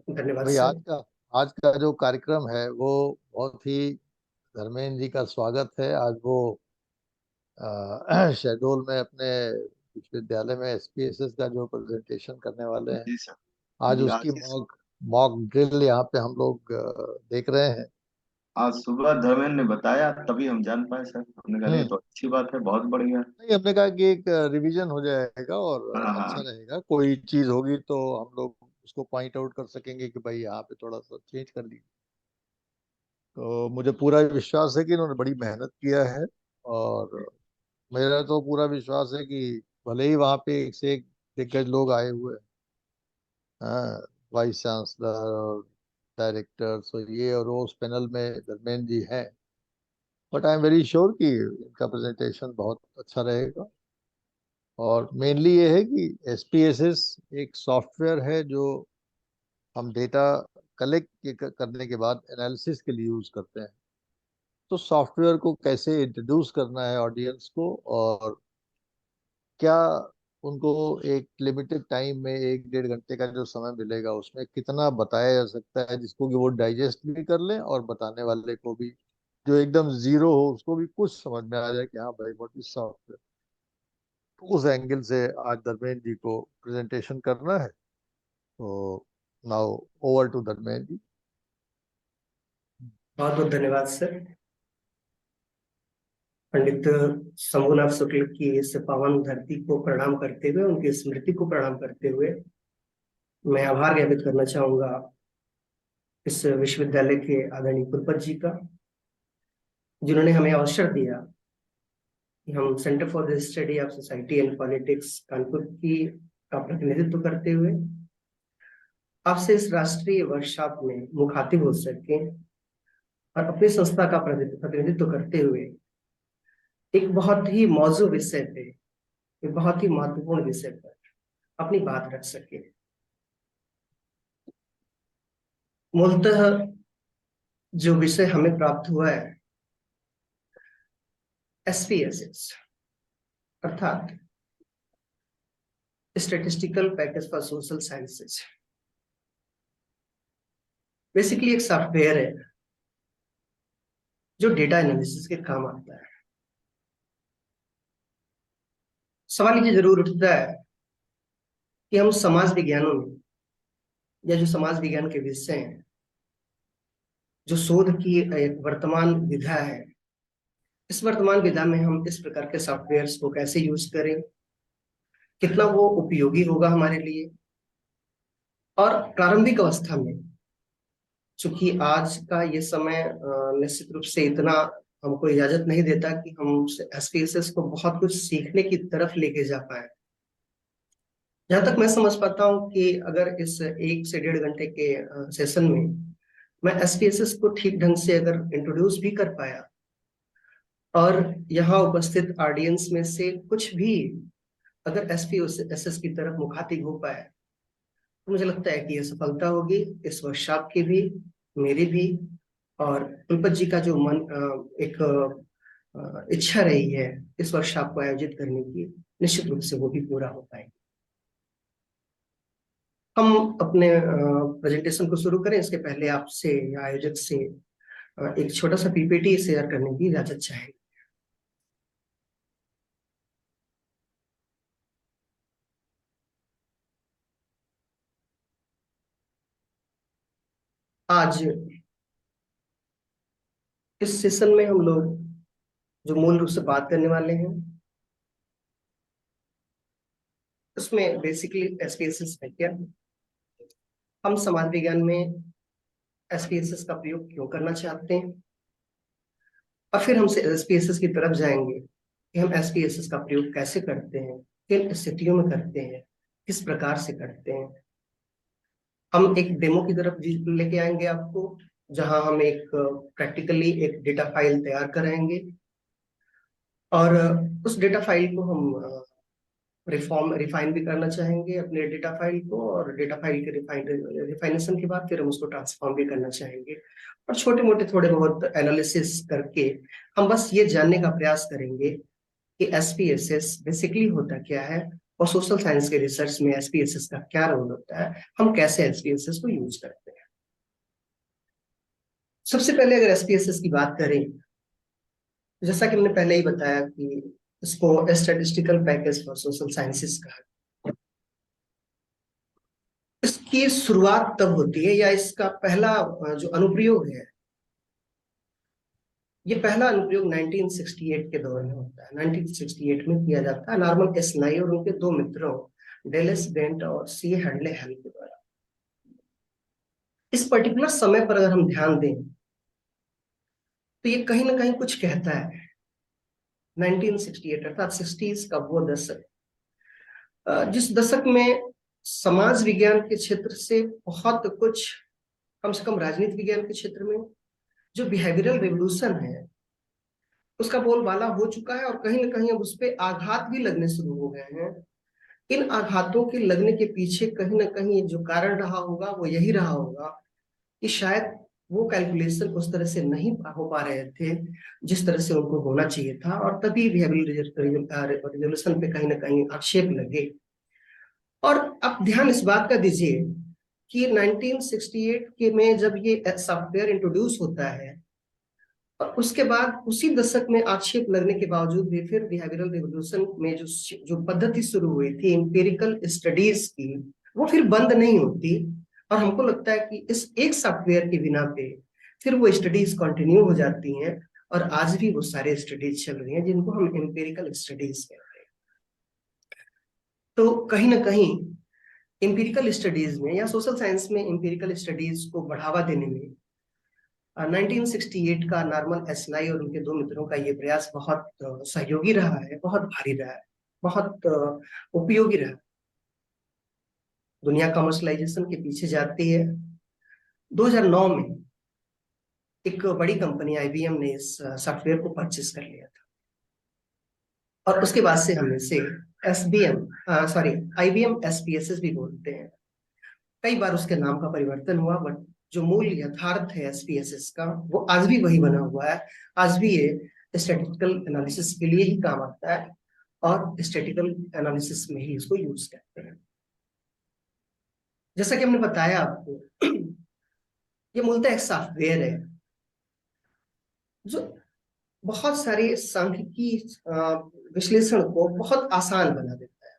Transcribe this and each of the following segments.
धन्यवाद भाई सर। आज का जो कार्यक्रम है वो बहुत ही धर्मेंद्र जी का स्वागत है। आज वो शहडोल में अपने विश्वविद्यालय में एसपीएसएस का जो प्रेजेंटेशन करने वाले हैं, जी सर। आज जी उसकी मॉक मॉक ड्रिल यहाँ पे हम लोग देख रहे हैं। आज सुबह धर्मेंद्र ने बताया तभी हम जान पाए सर। हमने कहा ये हम्म। तो अच्छी बात है, बहुत बढ़िया। नहीं, हमने कहा कि एक रिवीजन हो जाएगा और हाँ अच्छा हाँ। रहेगा। कोई चीज होगी तो हम लोग उसको पॉइंट आउट कर सकेंगे कि भाई यहाँ पे थोड़ा सा चेंज कर लीजिए। तो मुझे पूरा विश्वास है कि इन्होंने बड़ी मेहनत किया है, और मेरा तो पूरा विश्वास है कि भले ही वहाँ पे एक से एक दिग्गज लोग आए हुए हैं, हाँ, वाइस चांसलर और डायरेक्टर्स और ये और वो, उस पैनल में धर्मेंद्र जी हैं, but I am very sure कि इनका प्रेजेंटेशन बहुत अच्छा रहेगा। और मेनली ये है कि एसपीएसएस एक सॉफ्टवेयर है जो हम डेटा कलेक्ट करने के बाद एनालिसिस के लिए यूज करते हैं। तो सॉफ्टवेयर को कैसे इंट्रोड्यूस करना है ऑडियंस को, और क्या उनको एक लिमिटेड टाइम में 1-1.5 घंटे का जो समय मिलेगा उसमें कितना बताया जा सकता है जिसको कि वो डाइजेस्ट भी कर लें, और बताने वाले को भी जो एकदम जीरो हो उसको भी कुछ समझ में आ जाए कि हाँ भाई व्हाट इज सॉफ्टवेयर। तो उस एंगल से आज धर्मेंद्र जी को प्रेजेंटेशन करना है। तो now over to Dharmendra ji. बहुत बहुत धन्यवाद सर। पंडित शंभुनाथ शुक्ल की इस पावन धरती को प्रणाम करते हुए, उनकी स्मृति को प्रणाम करते हुए मैं आभार ज्ञापित करना चाहूंगा इस विश्वविद्यालय के आदरणीय कुलपति जी का, जिन्होंने हमें अवसर दिया कि हम centre for the study of society and politics Kanpur की का प्रतिनिधित्व करते हुए आपसे इस राष्ट्रीय वर्कशॉप में मुखातिब हो सके और अपनी संस्था का प्रतिनिधित्व करते हुए एक बहुत ही मौजूद विषय पे, एक बहुत ही महत्वपूर्ण विषय पर अपनी बात रख सके। मूलतः जो विषय हमें प्राप्त हुआ है एसपीएसएस अर्थात statistical package for social sciences, basically एक सॉफ्टवेयर है जो डेटा एनालिसिस के काम आता है। सवाल ये जरूर उठता है कि हम समाज विज्ञानों में, या जो समाज विज्ञान के विषय हैं, जो शोध की एक वर्तमान विधा है, इस वर्तमान विधा में हम इस प्रकार के सॉफ्टवेयर्स को कैसे यूज करें, कितना वो उपयोगी होगा हमारे लिए। और प्रारंभिक अवस्था में, चूंकि आज का ये समय निश्चित रूप से इतना हमको इजाजत नहीं देता कि हम एसपीएसएस को बहुत कुछ सीखने की तरफ लेके जा पाए। जहां तक मैं समझ पाता हूँ कि अगर इस 1 से 1.5 घंटे के सेशन में मैं एसपीएसएस को ठीक ढंग से अगर इंट्रोड्यूस भी कर पाया, और यहाँ उपस्थित ऑडियंस में से कुछ भी अगर एसपीएसएस की तरफ मुखातिब हो पाए, तो मुझे लगता है कि यह सफलता होगी इस वर्कशॉप की भी, मेरी भी, और कुलपति जी का जो एक इच्छा रही है इस वर्कशॉप को आयोजित करने की, निश्चित रूप से वो भी पूरा हो पाएगी। हम अपने प्रेजेंटेशन को शुरू करें इसके पहले आपसे या आयोजक से एक छोटा सा पीपीटी शेयर करने की इजाजत चाहेंगे। आज इस सेशन में हम लोग जो मूल रूप से बात करने वाले हैं उसमें बेसिकली एसपीएसएस है क्या, हम समाज विज्ञान में एसपीएसएस का प्रयोग क्यों करना चाहते हैं, और फिर हम एसपीएसएस की तरफ जाएंगे कि हम एसपीएसएस का प्रयोग कैसे करते हैं, किन स्थितियों में करते हैं, किस प्रकार से करते हैं। हम एक डेमो की तरफ लेके आएंगे आपको, जहां हम एक प्रैक्टिकली एक डेटा फाइल तैयार कराएंगे, और उस डेटा फाइल को हम रिफाइन भी करना चाहेंगे अपने डेटा फाइल को, और डेटा फाइल के रिफाइनेशन के बाद फिर हम उसको ट्रांसफॉर्म भी करना चाहेंगे, और छोटे मोटे थोड़े बहुत एनालिसिस करके हम बस ये जानने का प्रयास करेंगे कि एसपीएसएस बेसिकली होता क्या है, और सोशल साइंस के रिसर्च में एसपीएसएस का क्या रोल होता है, हम कैसे एसपीएसएस को यूज करते हैं। सबसे पहले अगर एसपीएसएस की बात करें, जैसा कि हमने पहले ही बताया कि इसको statistical package for social sciences कहा। इसकी शुरुआत तब होती है, या इसका पहला जो अनुप्रयोग है, ये पहला अनुप्रयोग 1968 के दौरान होता है। 1968 में किया जाता है नॉर्मन एस्नाई और उनके दो मित्रों डेलिस बेंट और सी हैंडले हेल के द्वारा। इस पर्टिकुलर समय पर अगर हम ध्यान दें तो ये कहीं ना कहीं कुछ कहता है। 1968 अर्थात 60s का वो दशक, जिस दशक में समाज विज्ञान के क्षेत्र से बहुत कुछ, कम से कम राजनीति विज्ञान के क्षेत्र में जो बिहेवियरल रेवोल्यूशन है उसका बोलबाला हो चुका है, और कहीं ना कहीं अब उस पर आघात भी लगने शुरू हो गए हैं। इन आघातों के लगने के पीछे कहीं ना कहीं जो कारण रहा होगा वो यही रहा होगा कि शायद वो कैलकुलेशन उस तरह से नहीं हो पा रहे थे जिस तरह से उनको होना चाहिए था, और तभी रेजोल्यूशन पे कहीं ना कहीं आक्षेप लगे। और अब ध्यान इस बात का दीजिए कि 1968 के में जब ये सॉफ्टवेयर इंट्रोड्यूस होता है, और उसके बाद उसी दशक में आक्षेप लगने के बावजूद भी फिर बिहेवियरल रिवोल्यूशन में जो पद्धति शुरू हुई थी एम्पिरिकल स्टडीज की, वो फिर बंद नहीं होती। और हमको लगता है कि इस एक सॉफ्टवेयर के बिना पे फिर वो स्टडीज कंटिन्यू हो जाती हैं, और आज भी वो सारे स्टडीज चल रही हैं जिनको हम एम्पिरिकल स्टडीज कहते हैं। तो कहीं ना कहीं एम्पिरिकल स्टडीज में या सोशल साइंस में एम्पिरिकल स्टडीज को बढ़ावा देने में 1968 का नॉर्मन एस्नाई और उनके दो मित्रों का ये प्रयास बहुत सहयोगी रहा है, बहुत भारी रहा है, बहुत उपयोगी रहा है। दुनिया कमर्शलाइजेशन के पीछे जाती है। 2009 में एक बड़ी कंपनी आईबीएम ने इस सॉफ्टवेयर को परचेस कर लिया था, और उसके बाद से हम इसे आईबीएम एसपीएसएस भी बोलते हैं। कई बार उसके नाम का परिवर्तन हुआ, बट जो मूल यथार्थ है एसपीएसएस का वो आज भी वही बना हुआ है। आज भी ये स्टैटिस्टिकल एनालिसिस के लिए ही काम आता है, और स्टैटिस्टिकल एनालिसिस में ही इसको यूज करते हैं। जैसा कि हमने बताया आपको, ये मूलतः एक सॉफ्टवेयर है जो बहुत सारे सांख्यिकी विश्लेषण को बहुत आसान बना देता है।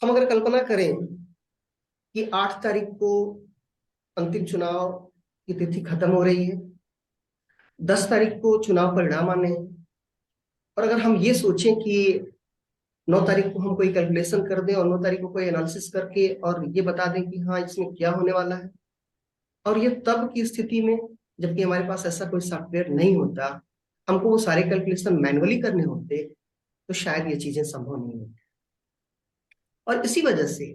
हम अगर कल्पना करें कि 8 तारीख को अंतिम चुनाव की तिथि खत्म हो रही है, 10 तारीख को चुनाव परिणाम आने हैं, और अगर हम ये सोचें कि 9 तारीख को हम कोई कैलकुलेशन कर दें और 9 तारीख को कोई एनालिसिस करके और ये बता दें कि हाँ इसमें क्या होने वाला है, और ये तब की स्थिति में जबकि हमारे पास ऐसा कोई सॉफ्टवेयर नहीं होता, हमको वो सारे कैलकुलेशन मैनुअली करने होते, तो शायद ये चीजें संभव नहीं होती। और इसी वजह से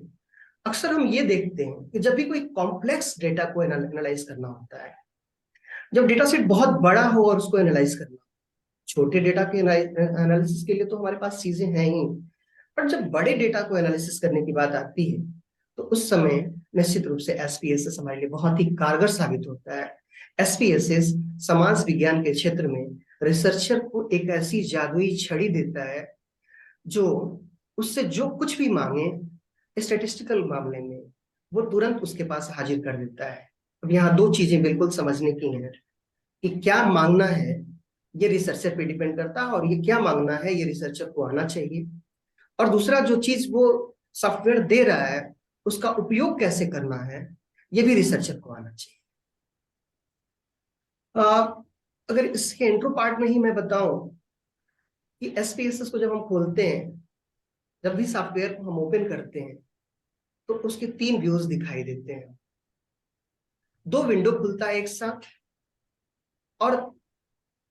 अक्सर हम ये देखते हैं कि जब भी कोई कॉम्प्लेक्स डेटा को एनालाइज करना होता है, जब डेटा सेट बहुत बड़ा हो और उसको एनालाइज करना, छोटे डेटा के एनालिसिस के लिए तो हमारे पास चीजें हैं ही, पर जब बड़े डेटा को एनालिसिस करने की बात आती है तो उस समय निश्चित रूप से एसपीएसएस हमारे लिए बहुत ही कारगर साबित होता है। एसपीएसएस समाज विज्ञान के क्षेत्र में रिसर्चर को एक ऐसी जादुई छड़ी देता है जो उससे जो कुछ भी मांगे स्टैटिस्टिकल मामले में वो तुरंत उसके पास हाजिर कर देता है। अब यहाँ दो चीजें बिल्कुल समझने की हैं कि क्या मांगना है ये रिसर्चर पे डिपेंड करता है, और ये क्या मांगना है ये रिसर्चर को आना चाहिए, और दूसरा जो चीज वो सॉफ्टवेयर दे रहा है उसका उपयोग कैसे करना है ये भी रिसर्चर को आना चाहिए। अगर इसके इंट्रो पार्ट में ही मैं बताऊं कि एसपीएसएस को जब हम खोलते हैं, जब भी सॉफ्टवेयर को हम ओपन करते हैं तो उसके 3 व्यूज दिखाई देते हैं। 2 विंडो खुलता है एक साथ, और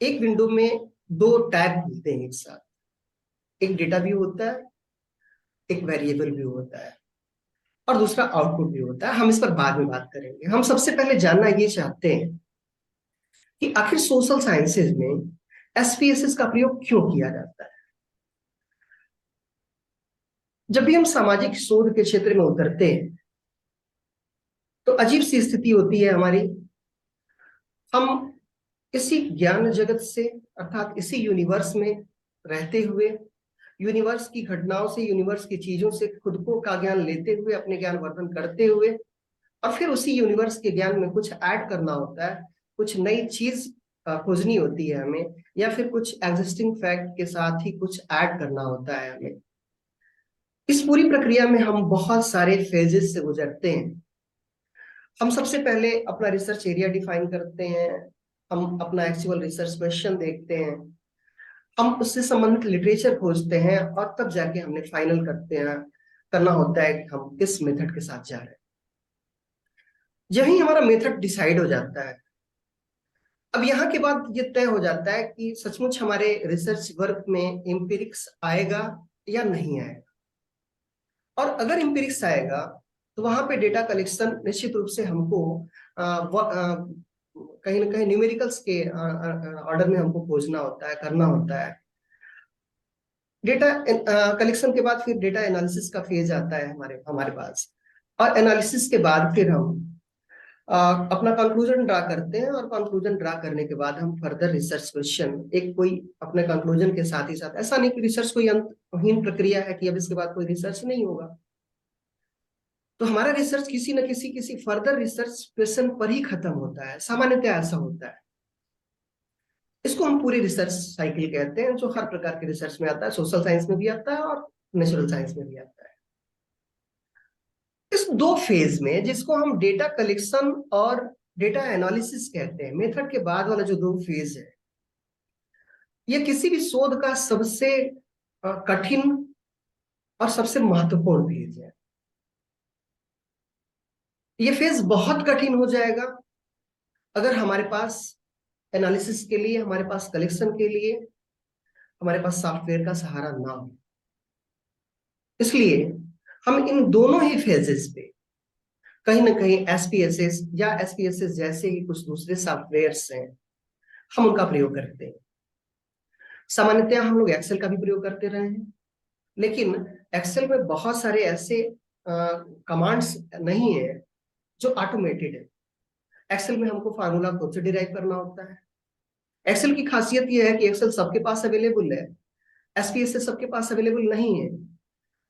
एक विंडो में 2 टैब खुलते हैं एक साथ। एक डेटा व्यू होता है, एक वेरिएबल व्यू होता है, और दूसरा आउटपुट व्यू होता है। हम इस पर बाद में बात करेंगे। हम सबसे पहले जानना ये चाहते हैं कि आखिर सोशल साइंसेज में एसपीएसएस का प्रयोग क्यों किया जाता है। जब भी हम सामाजिक शोध के क्षेत्र में उतरते हैं तो अजीब सी स्थिति होती है हमारी। हम इसी ज्ञान जगत से अर्थात इसी यूनिवर्स में रहते हुए यूनिवर्स की घटनाओं से, यूनिवर्स की चीजों से खुद को का ज्ञान लेते हुए, अपने ज्ञान वर्धन करते हुए, और फिर उसी यूनिवर्स के ज्ञान में कुछ ऐड करना होता है, कुछ नई चीज खोजनी होती है हमें, या फिर कुछ एग्जिस्टिंग फैक्ट के साथ ही कुछ ऐड करना होता है हमें। इस पूरी प्रक्रिया में हम बहुत सारे फेजेस से गुजरते हैं। हम सबसे पहले अपना रिसर्च एरिया डिफाइन करते हैं, हम अपना एक्चुअल रिसर्च क्वेश्चन देखते हैं, हम उससे संबंधित लिटरेचर खोजते हैं, और तब जाके हमने फाइनल करना होता है कि हम किस मेथड के साथ जा रहे हैं। यही हमारा मेथड डिसाइड हो जाता है। अब यहाँ के बाद ये तय हो जाता है कि सचमुच हमारे रिसर्च वर्क में एम्पिरिक्स आएगा या नहीं आएगा। और अगर एम्पिरिक्स आएगा तो वहां पे डेटा कलेक्शन निश्चित रूप से हमको कहीं ना कहीं न्यूमेरिकल्स के ऑर्डर में हमको खोजना होता है, करना होता है। डेटा कलेक्शन के बाद फिर डेटा एनालिसिस का फेज आता है हमारे हमारे पास, और एनालिसिस के बाद फिर हम अपना कंक्लूजन ड्रा करते हैं, और कंक्लूजन ड्रा करने के बाद हम फर्दर रिसर्च क्वेश्चन, एक कोई अपने कंक्लूजन के साथ ही साथ, ऐसा नहीं कि रिसर्च कोई अंतहीन प्रक्रिया है कि अब इसके बाद कोई रिसर्च नहीं होगा, तो हमारा रिसर्च किसी न किसी फर्दर रिसर्च क्वेश्चन पर ही खत्म होता है। सामान्यतः ऐसा होता है। इसको हम पूरे रिसर्च साइकिल कहते हैं, जो हर प्रकार के रिसर्च में आता है, सोशल साइंस में भी आता है और नेचुरल साइंस में भी आता है। इस दो फेज में, जिसको हम डेटा कलेक्शन और डेटा एनालिसिस कहते हैं, मेथड के बाद वाला जो दो फेज है, ये किसी भी शोध का सबसे कठिन और सबसे महत्वपूर्ण फेज है। ये फेज बहुत कठिन हो जाएगा अगर हमारे पास एनालिसिस के लिए, हमारे पास कलेक्शन के लिए हमारे पास सॉफ्टवेयर का सहारा ना हो। इसलिए हम इन दोनों ही फेजेस पे कहीं ना कहीं एसपीएसएस या एसपीएसएस जैसे ही कुछ दूसरे सॉफ्टवेयर्स हैं, हम उनका प्रयोग करते हैं। सामान्यतः हम लोग एक्सेल का भी प्रयोग करते रहे हैं, लेकिन एक्सेल में बहुत सारे ऐसे कमांड्स नहीं है जो ऑटोमेटेड है। एक्सेल में हमको फार्मूला खुद से डिराइव करना होता है। एक्सेल की खासियत यह है कि एक्सेल सबके पास अवेलेबल है, एसपीएसएस सबके पास अवेलेबल नहीं है,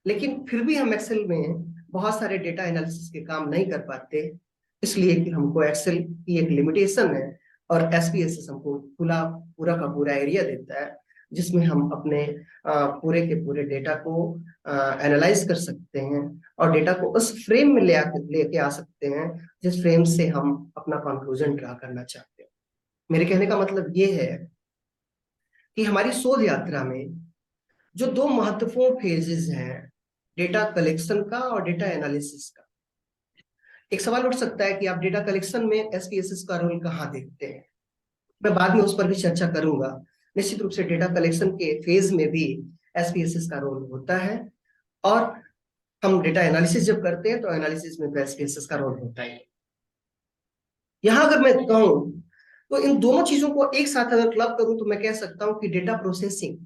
लेकिन फिर भी हम एक्सेल में बहुत सारे डेटा एनालिसिस के काम नहीं कर पाते, इसलिए कि हमको एक्सेल की एक लिमिटेशन है, और एसपीएसएस हमको पूरा का पूरा एरिया देता है, जिसमें हम अपने पूरे के पूरे डेटा को एनालाइज कर सकते हैं, और डेटा को उस फ्रेम में लेके आ सकते हैं जिस फ्रेम से हम अपना कंक्लूजन ड्रा करना चाहते हैं। मेरे कहने का मतलब ये है कि हमारी शोध यात्रा में जो दो महत्वपूर्ण फेजेस हैं, डेटा कलेक्शन का और डेटा एनालिसिस का। एक सवाल उठ सकता है कि आप डेटा कलेक्शन में एसपीएसएस का रोल कहाँ देखते हैं। मैं बाद में उस पर भी चर्चा करूंगा। निश्चित रूप से डेटा कलेक्शन के फेज में भी एसपीएसएस का रोल होता है, और हम डेटा एनालिसिस जब करते हैं तो एनालिसिस में तो एसपीएसएस का रोल होता है। यहां अगर मैं कहूं तो इन दोनों चीजों को एक साथ अगर क्लब करूं तो मैं कह सकता हूं कि डेटा प्रोसेसिंग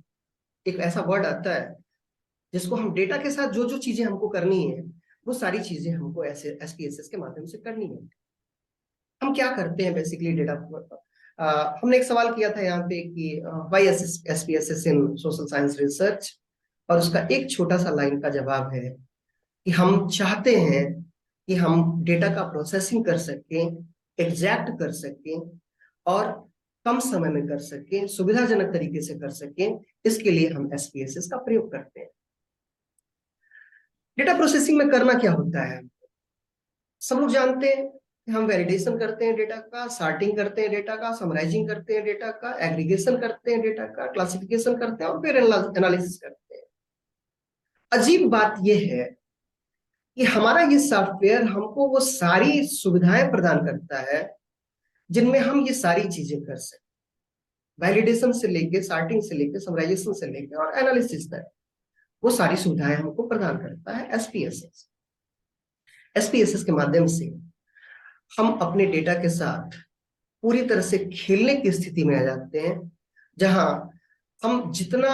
एक ऐसा वर्ड आता है जिसको हम डेटा के साथ जो जो चीजें हमको करनी है, वो सारी चीजें हमको ऐसे एसपीएसएस के माध्यम से करनी है। हम क्या करते हैं बेसिकली डेटा, हमने एक सवाल किया था यहाँ पे कि why SPSS in social science research, और उसका एक छोटा सा लाइन का जवाब है कि हम चाहते हैं कि हम डेटा का प्रोसेसिंग कर सकें, एग्जैक्ट कर सकें, और कम समय में कर सकें, सुविधाजनक तरीके से कर सकें। इसके लिए हम एसपीएसएस का प्रयोग करते हैं। डेटा प्रोसेसिंग में करना क्या होता है, सब लोग जानते हैं कि हम वैलिडेशन करते हैं डेटा का, सॉर्टिंग करते हैं डेटा का, समराइजिंग करते हैं डेटा का, एग्रीगेशन करते हैं डेटा का, क्लासिफिकेशन करते हैं, और फिर एनालिसिस करते हैं। अजीब बात यह है कि हमारा ये सॉफ्टवेयर हमको वो सारी सुविधाएं प्रदान करता है जिनमें हम ये सारी चीजें कर सकते हैं। वैलिडेशन से लेके, सॉर्टिंग से लेके, समराइजेशन से लेके और एनालिसिस तक वो सारी सुविधाएं हमको प्रदान करता है एसपीएसएस। एसपीएसएस के माध्यम से हम अपने डेटा के साथ पूरी तरह से खेलने की स्थिति में आ जाते हैं, जहां हम जितना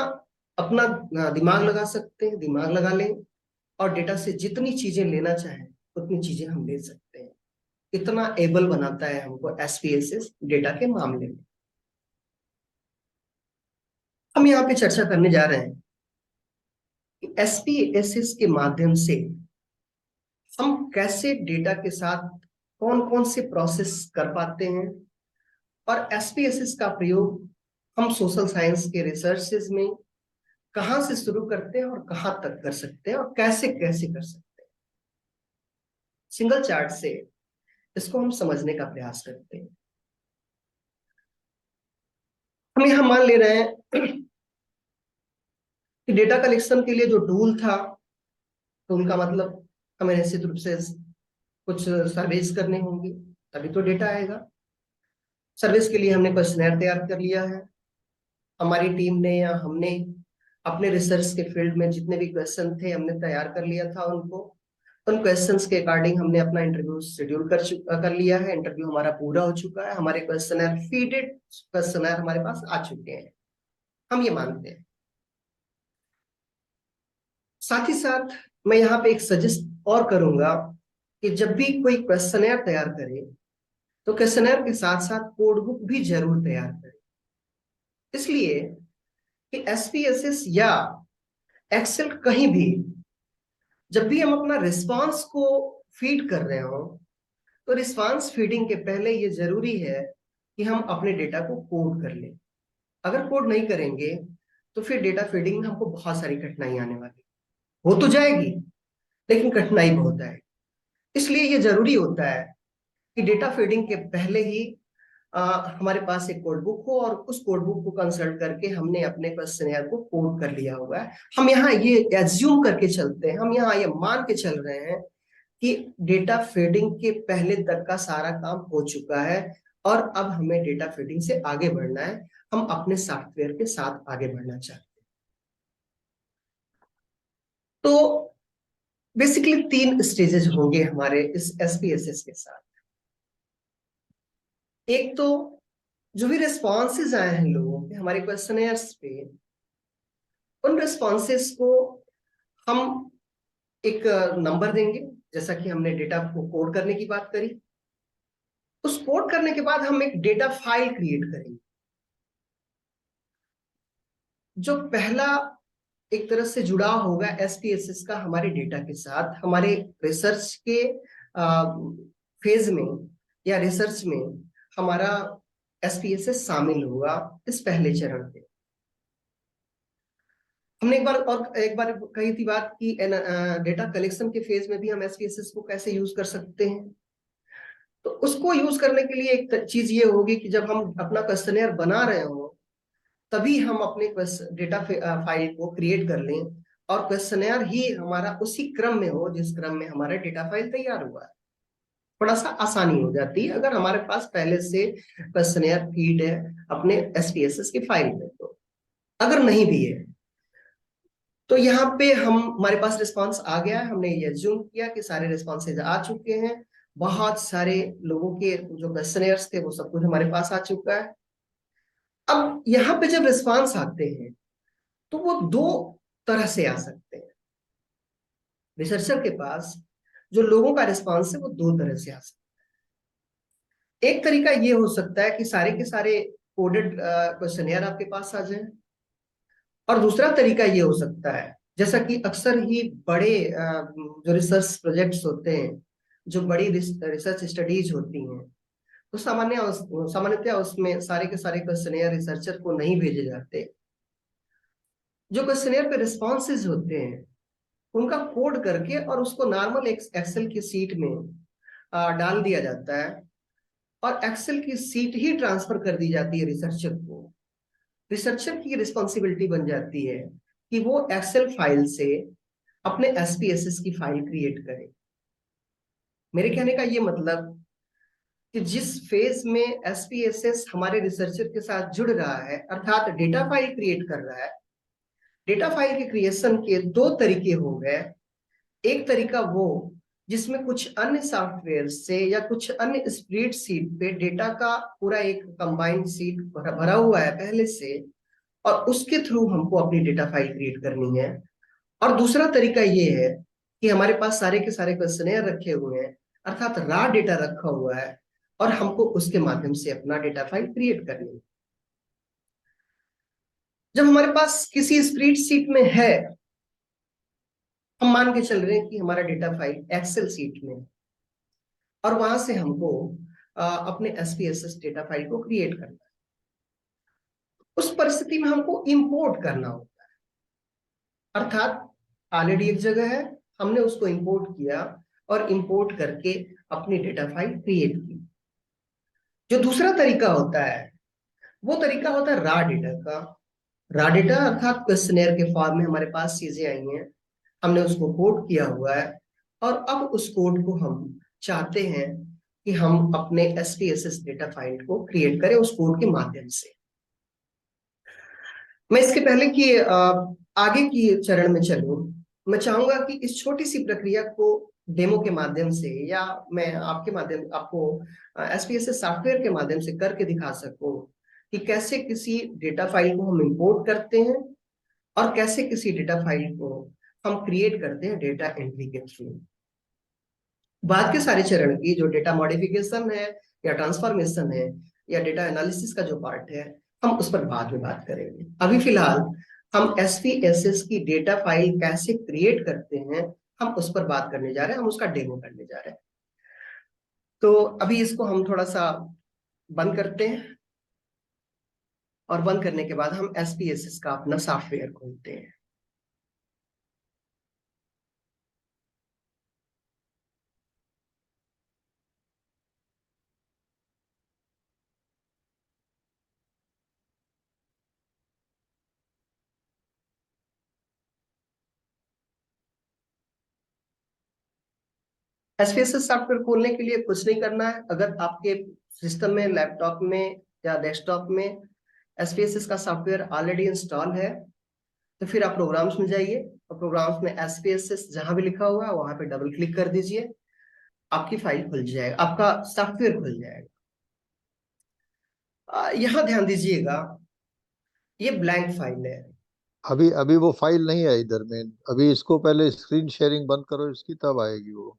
अपना दिमाग लगा सकते हैं दिमाग लगा लें, और डेटा से जितनी चीजें लेना चाहें उतनी चीजें हम ले सकते हैं। इतना एबल बनाता है हमको एसपीएसएस डेटा के मामले में। हम यहाँ पे चर्चा करने जा रहे हैं एसपीएसएस के माध्यम से हम कैसे डेटा के साथ कौन कौन से प्रोसेस कर पाते हैं, और एसपीएसएस का प्रयोग हम सोशल साइंस के रिसर्चेस में कहां से शुरू करते हैं और कहां तक कर सकते हैं और कैसे कैसे कर सकते हैं। सिंगल चार्ट से इसको हम समझने का प्रयास करते हैं। हम यहां मान ले रहे हैं कि डेटा कलेक्शन के लिए जो टूल था, तो उनका मतलब हमें निश्चित रूप से कुछ सर्वेस करने होंगे, तभी तो डेटा आएगा। सर्विस के लिए हमने क्वेश्चनर तैयार कर लिया है। हमारी टीम ने या हमने अपने रिसर्च के फील्ड में जितने भी क्वेश्चन थे हमने तैयार कर लिया था उनको। उन क्वेश्चंस के अकॉर्डिंग हमने अपना इंटरव्यू शेड्यूल कर लिया है। इंटरव्यू हमारा पूरा हो चुका है, हमारे क्वेश्चनर फीडेड क्वेश्चनर हमारे पास आ चुके हैं, हम ये मानते हैं। साथ ही साथ मैं यहाँ पे एक सजेस्ट और करूंगा कि जब भी कोई क्वेश्चनर तैयार करे तो क्वेश्चनर के साथ साथ कोड बुक भी जरूर तैयार करें। इसलिए कि एसपीएसएस या एक्सेल कहीं भी जब भी हम अपना रिस्पांस को फीड कर रहे हो, तो रिस्पांस फीडिंग के पहले ये जरूरी है कि हम अपने डेटा को कोड कर लें। अगर कोड नहीं करेंगे तो फिर डेटा फीडिंग में हमको बहुत सारी कठिनाई आने वाली, हो तो जाएगी लेकिन कठिनाई बहुत है। इसलिए ये जरूरी होता है कि डेटा फीडिंग के पहले ही हमारे पास एक कोड बुक हो और उस कोड बुक को कंसल्ट करके हमने अपने क्वेश्चनर को कोड कर लिया हुआ है। हम यहाँ ये एज्यूम करके चलते हैं, हम यहाँ ये मान के चल रहे हैं कि डेटा फीडिंग के पहले तक का सारा काम हो चुका है और अब हमें डेटा फीडिंग से आगे बढ़ना है। हम अपने सॉफ्टवेयर के साथ आगे बढ़ना चाहते हैं। तो बेसिकली 3 स्टेजेस होंगे हमारे इस एसपीएसएस के साथ। एक तो जो भी रिस्पॉन्सेज आए हैं लोगों के हमारे क्वेश्चनर्स पे, उन रिस्पॉन्सेज को हम एक नंबर देंगे, जैसा कि हमने डेटा को कोड करने की बात करी। उस कोड करने के बाद हम एक डेटा फाइल क्रिएट करेंगे। जो पहला एक तरह से जुड़ाव होगा एसपीएसएस का हमारे डेटा के साथ, हमारे रिसर्च के फेज में या रिसर्च में हमारा एसपीएसएस शामिल होगा इस पहले चरण पे। हमने एक बार कही थी बात कि डेटा कलेक्शन के फेज में भी हम एसपीएसएस को कैसे यूज कर सकते हैं। तो उसको यूज करने के लिए एक चीज ये होगी कि जब हम अपना क्वेश्चनर बना रहे हो तभी हम अपने डेटा फाइल को क्रिएट कर लें और क्वेश्चनर ही हमारा उसी क्रम में हो जिस क्रम में हमारा डेटा फाइल तैयार हुआ है। थोड़ा सा आसानी हो जाती है अगर हमारे पास पहले से क्वेश्चनर फीड है अपने एसपीएसएस की फाइल में। तो अगर नहीं भी है तो यहाँ पे हमारे पास रिस्पांस आ गया है, हमने ये अज्यूम किया कि सारे रिस्पांसेज आ चुके हैं, बहुत सारे लोगों के जो क्वेश्चनर्स थे वो सब कुछ हमारे पास आ चुका है। अब यहाँ पे जब रिस्पांस आते हैं तो वो 2 तरह से आ सकते हैं। रिसर्चर के पास जो लोगों का रिस्पांस है वो 2 तरह से आ सकता है। एक तरीका ये हो सकता है कि सारे के सारे कोडेड क्वेश्चनर आपके पास आ जाए, और दूसरा तरीका ये हो सकता है जैसा कि अक्सर ही बड़े जो रिसर्च प्रोजेक्ट्स होते हैं, जो बड़ी रिसर्च स्टडीज होती हैं, तो सामान्यतः उसमें सारे के सारे क्वेश्चनर रिसर्चर को नहीं भेजे जाते। जो क्वेश्चनर पे रिस्पॉन्सेज होते हैं उनका कोड करके और उसको नॉर्मल एक्सेल की सीट में डाल दिया जाता है और एक्सेल की सीट ही ट्रांसफर कर दी जाती है रिसर्चर को। रिसर्चर की रिस्पॉन्सिबिलिटी बन जाती है कि वो एक्सेल फाइल से अपने एसपीएसएस की फाइल क्रिएट करे। मेरे कहने का ये मतलब कि जिस फेज में एसपीएसएस हमारे रिसर्चर के साथ जुड़ रहा है अर्थात डेटा फाइल क्रिएट कर रहा है, डेटा फाइल के क्रिएशन के 2 तरीके हो गए। एक तरीका वो जिसमें कुछ अन्य सॉफ्टवेयर से या कुछ अन्य स्प्रेडशीट पे डेटा का पूरा एक कंबाइंड शीट भरा हुआ है पहले से और उसके थ्रू हमको अपनी डेटा फाइल क्रिएट करनी है। और दूसरा तरीका ये है कि हमारे पास सारे के सारे क्वेश्चनर रखे हुए हैं अर्थात रॉ डेटा रखा हुआ है और हमको उसके माध्यम से अपना डेटा फाइल क्रिएट करनी है। जब हमारे पास किसी स्प्रेडशीट में है हम मान के चल रहे हैं कि हमारा डेटा फाइल एक्सेल सीट में है और वहां से हमको अपने एसपीएसएस डेटा फाइल को क्रिएट करना है। उस परिस्थिति में हमको इंपोर्ट करना होता है, अर्थात ऑलरेडी एक जगह है, हमने उसको इंपोर्ट किया और इंपोर्ट करके अपनी डेटा फाइल क्रिएट की। जो दूसरा तरीका होता है वो तरीका होता है रॉ डेटा का। रॉ डेटा अर्थात क्वेश्चनेयर के फॉर्म में हमारे पास चीजें आई हैं, हमने उसको कोड किया हुआ है और अब उस कोड को हम चाहते हैं कि हम अपने एसपीएसएस डेटा फाइल को क्रिएट करें उस कोड के माध्यम से। मैं इसके पहले कि आगे की चरण में चलूं, मैं चाहूंगा कि इस छोटी सी प्रक्रिया को डेमो के माध्यम से या मैं आपको एसपीएसएस सॉफ्टवेयर के माध्यम से करके दिखा सकूं कि कैसे किसी डेटा फाइल को हम इंपोर्ट करते हैं और कैसे किसी डेटा फाइल को हम क्रिएट करते हैं डेटा एंट्री के थ्रू। बाद के सारे चरण की जो डेटा मॉडिफिकेशन है या ट्रांसफॉर्मेशन है या डेटा एनालिसिस का जो पार्ट है, हम उस पर बाद में बात करेंगे। अभी फिलहाल हम एसपीएसएस की डेटा फाइल कैसे क्रिएट करते हैं हम उस पर बात करने जा रहे हैं, हम उसका डेमो करने जा रहे हैं। तो अभी इसको हम थोड़ा सा बंद करते हैं और बंद करने के बाद हम एसपीएसएस का अपना सॉफ्टवेयर खोलते हैं। एसपीएसएस सॉफ्टवेयर खोलने के लिए कुछ नहीं करना है। अगर आपके सिस्टम में, लैपटॉप में या डेस्कटॉप में एसपीएसएस का सॉफ्टवेयर ऑलरेडी इंस्टॉल है तो फिर आप प्रोग्राम्स में जाइए और प्रोग्राम्स में एसपीएसएस जहां भी लिखा हुआ है वहां पे डबल क्लिक कर दीजिए, आपकी फाइल खुल जाएगा, आपका सॉफ्टवेयर खुल जाएगा। यहाँ ध्यान दीजिएगा, ये ब्लैंक फाइल है। अभी अभी वो फाइल नहीं है इधर में। अभी इसको पहले स्क्रीन शेयरिंग बंद करो इसकी, तब आएगी वो।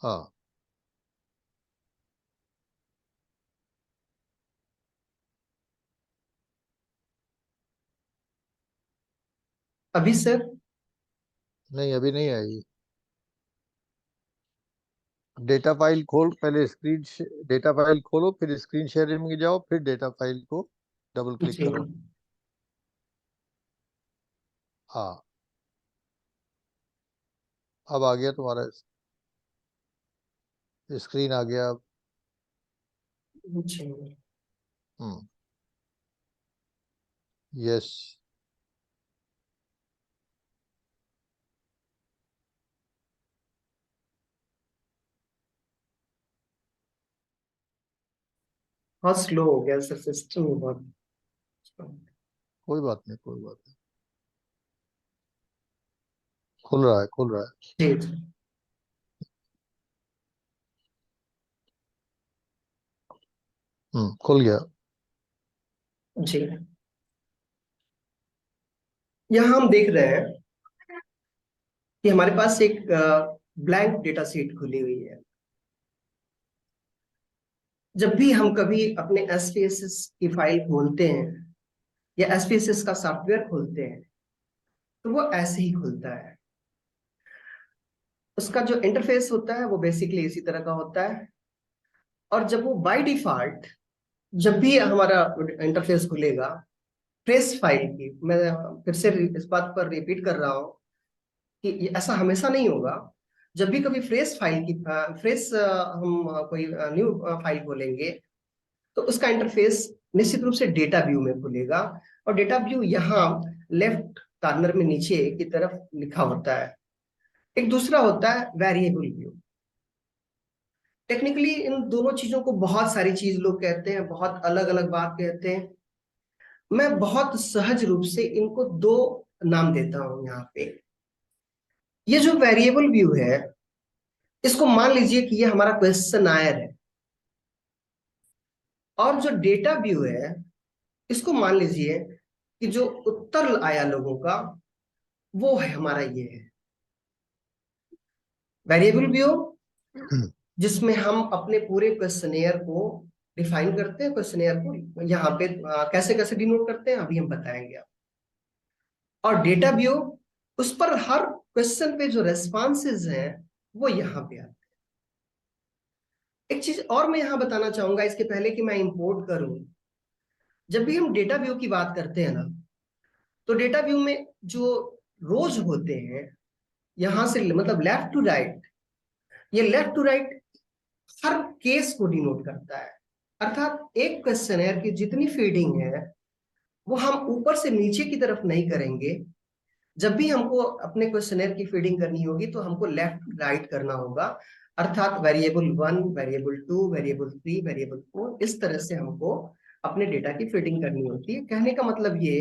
हाँ। अभी सर नहीं, अभी नहीं आई। डेटा फाइल खोल पहले, डेटा फाइल खोलो, फिर स्क्रीन शेयरिंग में जाओ, फिर डेटा फाइल को डबल क्लिक जी करो। हाँ, अब आ गया तुम्हारा स्क्रीन आ गया अब। जी। हम्म। यस। बहुत स्लो हो गया सर सिस्टम में बहुत। कोई बात नहीं, कोई बात नहीं। खुल रहा है, खुल रहा है। जी जी खुल गया। जी। यहाँ हम देख रहे हैं कि हमारे पास एक ब्लैंक डेटा शीट खुली हुई है। जब भी हम कभी अपने एसपीएसएस की फाइल खोलते हैं या एसपीएसएस का सॉफ्टवेयर खोलते हैं तो वो ऐसे ही खुलता है। उसका जो इंटरफेस होता है वो बेसिकली इसी तरह का होता है और जब वो बाय डिफॉल्ट, जब भी हमारा इंटरफेस खुलेगा फ्रेश फाइल की, मैं फिर से इस बात पर रिपीट कर रहा हूँ कि ऐसा हमेशा नहीं होगा। जब भी कभी फ्रेश फाइल की फ्रेश हम कोई न्यू फाइल खोलेंगे तो उसका इंटरफेस निश्चित रूप से डेटा व्यू में खुलेगा और डेटा व्यू यहाँ लेफ्ट कॉर्नर में नीचे की तरफ लिखा होता है। एक दूसरा होता है वेरिएबल व्यू। टेक्निकली इन दोनों चीजों को बहुत सारी चीज लोग कहते हैं, बहुत अलग अलग बात कहते हैं। मैं बहुत सहज रूप से इनको दो नाम देता हूं यहाँ पे। ये जो वेरिएबल व्यू है इसको मान लीजिए कि ये हमारा क्वेश्चन आयर है और जो डेटा व्यू है इसको मान लीजिए कि जो उत्तर आया लोगों का वो है हमारा ये है वेरिएबल व्यू, जिसमें हम अपने पूरे क्वेश्चनेयर को डिफाइन करते हैं। क्वेश्चनेयर को यहाँ पे कैसे कैसे डिनोट करते हैं अभी हम बताएंगे। और डेटा व्यू उस पर हर क्वेश्चन पे जो रेस्पॉन्सेज हैं वो यहाँ पे आते हैं। एक चीज और मैं यहाँ बताना चाहूंगा इसके पहले कि मैं इंपोर्ट करूं, जब भी हम डेटा व्यू की बात करते हैं ना, तो डेटा व्यू में जो रोज होते हैं यहां से मतलब लेफ्ट टू राइट, ये लेफ्ट टू राइट हर केस को डिनोट करता है। अर्थात एक क्वेश्चनर की जितनी फीडिंग है वो हम ऊपर से नीचे की तरफ नहीं करेंगे। जब भी हमको अपने क्वेश्चनर की फीडिंग करनी होगी तो हमको लेफ्ट टू राइट करना होगा। अर्थात वेरिएबल 1, वेरिएबल 2, वेरिएबल 3, वेरिएबल 4, इस तरह से हमको अपने डेटा की फीडिंग करनी होती है। कहने का मतलब ये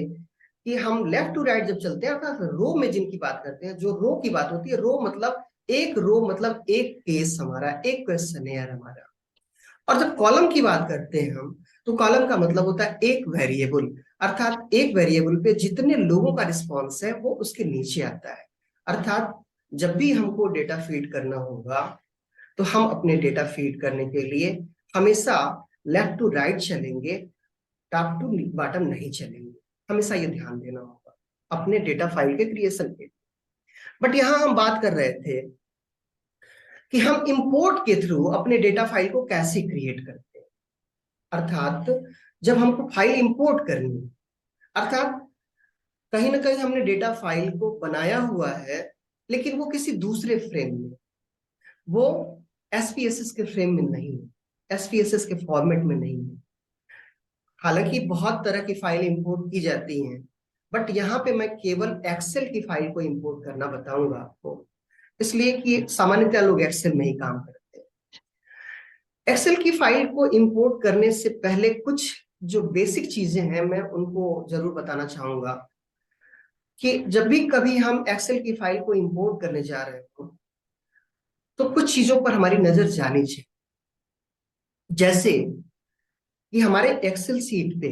कि हम लेफ्ट टू राइट जब चलते हैं, अर्थात रो में जिनकी बात करते हैं, जो रो की बात होती है, रो मतलब एक रो मतलब एक केस हमारा, एक क्वेश्चनर हमारा। और जब कॉलम की बात करते हैं हम, तो कॉलम का मतलब होता है एक वेरिएबल, अर्थात एक वेरिएबल पे जितने लोगों का रिस्पॉन्स है वो उसके नीचे आता है। अर्थात जब भी हमको डेटा फीड करना होगा तो हम अपने डेटा फीड करने के लिए हमेशा लेफ्ट टू राइट चलेंगे, टॉप टू बॉटम नहीं चलेंगे। हमेशा ये ध्यान देना होगा अपने डेटा फाइल के क्रिएशन के। बट यहाँ हम बात कर रहे थे कि हम इंपोर्ट के थ्रू अपने डेटा फाइल को कैसे क्रिएट करते हैं। अर्थात जब हमको फाइल इंपोर्ट करनी है, अर्थात कहीं ना कहीं हमने डेटा फाइल को बनाया हुआ है लेकिन वो किसी दूसरे फ्रेम में, वो एसपीएसएस के फ्रेम में नहीं है, एसपीएसएस के फॉर्मेट में नहीं है। हालांकि बहुत तरह की फाइल इंपोर्ट की जाती हैं, बट यहाँ पे मैं केवल एक्सेल की फाइल को इंपोर्ट करना बताऊंगा आपको, इसलिए कि सामान्यतः लोग एक्सेल में ही काम करते हैं। एक्सेल की फाइल को इंपोर्ट करने से पहले कुछ जो बेसिक चीजें हैं मैं उनको जरूर बताना चाहूंगा कि जब भी कभी हम एक्सेल की फाइल को इंपोर्ट करने जा रहे हो तो कुछ चीजों पर हमारी नजर जानी चाहिए। जैसे कि हमारे एक्सेल सीट पे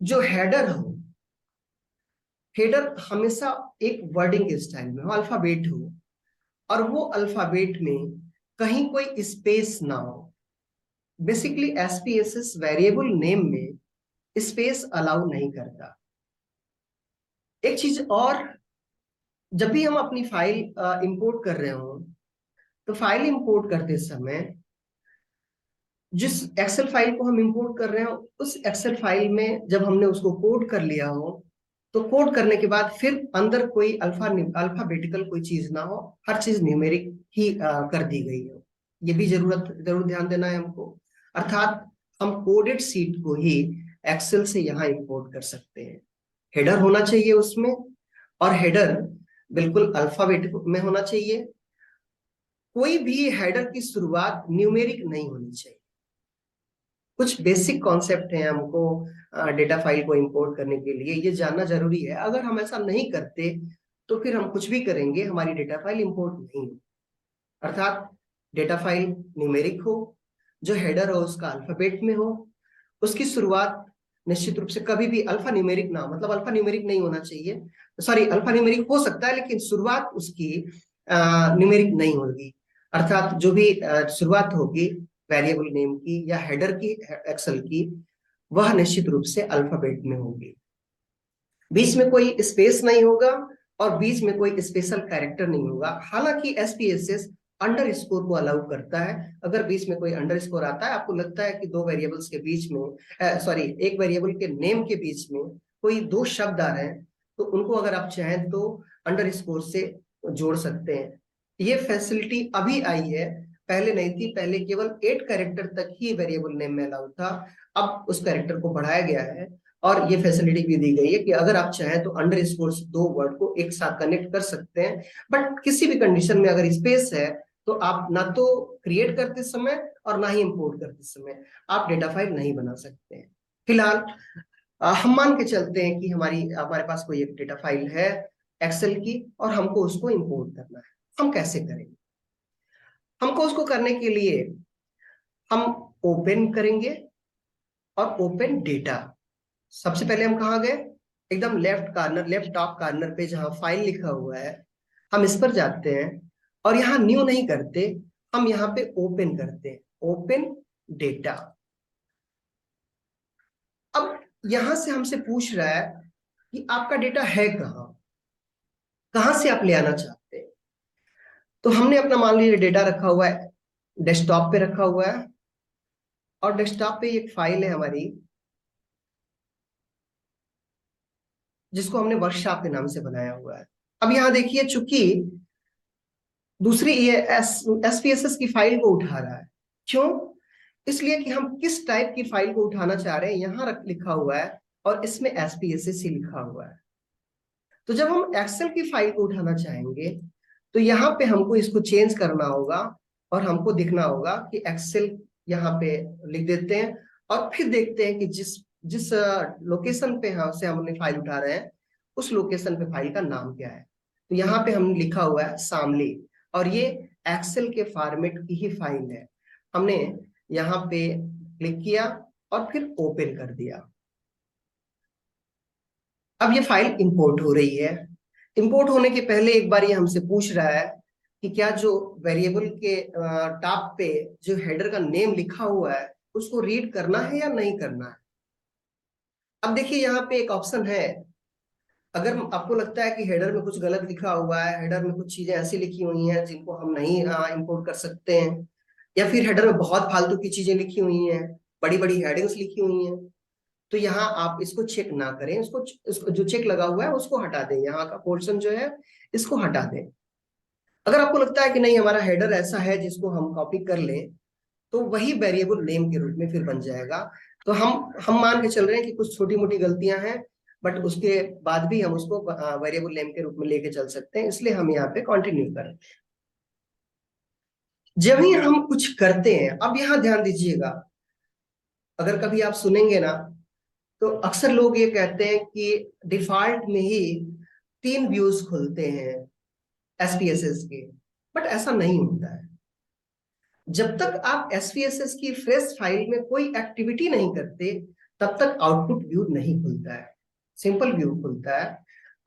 जो हेडर हो, हेडर हमेशा एक वर्डिंग स्टाइल में हो, अल्फाबेट हो, और वो अल्फाबेट में कहीं कोई स्पेस ना हो। बेसिकली एसपीएसएस वेरिएबल नेम में स्पेस अलाउ नहीं करता। एक चीज और, जब भी हम अपनी फाइल इंपोर्ट कर रहे हो तो फाइल इंपोर्ट करते समय जिस एक्सेल फाइल को हम इंपोर्ट कर रहे हो उस एक्सेल फाइल में जब हमने उसको कोड कर लिया हो तो कोड करने के बाद फिर अंदर कोई अल्फाबेटिकल कोई चीज ना हो, हर चीज न्यूमेरिक ही कर दी गई हो। ये भी जरूर ध्यान देना है हमको। अर्थात हम कोडेड सीट को ही एक्सेल से यहाँ इंपोर्ट कर सकते हैं। हेडर होना चाहिए उसमें, और हेडर बिल्कुल अल्फाबेटिक में होना चाहिए। कोई भी हेडर की शुरुआत न्यूमेरिक नहीं होनी चाहिए। कुछ बेसिक कॉन्सेप्ट हैं हमको डेटा फाइल को इंपोर्ट करने के लिए, ये जानना जरूरी है। अगर हम ऐसा नहीं करते तो फिर हम कुछ भी करेंगे, हमारी डेटा फाइल इंपोर्ट नहीं हो। अर्थात डेटा फाइल न्यूमेरिक हो, जो हेडर हो उसका अल्फाबेट में हो, उसकी शुरुआत निश्चित रूप से कभी भी अल्फा न्यूमेरिक ना हो, मतलब अल्फा न्यूमेरिक नहीं होना चाहिए, सॉरी अल्फा न्यूमेरिक हो सकता है लेकिन शुरुआत उसकी न्यूमेरिक नहीं होगी। अर्थात जो भी शुरुआत होगी वेरिएबल नेम की या हेडर की एक्सेल की, वह निश्चित रूप से अल्फाबेट में होगी। बीच में कोई स्पेस नहीं होगा और बीच में कोई स्पेशल कैरेक्टर नहीं होगा। हालांकि एसपीएसएस अंडर स्कोर को अलाउ करता है। अगर बीच में कोई अंडर स्कोर आता है, आपको लगता है कि दो वेरिएबल्स के बीच में सॉरी एक वेरिएबल के नेम के बीच में कोई दो शब्द आ रहे हैं, तो उनको अगर आप चाहें तो अंडर स्कोर से जोड़ सकते हैं। ये फैसिलिटी अभी आई है, पहले नहीं थी। पहले केवल 8 कैरेक्टर तक ही वेरिएबल नेम में अलाउ था, अब उस कैरेक्टर को बढ़ाया गया है और ये फैसिलिटी भी दी गई है कि अगर आप चाहें तो अंडर स्कोर से दो वर्ड को एक साथ कनेक्ट कर सकते हैं। बट किसी भी कंडीशन में अगर स्पेस है तो आप ना तो क्रिएट करते समय और ना ही इंपोर्ट करते समय आप डेटा फाइल नहीं बना सकते हैं। फिलहाल हम मान के चलते हैं कि हमारे पास कोई एक डेटा फाइल है एक्सेल की और हमको उसको इंपोर्ट करना है। हम कैसे करेंगे? हमको उसको करने के लिए हम ओपन करेंगे और ओपन डेटा। सबसे पहले हम कहाँ गए? एकदम left corner, left top corner पे जहां फाइल लिखा हुआ है हम इस पर जाते हैं और यहाँ न्यू नहीं करते, हम यहाँ पे ओपन करते हैं, ओपन डेटा। अब यहां से हमसे पूछ रहा है कि आपका डेटा है कहाँ। कहां से आप ले आना चाहते हैं। तो हमने अपना मान लीजिए डेटा रखा हुआ है, डेस्कटॉप पे रखा हुआ है, और डेस्कटॉप पे एक फाइल है हमारी जिसको हमने वर्कशॉप के नाम से बनाया हुआ है। अब यहाँ देखिए, चूंकि दूसरी ये एसपीएसएस की फाइल को उठा रहा है, क्यों? इसलिए कि हम किस टाइप की फाइल को उठाना चाह रहे हैं यहाँ लिखा हुआ है, और इसमें एसपीएसएस ही लिखा हुआ है। तो जब हम एक्सेल की फाइल को उठाना चाहेंगे तो यहाँ पे हमको इसको चेंज करना होगा, और हमको दिखना होगा कि एक्सेल यहाँ पे लिख देते हैं, और फिर देखते हैं कि जिस जिस लोकेशन पे से हमने फाइल उठा रहे हैं उस लोकेशन पे फाइल का नाम क्या है। तो यहाँ पे हमने लिखा हुआ है शामली, और ये एक्सेल के फॉर्मेट की ही फाइल है। हमने यहाँ पे क्लिक किया और फिर ओपन कर दिया। अब ये फाइल इंपोर्ट हो रही है। इंपोर्ट होने के पहले एक बार ये हमसे पूछ रहा है कि क्या जो वेरिएबल के टॉप पे जो हेडर का नेम लिखा हुआ है उसको रीड करना है या नहीं करना है। अब देखिए यहाँ पे एक ऑप्शन है, अगर आपको लगता है कि हेडर में कुछ गलत लिखा हुआ है, हेडर में कुछ चीजें ऐसी लिखी हुई हैं जिनको हम नहीं इंपोर्ट कर सकते हैं, या फिर हेडर में बहुत फालतू की चीजें लिखी हुई हैं, बड़ी बड़ी हेडिंग्स लिखी हुई हैं, तो यहाँ आप इसको चेक ना करें, इसको जो चेक लगा हुआ है उसको हटा दें, यहाँ का पोर्शन जो है इसको हटा दें। अगर आपको लगता है कि नहीं हमारा हेडर ऐसा है जिसको हम कॉपी कर लें, तो वही वेरिएबल नेम के रूप में फिर बन जाएगा। तो हम मान के चल रहे हैं कि कुछ छोटी मोटी गलतियां हैं, बट उसके बाद भी हम उसको वेरिएबल नेम के रूप में लेके चल सकते हैं, इसलिए हम यहाँ पे कंटिन्यू करें। जब ही हम कुछ करते हैं, अब यहाँ ध्यान दीजिएगा, अगर कभी आप सुनेंगे ना तो अक्सर लोग ये कहते हैं कि डिफॉल्ट में ही 3 व्यूज खुलते हैं एसपीएसएस के, बट ऐसा नहीं होता है। जब तक आप एसपीएसएस की फ्रेश फाइल में कोई एक्टिविटी नहीं करते तब तक आउटपुट व्यू नहीं खुलता है, सिंपल व्यू खुलता है।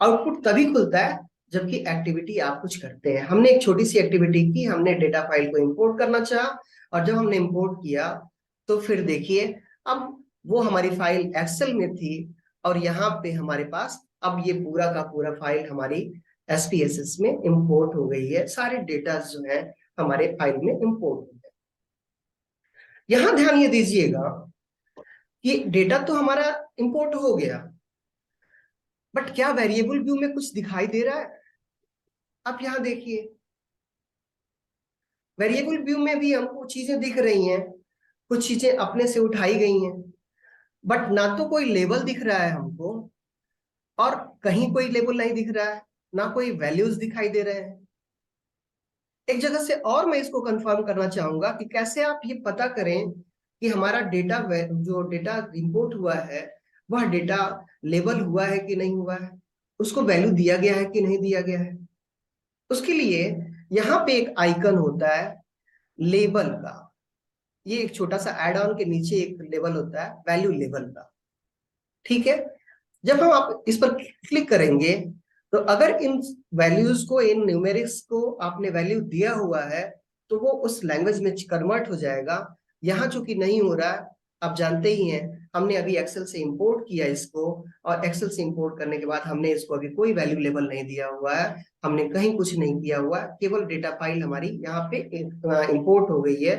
आउटपुट तभी खुलता है जबकि एक्टिविटी आप कुछ करते हैं। हमने एक छोटी सी एक्टिविटी की, हमने डेटा फाइल को इंपोर्ट करना चाहा, और जब हमने इंपोर्ट किया तो फिर देखिए अब वो हमारी फाइल एक्सेल में थी, और यहाँ पे हमारे पास अब ये पूरा का पूरा फाइल हमारी एसपीएसएस में इंपोर्ट हो गई है। सारे डेटा जो है हमारे फाइल में इंपोर्ट हो गए। यहां ध्यान ये दीजिएगा कि डेटा तो हमारा इंपोर्ट हो गया, बट क्या वेरिएबल व्यू में कुछ दिखाई दे रहा है? आप यहां देखिए, वेरिएबल व्यू में भी हमको चीजें दिख रही हैं, कुछ चीजें अपने से उठाई गई हैं, बट ना तो कोई लेबल दिख रहा है हमको, और कहीं कोई लेबल नहीं दिख रहा है, ना कोई वैल्यूज दिखाई दे रहे हैं। एक जगह से और मैं इसको कंफर्म करना चाहूंगा कि कैसे आप ये पता करें कि हमारा डेटा जो डेटा इंपोर्ट हुआ है वह डेटा लेबल हुआ है कि नहीं हुआ है, उसको वैल्यू दिया गया है कि नहीं दिया गया है। उसके लिए यहाँ पे एक आइकन होता है लेबल का, ये एक छोटा सा एड ऑन के नीचे एक लेबल होता है वैल्यू लेबल का, ठीक है। जब हम आप इस पर क्लिक करेंगे तो अगर इन वैल्यूज को, इन न्यूमेरिक्स को आपने वैल्यू दिया हुआ है तो वो उस लैंग्वेज में कन्वर्ट हो जाएगा। यहाँ चूंकि नहीं हो रहा है, आप जानते ही हैं, हमने अभी एक्सेल से इंपोर्ट किया इसको, और एक्सेल से इंपोर्ट करने के बाद हमने इसको अभी कोई वैल्यू लेबल नहीं दिया हुआ है, हमने कहीं कुछ नहीं किया हुआ है, केवल डेटा फाइल हमारी यहाँ पे इंपोर्ट हो गई है।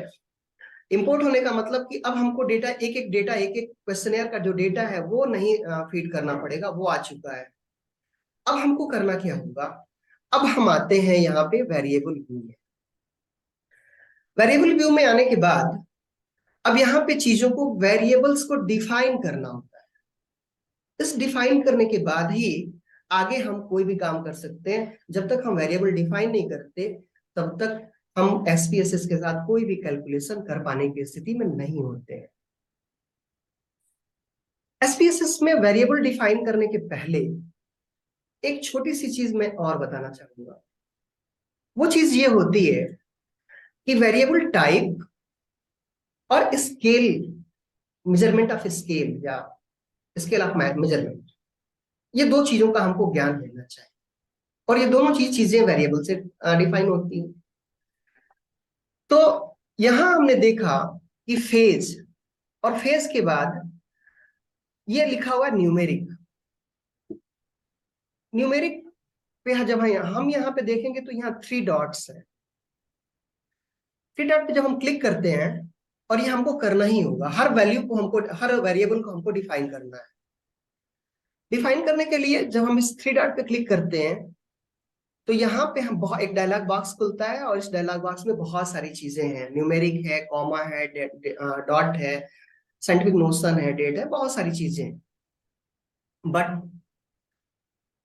इंपोर्ट होने का मतलब कि अब हमको डेटा एक एक क्वेश्चनर का जो डेटा है वो नहीं फीड करना पड़ेगा, वो आ चुका है। अब हमको करना क्या होगा, अब हम आते हैं यहाँ पे वेरिएबल व्यू में। वेरिएबल व्यू में आने के बाद अब यहाँ पे चीजों को, वेरिएबल्स को डिफाइन करना होता है। इस डिफाइन करने के बाद ही आगे हम कोई भी काम कर सकते हैं। जब तक हम वेरिएबल डिफाइन नहीं करते तब तक हम एसपीएसएस के साथ कोई भी कैलकुलेशन कर पाने की स्थिति में नहीं होते हैं। एसपीएसएस में वेरिएबल डिफाइन करने के पहले एक छोटी सी चीज मैं और बताना चाहूंगा। वो चीज ये होती है कि वेरिएबल टाइप और स्केल, मेजरमेंट ऑफ स्केल या स्केल ऑफ मेजरमेंट, ये दो चीजों का हमको ज्ञान होना चाहिए, और ये दोनों चीजें वेरिएबल से डिफाइन होती हैं। तो यहां हमने देखा कि फेज, और फेज के बाद ये लिखा हुआ न्यूमेरिक। न्यूमेरिक तो यहाँ जब हम यहाँ पे देखेंगे तो यहाँ 3 डॉट्स है। 3 डॉट पे जब हम क्लिक करते हैं, और ये हमको करना ही होगा, हर वैल्यू को हमको, हर वेरिएबल को हमको डिफाइन करना है। डिफाइन करने के लिए जब हम इस 3 डॉट पे क्लिक करते हैं तो यहाँ पे हम बहुत, एक डायलॉग बॉक्स खुलता है, और इस डायलॉग बॉक्स में बहुत सारी चीजें हैं, न्यूमेरिक है, कॉमा है, डॉट है, साइंटिफिक नोशन है, डेट है, बहुत सारी चीजें। But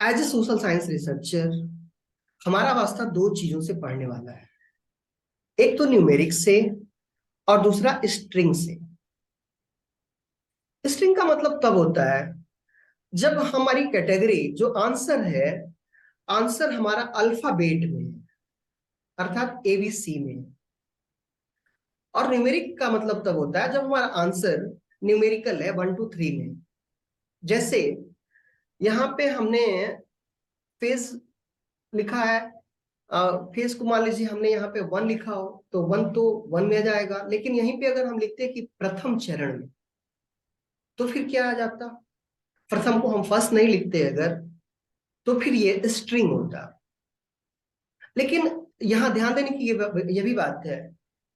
as a social science researcher हमारा वास्ता 2 चीजों से पढ़ने वाला है, एक तो न्यूमेरिक से और दूसरा स्ट्रिंग से। स्ट्रिंग का मतलब तब होता है जब हमारी कैटेगरी जो आंसर है, आंसर हमारा अल्फाबेट में है, अर्थात एबीसी में। और न्यूमेरिक का मतलब तब होता है जब हमारा आंसर न्यूमेरिकल है 1 to 3 में। जैसे यहाँ पे हमने फेज लिखा है, फेज को मान लीजिए हमने यहाँ पे 1 लिखा हो तो 1 तो 1 में आ जाएगा, लेकिन यहीं पे अगर हम लिखते हैं कि प्रथम चरण में, तो फिर क्या आ जाता, प्रथम को हम फर्स्ट नहीं लिखते अगर, तो फिर ये स्ट्रिंग होता। लेकिन यहाँ ध्यान देने की ये भी बात है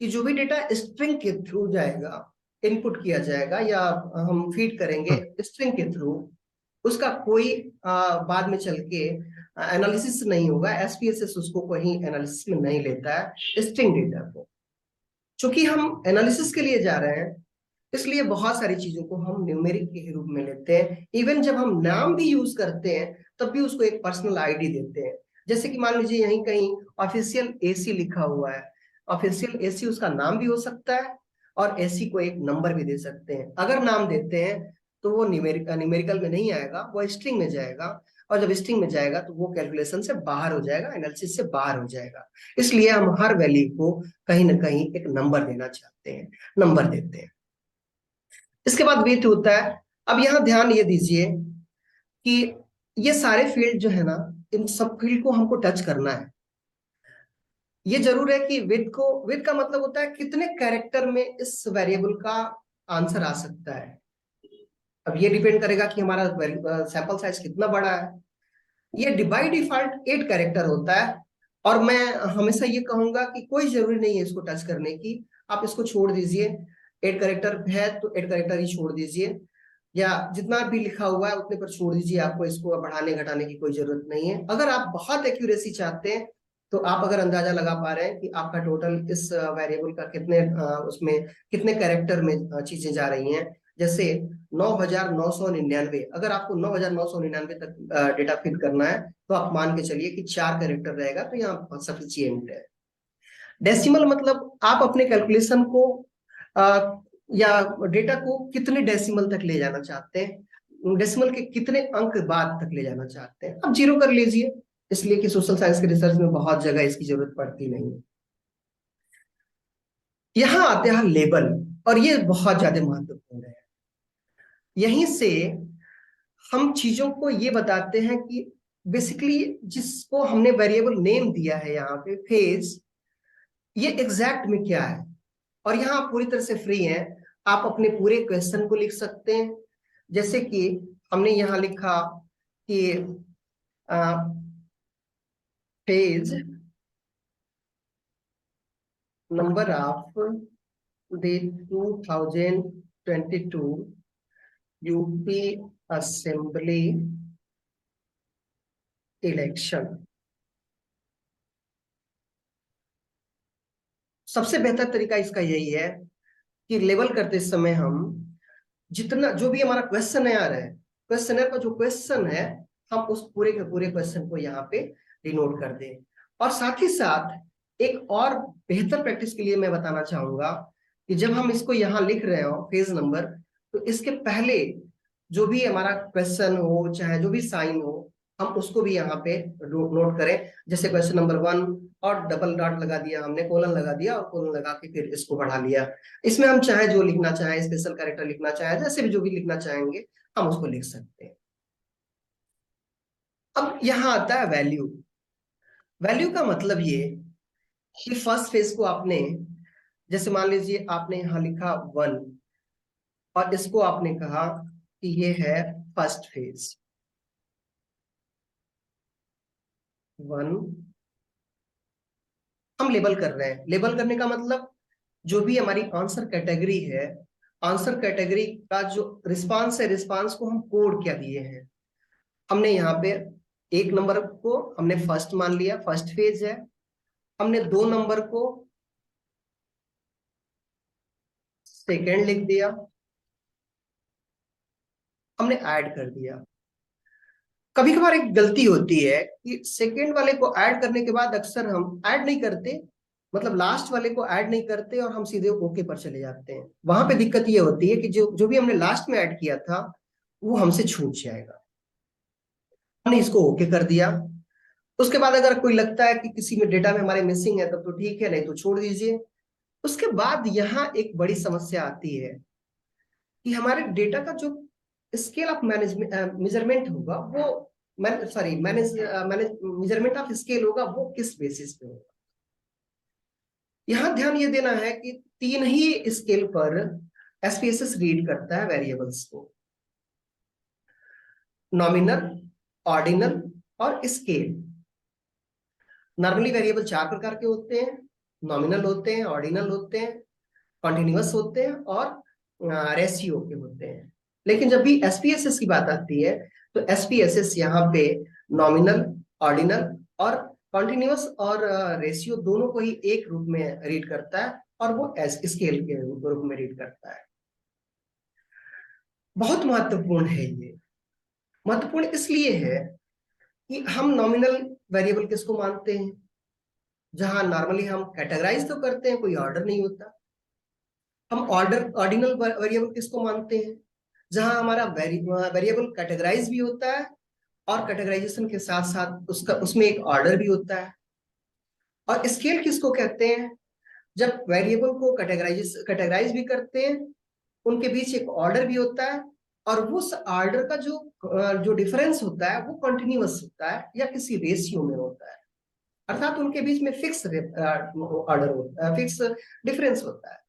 कि जो भी डेटा स्ट्रिंग के थ्रू जाएगा, इनपुट किया जाएगा या हम फीड करेंगे स्ट्रिंग के थ्रू, उसका कोई बाद में चल के एनालिसिस नहीं होगा। एसपीएसएस उसको कोई एनालिसिस में नहीं लेता है स्ट्रिंग डेटा को। चूंकि हम एनालिसिस के लिए जा रहे हैं, इसलिए बहुत सारी चीजों को हम न्यूमेरिक के रूप में लेते हैं। इवन जब हम नाम भी यूज करते हैं तब भी उसको एक पर्सनल आईडी देते हैं। जैसे कि मान लीजिए यहीं कहीं ऑफिशियल एसी लिखा हुआ है, ऑफिशियल एसी उसका नाम भी हो सकता है, और एसी को एक नंबर भी दे सकते हैं। अगर नाम देते हैं तो वो न्यूमेरिकल में नहीं आएगा, वो स्ट्रिंग में जाएगा, और जब स्ट्रिंग में जाएगा तो वो कैलकुलेशन से बाहर हो जाएगा, एनालिसिस से बाहर हो जाएगा। इसलिए हम हर वैल्यू को कहीं ना कहीं एक नंबर देना चाहते हैं, नंबर देते हैं। इसके बाद वेट होता है। अब यहाँ ध्यान ये दीजिए कि ये सारे फील्ड जो है ना, इन सब फील्ड को हमको टच करना है। ये जरूर है कि विद का मतलब होता है कितने कैरेक्टर में इस वेरिएबल का आंसर आ सकता है। अब ये डिपेंड करेगा कि हमारा सैंपल साइज कितना बड़ा है। ये बाय डिफॉल्ट 8 कैरेक्टर होता है, और मैं हमेशा ये कहूंगा कि कोई जरूरी नहीं है इसको टच करने की, आप इसको छोड़ दीजिए। 8 कैरेक्टर है तो 8 कैरेक्टर ही छोड़ दीजिए, या जितना भी लिखा हुआ है उतने पर छोड़ दीजिए। आपको इसको बढ़ाने घटाने की कोई जरूरत नहीं है। अगर आप बहुत एक्यूरेसी चाहते हैं तो आप अगर अंदाजा लगा पा रहे हैं कि आपका टोटल इस वेरिएबल का कितने उसमें कितने कैरेक्टर में चीजें जा रही हैं, जैसे 9,999, अगर आपको 9,999 तक डेटा फिट करना है तो आप मान के चलिए कि 4 कैरेक्टर रहेगा, तो यहाँ सफिशियंट है। डेसिमल मतलब आप अपने कैलकुलेशन को या डेटा को कितने डेसिमल तक ले जाना चाहते हैं, डेसिमल के कितने अंक बाद तक ले जाना चाहते हैं, आप 0 कर लीजिए, इसलिए कि सोशल साइंस के रिसर्च में बहुत जगह इसकी जरूरत पड़ती नहीं है। यहाँ आते हैं लेबल, और ये बहुत ज्यादा महत्वपूर्ण है। यहीं से हम चीजों को ये बताते हैं कि बेसिकली जिसको हमने वेरिएबल नेम दिया है यहाँ पे फेज, ये एग्जैक्ट में क्या है। और यहाँ आप पूरी तरह से फ्री हैं, आप अपने पूरे क्वेश्चन को लिख सकते हैं। जैसे कि हमने यहाँ लिखा कि phase number of the 2022 UP assembly election. सबसे बेहतर तरीका इसका यही है कि लेवल करते समय हम जितना जो भी हमारा क्वेश्चन है आ रहा है, क्वेश्चनर का जो क्वेश्चन है, हम उस पूरे के पूरे क्वेश्चन को यहाँ पे डिनोट कर दें। और साथ ही साथ एक और बेहतर प्रैक्टिस के लिए मैं बताना चाहूंगा कि जब हम इसको यहाँ लिख रहे हो पेज नंबर, तो इसके पहले जो भी हमारा क्वेश्चन हो चाहे जो भी साइन हो, हम उसको भी यहाँ पे नोट करें। जैसे क्वेश्चन नंबर 1 और डबल डॉट लगा दिया हमने, कोलन लगा दिया, और कोलन लगा के फिर इसको बढ़ा लिया। इसमें हम चाहे जो लिखना चाहें, स्पेशल कैरेक्टर लिखना चाहें, जैसे भी जो भी लिखना चाहेंगे हम उसको लिख सकते हैं। अब यहाँ आता है वैल्यू। वैल्यू का मतलब ये कि फर्स्ट फेज को आपने, जैसे मान लीजिए आपने यहाँ लिखा 1, और इसको आपने कहा कि ये है फर्स्ट फेज। 1 हम लेबल कर रहे हैं। लेबल करने का मतलब जो भी हमारी आंसर कैटेगरी है, आंसर कैटेगरी का जो रिस्पांस है, रिस्पांस को हम कोड क्या दिए हैं। हमने यहाँ पे 1 नंबर को हमने फर्स्ट मान लिया, फर्स्ट फेज है। हमने 2 नंबर को सेकेंड लिख दिया, हमने ऐड कर दिया। कभी कभार एक गलती होती है कि सेकेंड वाले को ऐड करने के बाद अक्सर हम ऐड नहीं करते, मतलब लास्ट वाले को ऐड नहीं करते और हम सीधे ओके पर चले जाते हैं। वहां पे दिक्कत ये होती है कि जो जो भी हमने लास्ट में ऐड किया था वो हमसे छूट जाएगा। हमने इसको ओके कर दिया। उसके बाद अगर कोई लगता है कि किसी में डेटा में हमारे मिसिंग है तब तो ठीक है, नहीं तो छोड़ दीजिए। उसके बाद यहाँ एक बड़ी समस्या आती है कि हमारे डेटा का जो स्केल ऑफ मैनेजमेंट मेजरमेंट होगा वो sorry manage measurement of scale होगा, वो किस बेसिस पे होगा। यहाँ ध्यान ये देना है कि 3 ही स्केल पर एसपीएसएस रीड करता है वेरिएबल्स को, नॉमिनल, ऑर्डिनल और स्केल। नॉर्मली वेरिएबल 4 प्रकार के होते हैं, नॉमिनल होते हैं, ऑर्डिनल होते हैं, कॉन्टिन्यूअस होते हैं और रेशियो के होते हैं। लेकिन जब भी एसपीएसएस की बात आती है तो एसपीएसएस यहाँ पे नॉमिनल, ऑर्डिनल और कॉन्टिन्यूअस और रेशियो दोनों को ही एक रूप में रीड करता है और वो स्केल के रूप में रीड करता है। बहुत महत्वपूर्ण है ये। महत्वपूर्ण इसलिए है कि हम नॉमिनल वेरिएबल किसको मानते हैं, जहां नॉर्मली हम कैटेगराइज तो करते हैं, कोई ऑर्डर नहीं होता। हम ऑर्डिनल वेरिएबल किसको मानते हैं, जहां हमारा वेरिएबल कैटेगराइज भी होता है और कैटेगराइजेशन के साथ साथ उसका उसमें एक ऑर्डर भी होता है। और स्केल किसको कहते हैं, जब वेरिएबल को कैटेगराइज भी करते हैं, उनके बीच एक ऑर्डर भी होता है और उस ऑर्डर का जो डिफरेंस होता है वो कंटिन्यूअस होता है या किसी रेशियो में होता है, अर्थात उनके बीच में फिक्स ऑर्डर होता है, फिक्स डिफरेंस होता है।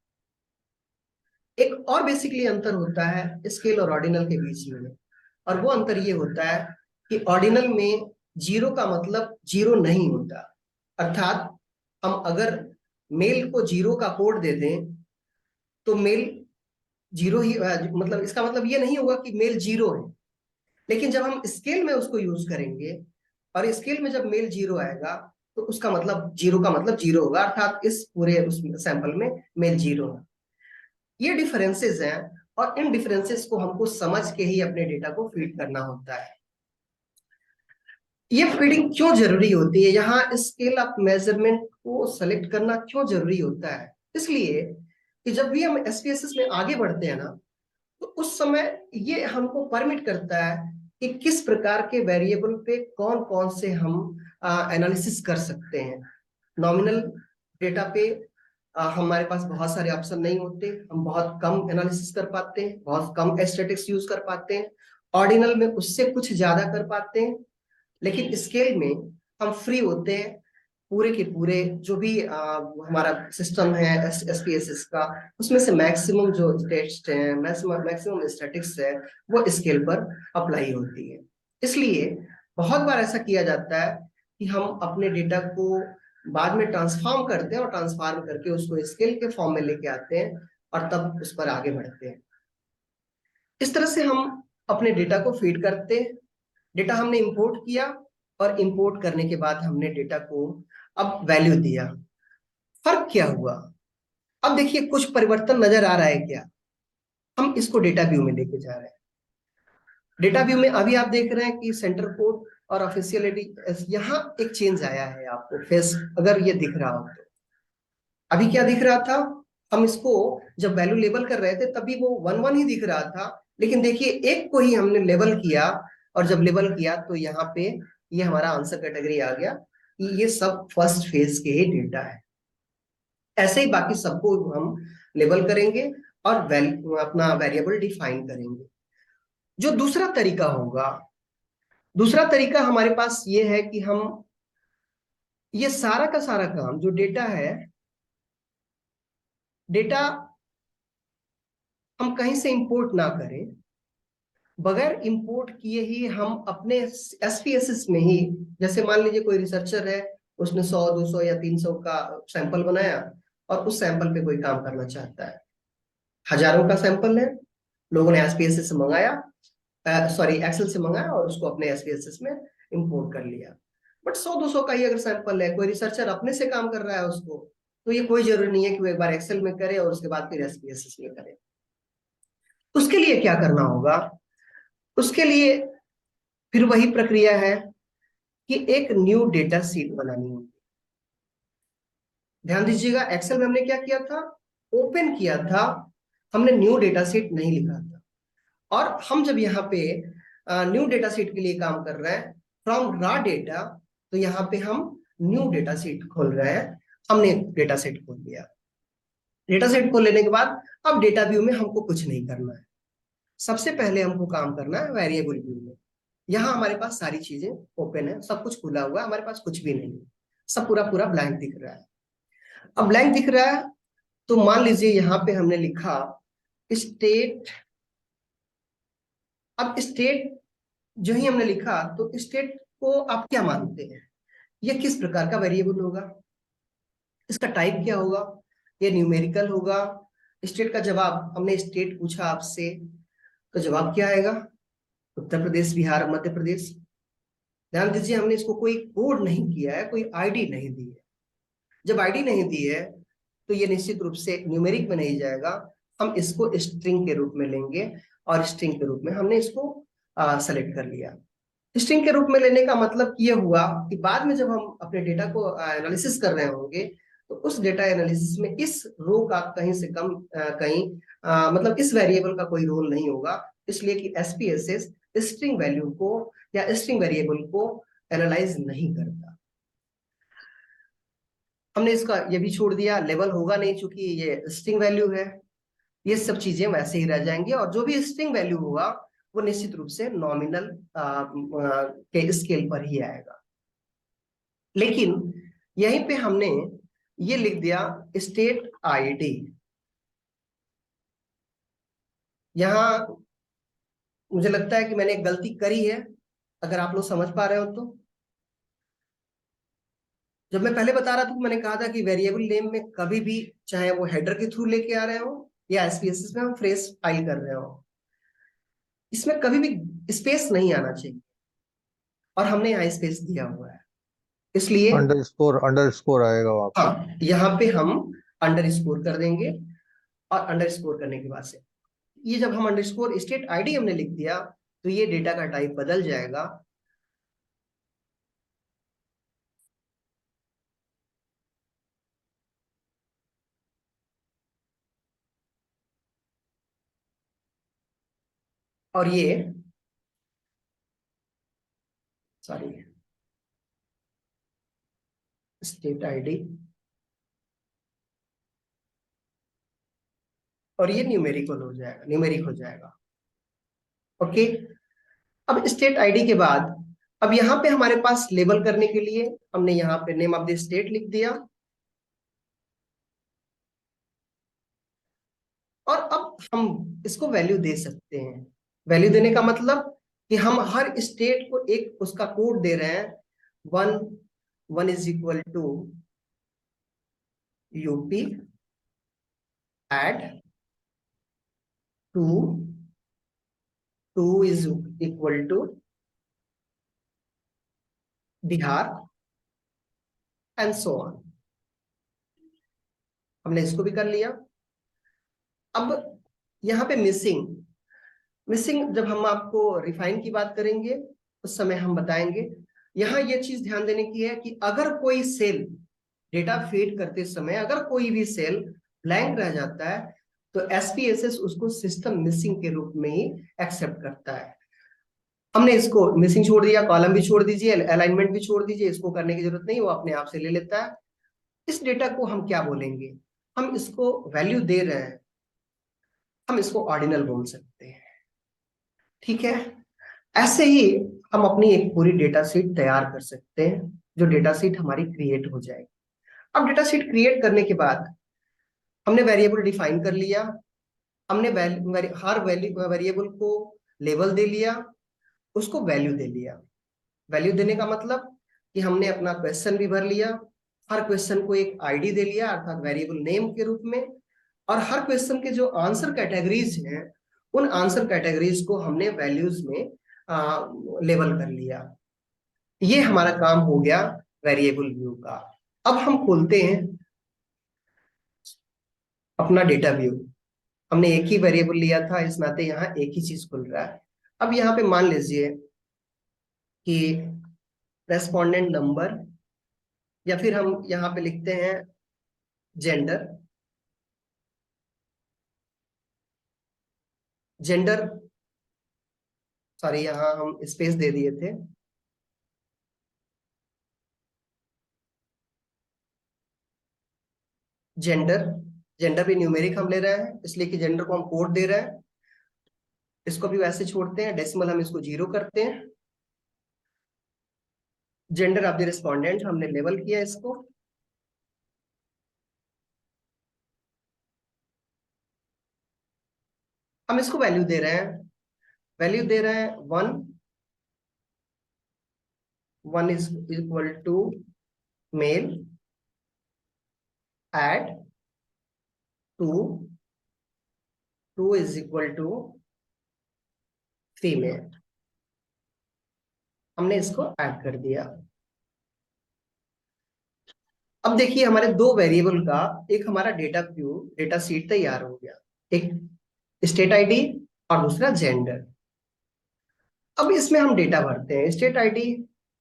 एक और बेसिकली अंतर होता है स्केल और ऑर्डिनल के बीच में, और वो अंतर ये होता है कि ऑर्डिनल में जीरो का मतलब जीरो नहीं होता। अर्थात हम अगर मेल को जीरो का कोड दे दें तो मेल जीरो ही, मतलब इसका मतलब ये नहीं होगा कि मेल जीरो है। लेकिन जब हम स्केल में उसको यूज करेंगे और स्केल में जब मेल जीरो आएगा तो उसका मतलब जीरो का मतलब जीरो होगा, अर्थात इस पूरे उस सैंपल में मेल जीरो है। ये डिफरेंसेस हैं और इन डिफरेंसेस को हमको समझ के ही अपने डेटा को फीड करना होता है। ये फीडिंग क्यों जरूरी होती है, यहाँ स्केल ऑफ मेजरमेंट को सेलेक्ट करना क्यों जरूरी होता है, इसलिए कि जब भी हम एसपीएसएस में आगे बढ़ते हैं ना तो उस समय ये हमको परमिट करता है कि किस प्रकार के वेरिएबल पे कौन कौन से हम एनालिसिस कर सकते हैं। नॉमिनल डेटा पे हमारे पास बहुत सारे ऑप्शन नहीं होते, हम बहुत कम एनालिसिस कर पाते हैं, बहुत कम स्टैटिस्टिक्स यूज कर पाते हैं। ऑर्डिनल में उससे कुछ ज्यादा कर पाते हैं, लेकिन स्केल में हम फ्री होते हैं। पूरे के पूरे जो भी हमारा सिस्टम है एसपीएसएस का, उसमें से मैक्सिमम जो टेस्ट है, मैक्सिमम स्टैटिक्स है, वो स्केल पर अप्लाई होती है। इसलिए बहुत बार ऐसा किया जाता है कि हम अपने डेटा को बाद में ट्रांसफॉर्म करते हैं और ट्रांसफॉर्म करके उसको स्केल के फॉर्म में लेके आते हैं और तब उस पर आगे बढ़ते हैं। इस तरह से हम अपने डेटा को फीड करते हैं। डेटा हमने इंपोर्ट किया और इंपोर्ट करने के बाद हमने डेटा को अब वैल्यू दिया। फर्क क्या हुआ, अब देखिए कुछ परिवर्तन नजर आ रहा है क्या। हम इसको डेटा व्यू में लेके जा रहे हैं। डेटा व्यू में अभी आप देख रहे हैं कि सेंटर कोड और ऑफिशियलिटी, यहाँ एक चेंज आया है आपको फेस, अगर ये दिख रहा हो तो। अभी क्या दिख रहा था, हम इसको जब वैल्यू लेबल कर रहे थे तभी वो 1 1 ही दिख रहा था, लेकिन देखिए एक को ही हमने लेबल किया और जब लेबल किया तो यहाँ पे ये हमारा आंसर कैटेगरी आ गया कि ये सब फर्स्ट फेज के ही डेटा है। ऐसे ही बाकी सबको हम लेबल करेंगे और अपना वेरिएबल डिफाइन करेंगे। जो दूसरा तरीका होगा, दूसरा तरीका हमारे पास ये है कि हम ये सारा का सारा काम जो डेटा है, डेटा हम कहीं से इंपोर्ट ना करें, बगैर इंपोर्ट किए ही हम अपने एसपीएसएस में ही, जैसे मान लीजिए कोई रिसर्चर है, उसने 100 200 या 300 का सैंपल बनाया और उस सैंपल पे कोई काम करना चाहता है। हजारों का सैंपल है, लोगों ने एसपीएसएस से मंगाया, सॉरी एक्सेल से मंगाया और उसको अपने एसपीएसएस में इंपोर्ट कर लिया। बट 100 200 का ही अगर सैंपल है, कोई रिसर्चर अपने से काम कर रहा है उसको, तो ये कोई जरूरी नहीं है कि वो एक बार एक्सेल में करे और उसके बाद फिर एसपीएसएस में करे। उसके लिए क्या करना होगा? उसके लिए फिर वही प्रक्रिया है कि एक न्यू डेटा सीट बनानी होगी। ध्यान दीजिएगा, एक्सेल में हमने क्या किया था? ओपन किया था, हमने न्यू डेटा सीट नहीं लिखा था। और हम जब यहाँ पे न्यू डेटा सीट के लिए काम कर रहे हैं फ्रॉम रॉ डेटा, तो यहाँ पे हम न्यू डेटा सीट खोल रहे हैं। हमने डेटा सेट खोल लिया। डेटा सेट खोल लेने के बाद अब डेटा व्यू में हमको कुछ नहीं करना है। सबसे पहले हमको काम करना है वेरिएबल व्यू में। यहाँ हमारे पास सारी चीजें ओपन है, सब कुछ खुला हुआ है, हमारे पास कुछ भी नहीं है, सब पूरा पूरा ब्लैंक दिख रहा है। अब ब्लैंक दिख रहा है तो मान लीजिए यहाँ पे हमने लिखा स्टेट। अब स्टेट जो ही हमने लिखा, तो स्टेट को आप क्या मानते हैं? ये किस प्रकार का वेरिएबल होगा? इसका टाइप क्या होगा? ये न्यूमेरिकल होगा? स्टेट का जवाब, हमने स्टेट पूछा आपसे, तो जवाब क्या आएगा? उत्तर प्रदेश, बिहार, मध्य प्रदेश। ध्यान दीजिए, हमने इसको कोई कोड नहीं किया है, कोई आईडी नहीं दी है। जब आईडी नहीं दी है तो ये निश्चित रूप से न्यूमेरिक में नहीं जाएगा, हम इसको स्ट्रिंग के रूप में लेंगे और स्ट्रिंग के रूप में हमने इसको सेलेक्ट कर लिया। स्ट्रिंग के रूप में लेने का मतलब ये हुआ कि बाद में जब हम अपने डेटा को एनालिसिस कर रहे होंगे, तो उस डेटा एनालिसिस में इस रो का कहीं से कम कहीं मतलब इस वेरिएबल का कोई रोल नहीं होगा, इसलिए कि एसपीएसएस स्ट्रिंग वैल्यू को या स्ट्रिंग वेरिएबल को एनालाइज नहीं करता। हमने इसका ये भी छोड़ दिया, लेवल होगा नहीं चूंकि ये स्ट्रिंग वैल्यू है। ये सब चीजें वैसे ही रह जाएंगी और जो भी स्ट्रिंग वैल्यू होगा वो निश्चित रूप से नॉमिनल के स्केल पर ही आएगा। लेकिन यहीं पे हमने ये लिख दिया स्टेट आईडी। यहां मुझे लगता है कि मैंने एक गलती करी है, अगर आप लोग समझ पा रहे हो तो। जब मैं पहले बता रहा था तो मैंने कहा था कि वेरिएबल नेम में कभी भी, चाहे वो हेडर के थ्रू लेके आ रहे हो या एसपीएसएस में हम फ्रेश फाइल कर रहे हो, इसमें कभी भी स्पेस नहीं आना चाहिए, और हमने यहाँ स्पेस दिया हुआ है, इसलिए अंडरस्कोर आएगा वहां पे। हाँ यहाँ पे हम अंडर स्कोर कर देंगे। और अंडर स्कोर करने के बाद से ये जब हम अंडर स्कोर स्टेट आईडी हमने लिख दिया, तो ये डेटा का टाइप बदल जाएगा। और ये सॉरी स्टेट आईडी, और ये न्यूमेरिकल हो जाएगा, न्यूमेरिक हो जाएगा। ओके, अब स्टेट आईडी के बाद अब यहाँ पे हमारे पास लेबल करने के लिए हमने यहाँ पे नेम ऑफ द स्टेट लिख दिया। और अब हम इसको वैल्यू दे सकते हैं। वैल्यू देने का मतलब कि हम हर स्टेट को एक उसका कोड दे रहे हैं। 1 is equal to UP, and 2 is equal to Bihar, and so on. हमने इसको भी कर लिया। अब यहाँ पे मिसिंग जब हम आपको रिफाइन की बात करेंगे उस समय हम बताएंगे। यहाँ ये चीज ध्यान देने की है कि अगर कोई सेल डेटा फीड करते समय अगर कोई भी सेल ब्लैंक रह जाता है, तो एसपीएसएस उसको सिस्टम मिसिंग के रूप में ही एक्सेप्ट करता है। हमने इसको मिसिंग छोड़ दिया, कॉलम भी छोड़ दीजिए, अलाइनमेंट भी छोड़ दीजिए, इसको करने की जरूरत नहीं, वो अपने आप से ले लेता है। इस डेटा को हम क्या बोलेंगे? हम इसको वैल्यू दे रहे हैं, हम इसको ऑर्डिनल बोल सकते हैं। ठीक है, ऐसे ही हम अपनी एक पूरी डेटा शीट तैयार कर सकते हैं, जो डेटा शीट हमारी क्रिएट हो जाएगी। अब डेटा शीट क्रिएट करने के बाद हमने वेरिएबल डिफाइन कर लिया। हमने हर वेरिएबल को लेबल दे लिया, उसको वैल्यू दे लिया। वैल्यू देने का मतलब कि हमने अपना क्वेश्चन भी भर लिया, हर क्वेश्चन को एक आईडी दे लिया अर्थात वेरिएबल नेम के रूप में, और हर क्वेश्चन के जो आंसर कैटेगरीज हैं उन आंसर कैटेगरीज को हमने वैल्यूज में लेबल कर लिया। ये हमारा काम हो गया वेरिएबल व्यू का। अब हम खोलते हैं अपना डेटा व्यू। हमने एक ही वेरिएबल लिया था, इस नाते यहाँ एक ही चीज खुल रहा है। अब यहाँ पे मान लीजिए कि रेस्पोंडेंट नंबर, या फिर हम यहाँ पे लिखते हैं जेंडर। जेंडर, सॉरी यहाँ हम स्पेस दे दिए थे। जेंडर, जेंडर भी न्यूमेरिक हम ले रहे हैं इसलिए कि जेंडर को हम कोड दे रहे हैं। इसको भी वैसे छोड़ते हैं, डेसिमल हम इसको 0 करते हैं। जेंडर ऑफ द रिस्पोंडेंट हमने लेबल किया इसको। हम इसको वैल्यू दे रहे हैं, वैल्यू दे रहे हैं 1, 1 is equal to male, and 2, 2 is equal to female. हमने इसको ऐड कर दिया। अब देखिए हमारे दो वेरिएबल का एक हमारा डेटा व्यू, डेटा सीट तैयार हो गया। एक स्टेट आईडी और दूसरा जेंडर। अब इसमें हम डेटा भरते हैं। स्टेट आईडी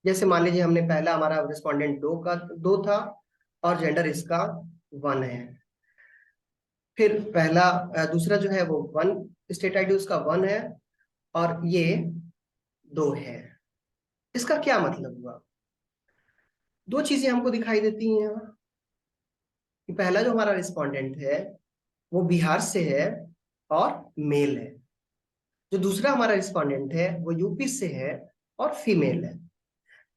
जैसे मान लीजिए हमने पहला हमारा रिस्पोंडेंट 2 था और जेंडर इसका 1 है। फिर पहला दूसरा जो है वो 1, स्टेट आईडी उसका 1 है और ये 2 है। इसका क्या मतलब हुआ? दो चीजें हमको दिखाई देती हैं यहाँ कि पहला जो हमारा रिस्पोंडेंट है वो बिहार से है और मेल है। जो दूसरा हमारा रिस्पोंडेंट है वो यूपी से है और फीमेल है।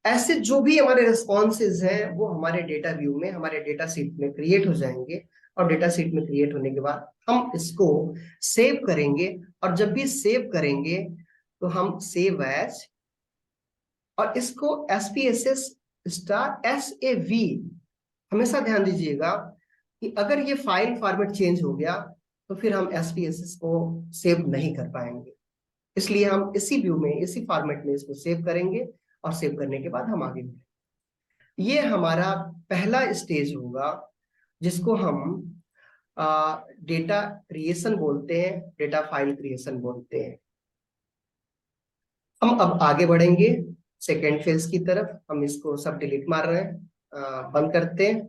ऐसे जो भी हमारे रिस्पॉन्सेज हैं वो हमारे डेटा व्यू में, हमारे डेटा सीट में क्रिएट हो जाएंगे, और डेटा सीट में क्रिएट होने के बाद हम इसको सेव करेंगे। और जब भी सेव करेंगे तो हम सेव एज, और इसको SPSS स्टार SAV, हमेशा ध्यान दीजिएगा कि अगर ये फाइल फॉर्मेट चेंज हो गया तो फिर हम SPSS को सेव नहीं कर पाएंगे। इसलिए हम इसी व्यू में, इसी फॉर्मेट में इसको सेव करेंगे और सेव करने के बाद हम आगे बढ़ेंगे। ये हमारा पहला स्टेज होगा जिसको हम डेटा क्रिएशन बोलते हैं, डेटा फाइल क्रिएशन बोलते हैं। हम अब आगे बढ़ेंगे सेकेंड फेज की तरफ। हम इसको सब डिलीट मार रहे हैं, बंद करते हैं।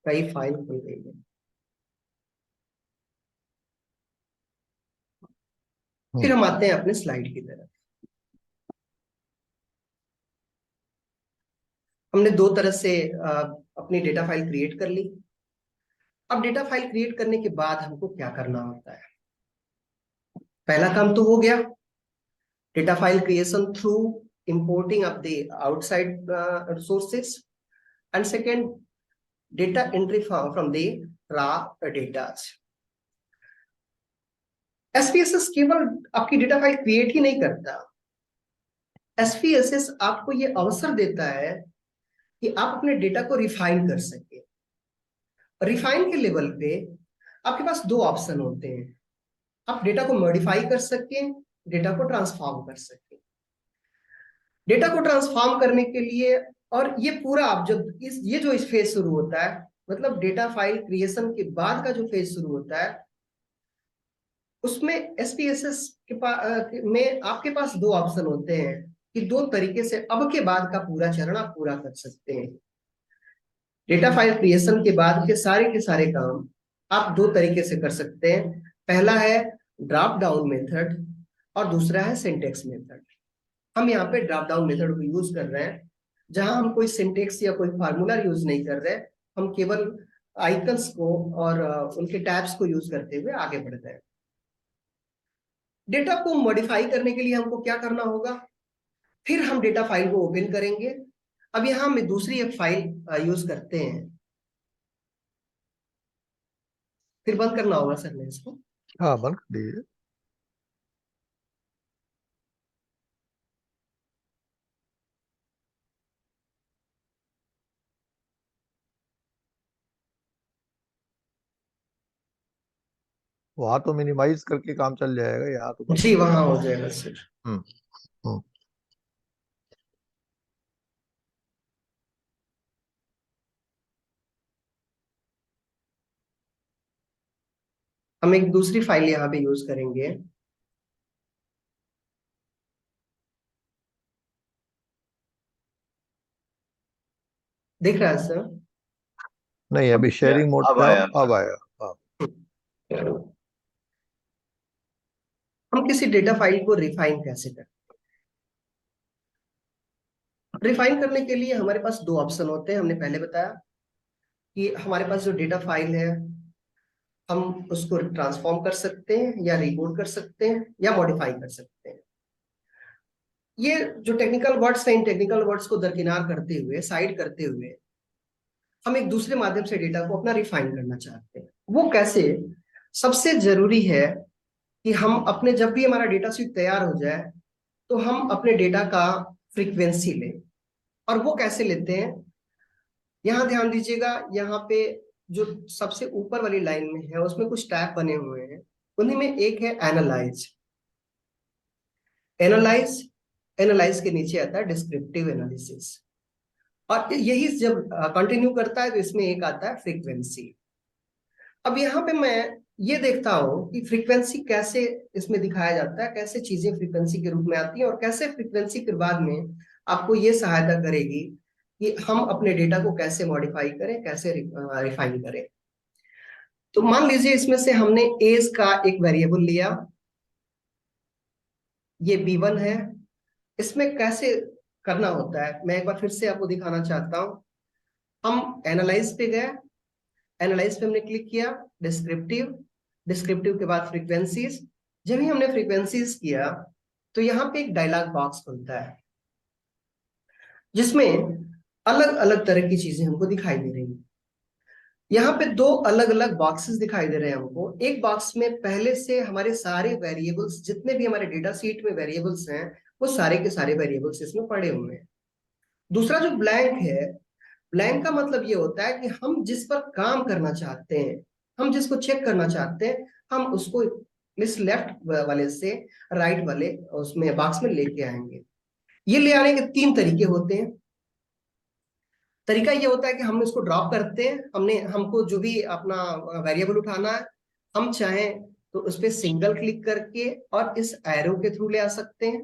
कई फाइल खुल गई है। फिर हम आते हैं अपने स्लाइड की तरफ। हमने दो तरह से अपनी डेटा फाइल क्रिएट कर ली। अब डेटा फाइल क्रिएट करने के बाद हमको क्या करना होता है? पहला काम तो हो गया, data file creation through importing of the outside sources, and second data entry from the raw data। SPSS केवल आपकी डेटा फाइल क्रिएट ही नहीं करता, SPSS आपको ये अवसर देता है कि आप अपने डेटा को रिफाइन कर सके। रिफाइन के लेवल पे आपके पास दो ऑप्शन होते हैं। आप डेटा को मॉडिफाई कर सके, डेटा को ट्रांसफॉर्म कर सके। डेटा को ट्रांसफॉर्म करने के लिए, और ये पूरा आप जब ये जो इस फेज शुरू होता है, मतलब डेटा फाइल क्रिएशन के बाद का जो फेज शुरू होता है, उसमें SPSS में आपके पास दो ऑप्शन होते हैं कि दो तरीके से अब के बाद का पूरा चरण आप पूरा कर सकते हैं। डेटा फाइल क्रिएशन के बाद के सारे काम आप दो तरीके से कर सकते हैं। पहला है ड्रॉप डाउन मेथड और दूसरा है सिंटेक्स मेथड। हम यहाँ पे ड्रॉप डाउन मेथड को यूज कर रहे हैं, जहां हम कोई सिंटेक्स या कोई फार्मूला यूज नहीं कर रहे, हम केवल आइकन्स को और उनके टैब्स को यूज करते हुए आगे बढ़ रहे हैं। डेटा को मॉडिफाई करने के लिए हमको क्या करना होगा? फिर हम डेटा फाइल को ओपन करेंगे अब यहाँ हम दूसरी एक फाइल यूज करते हैं, फिर बंद करना होगा सर ने इसको। हाँ, बंद कर दीजिए। वहां तो मिनिमाइज करके काम चल जाएगा, यहाँ तो बंद जी करना वहां होगा। हो जाएगा सर। हम्म हम्म। हम एक दूसरी फाइल यहाँ पे यूज करेंगे। दिख रहा है सर? नहीं, अभी शेयरिंग मोड अब पे आओ। आया। अब आया। हाँ। हम किसी डेटा फाइल को रिफाइन कैसे करें? रिफाइन करने के लिए हमारे पास दो ऑप्शन होते हैं। हमने पहले बताया कि हमारे पास जो डेटा फाइल है, हम उसको ट्रांसफॉर्म कर सकते हैं या रिकोड कर सकते हैं या मॉडिफाई कर सकते हैं। ये जो टेक्निकल वर्ड्स हैं, इन टेक्निकल वर्ड्स को दरकिनार करते हुए, साइड करते हुए, हम एक दूसरे माध्यम से डेटा को अपना रिफाइन करना चाहते हैं। वो कैसे? सबसे जरूरी है कि हम अपने, जब भी हमारा डेटा शीट तैयार हो जाए, तो हम अपने डेटा का फ्रीक्वेंसी लें। और वो कैसे लेते हैं? यहाँ ध्यान दीजिएगा, यहाँ पे जो सबसे ऊपर वाली लाइन में है उसमें कुछ टैब बने हुए हैं। उन्हीं में एक है एनालाइज। एनालाइज एनालाइज के नीचे आता है डिस्क्रिप्टिव एनालिसिस। और यही जब कंटिन्यू करता है तो इसमें एक आता है फ्रीक्वेंसी। अब यहाँ पे मैं ये देखता हूँ कि फ्रीक्वेंसी कैसे इसमें दिखाया जाता है, कैसे चीजें फ्रीक्वेंसी के रूप में आती हैं, और कैसे फ्रीक्वेंसी के बाद में आपको ये सहायता करेगी कि हम अपने डेटा को कैसे मॉडिफाई करें, कैसे रिफाइन करें। तो मान लीजिए इसमें से हमने एज का एक वेरिएबल लिया, ये B1 है। इसमें कैसे करना होता है मैं एक बार फिर से आपको दिखाना चाहता हूँ। हम एनालाइज पे गए, एनालाइज पे हमने क्लिक किया, डिस्क्रिप्टिव, डिस्क्रिप्टिव के बाद फ्रीक्वेंसीज। जब ही हमने फ्रीक्वेंसीज किया तो यहाँ पे एक डायलॉग बॉक्स खुलता है जिसमें अलग अलग तरह की चीजें हमको दिखाई दे रही हैं। यहाँ पे दो अलग अलग बॉक्सेस दिखाई दे रहे हैं हमको। एक बॉक्स में पहले से हमारे सारे वेरिएबल्स, जितने भी हमारे डेटा शीट में वेरिएबल्स हैं, वो सारे के सारे वेरिएबल्स इसमें पड़े हुए हैं। दूसरा जो ब्लैंक है, ब्लैंक का मतलब ये होता है कि हम जिस पर काम करना चाहते हैं, हम जिसको चेक करना चाहते हैं, हम उसको इस लेफ्ट वाले से राइट वाले उसमें बॉक्स में लेके आएंगे। ये ले आने के तीन तरीके होते हैं। तरीका ये होता है कि हम इसको ड्रॉप करते हैं, हमको जो भी अपना वेरिएबल उठाना है, हम चाहें तो उस पर सिंगल क्लिक करके और इस एरो के थ्रू ले आ सकते हैं।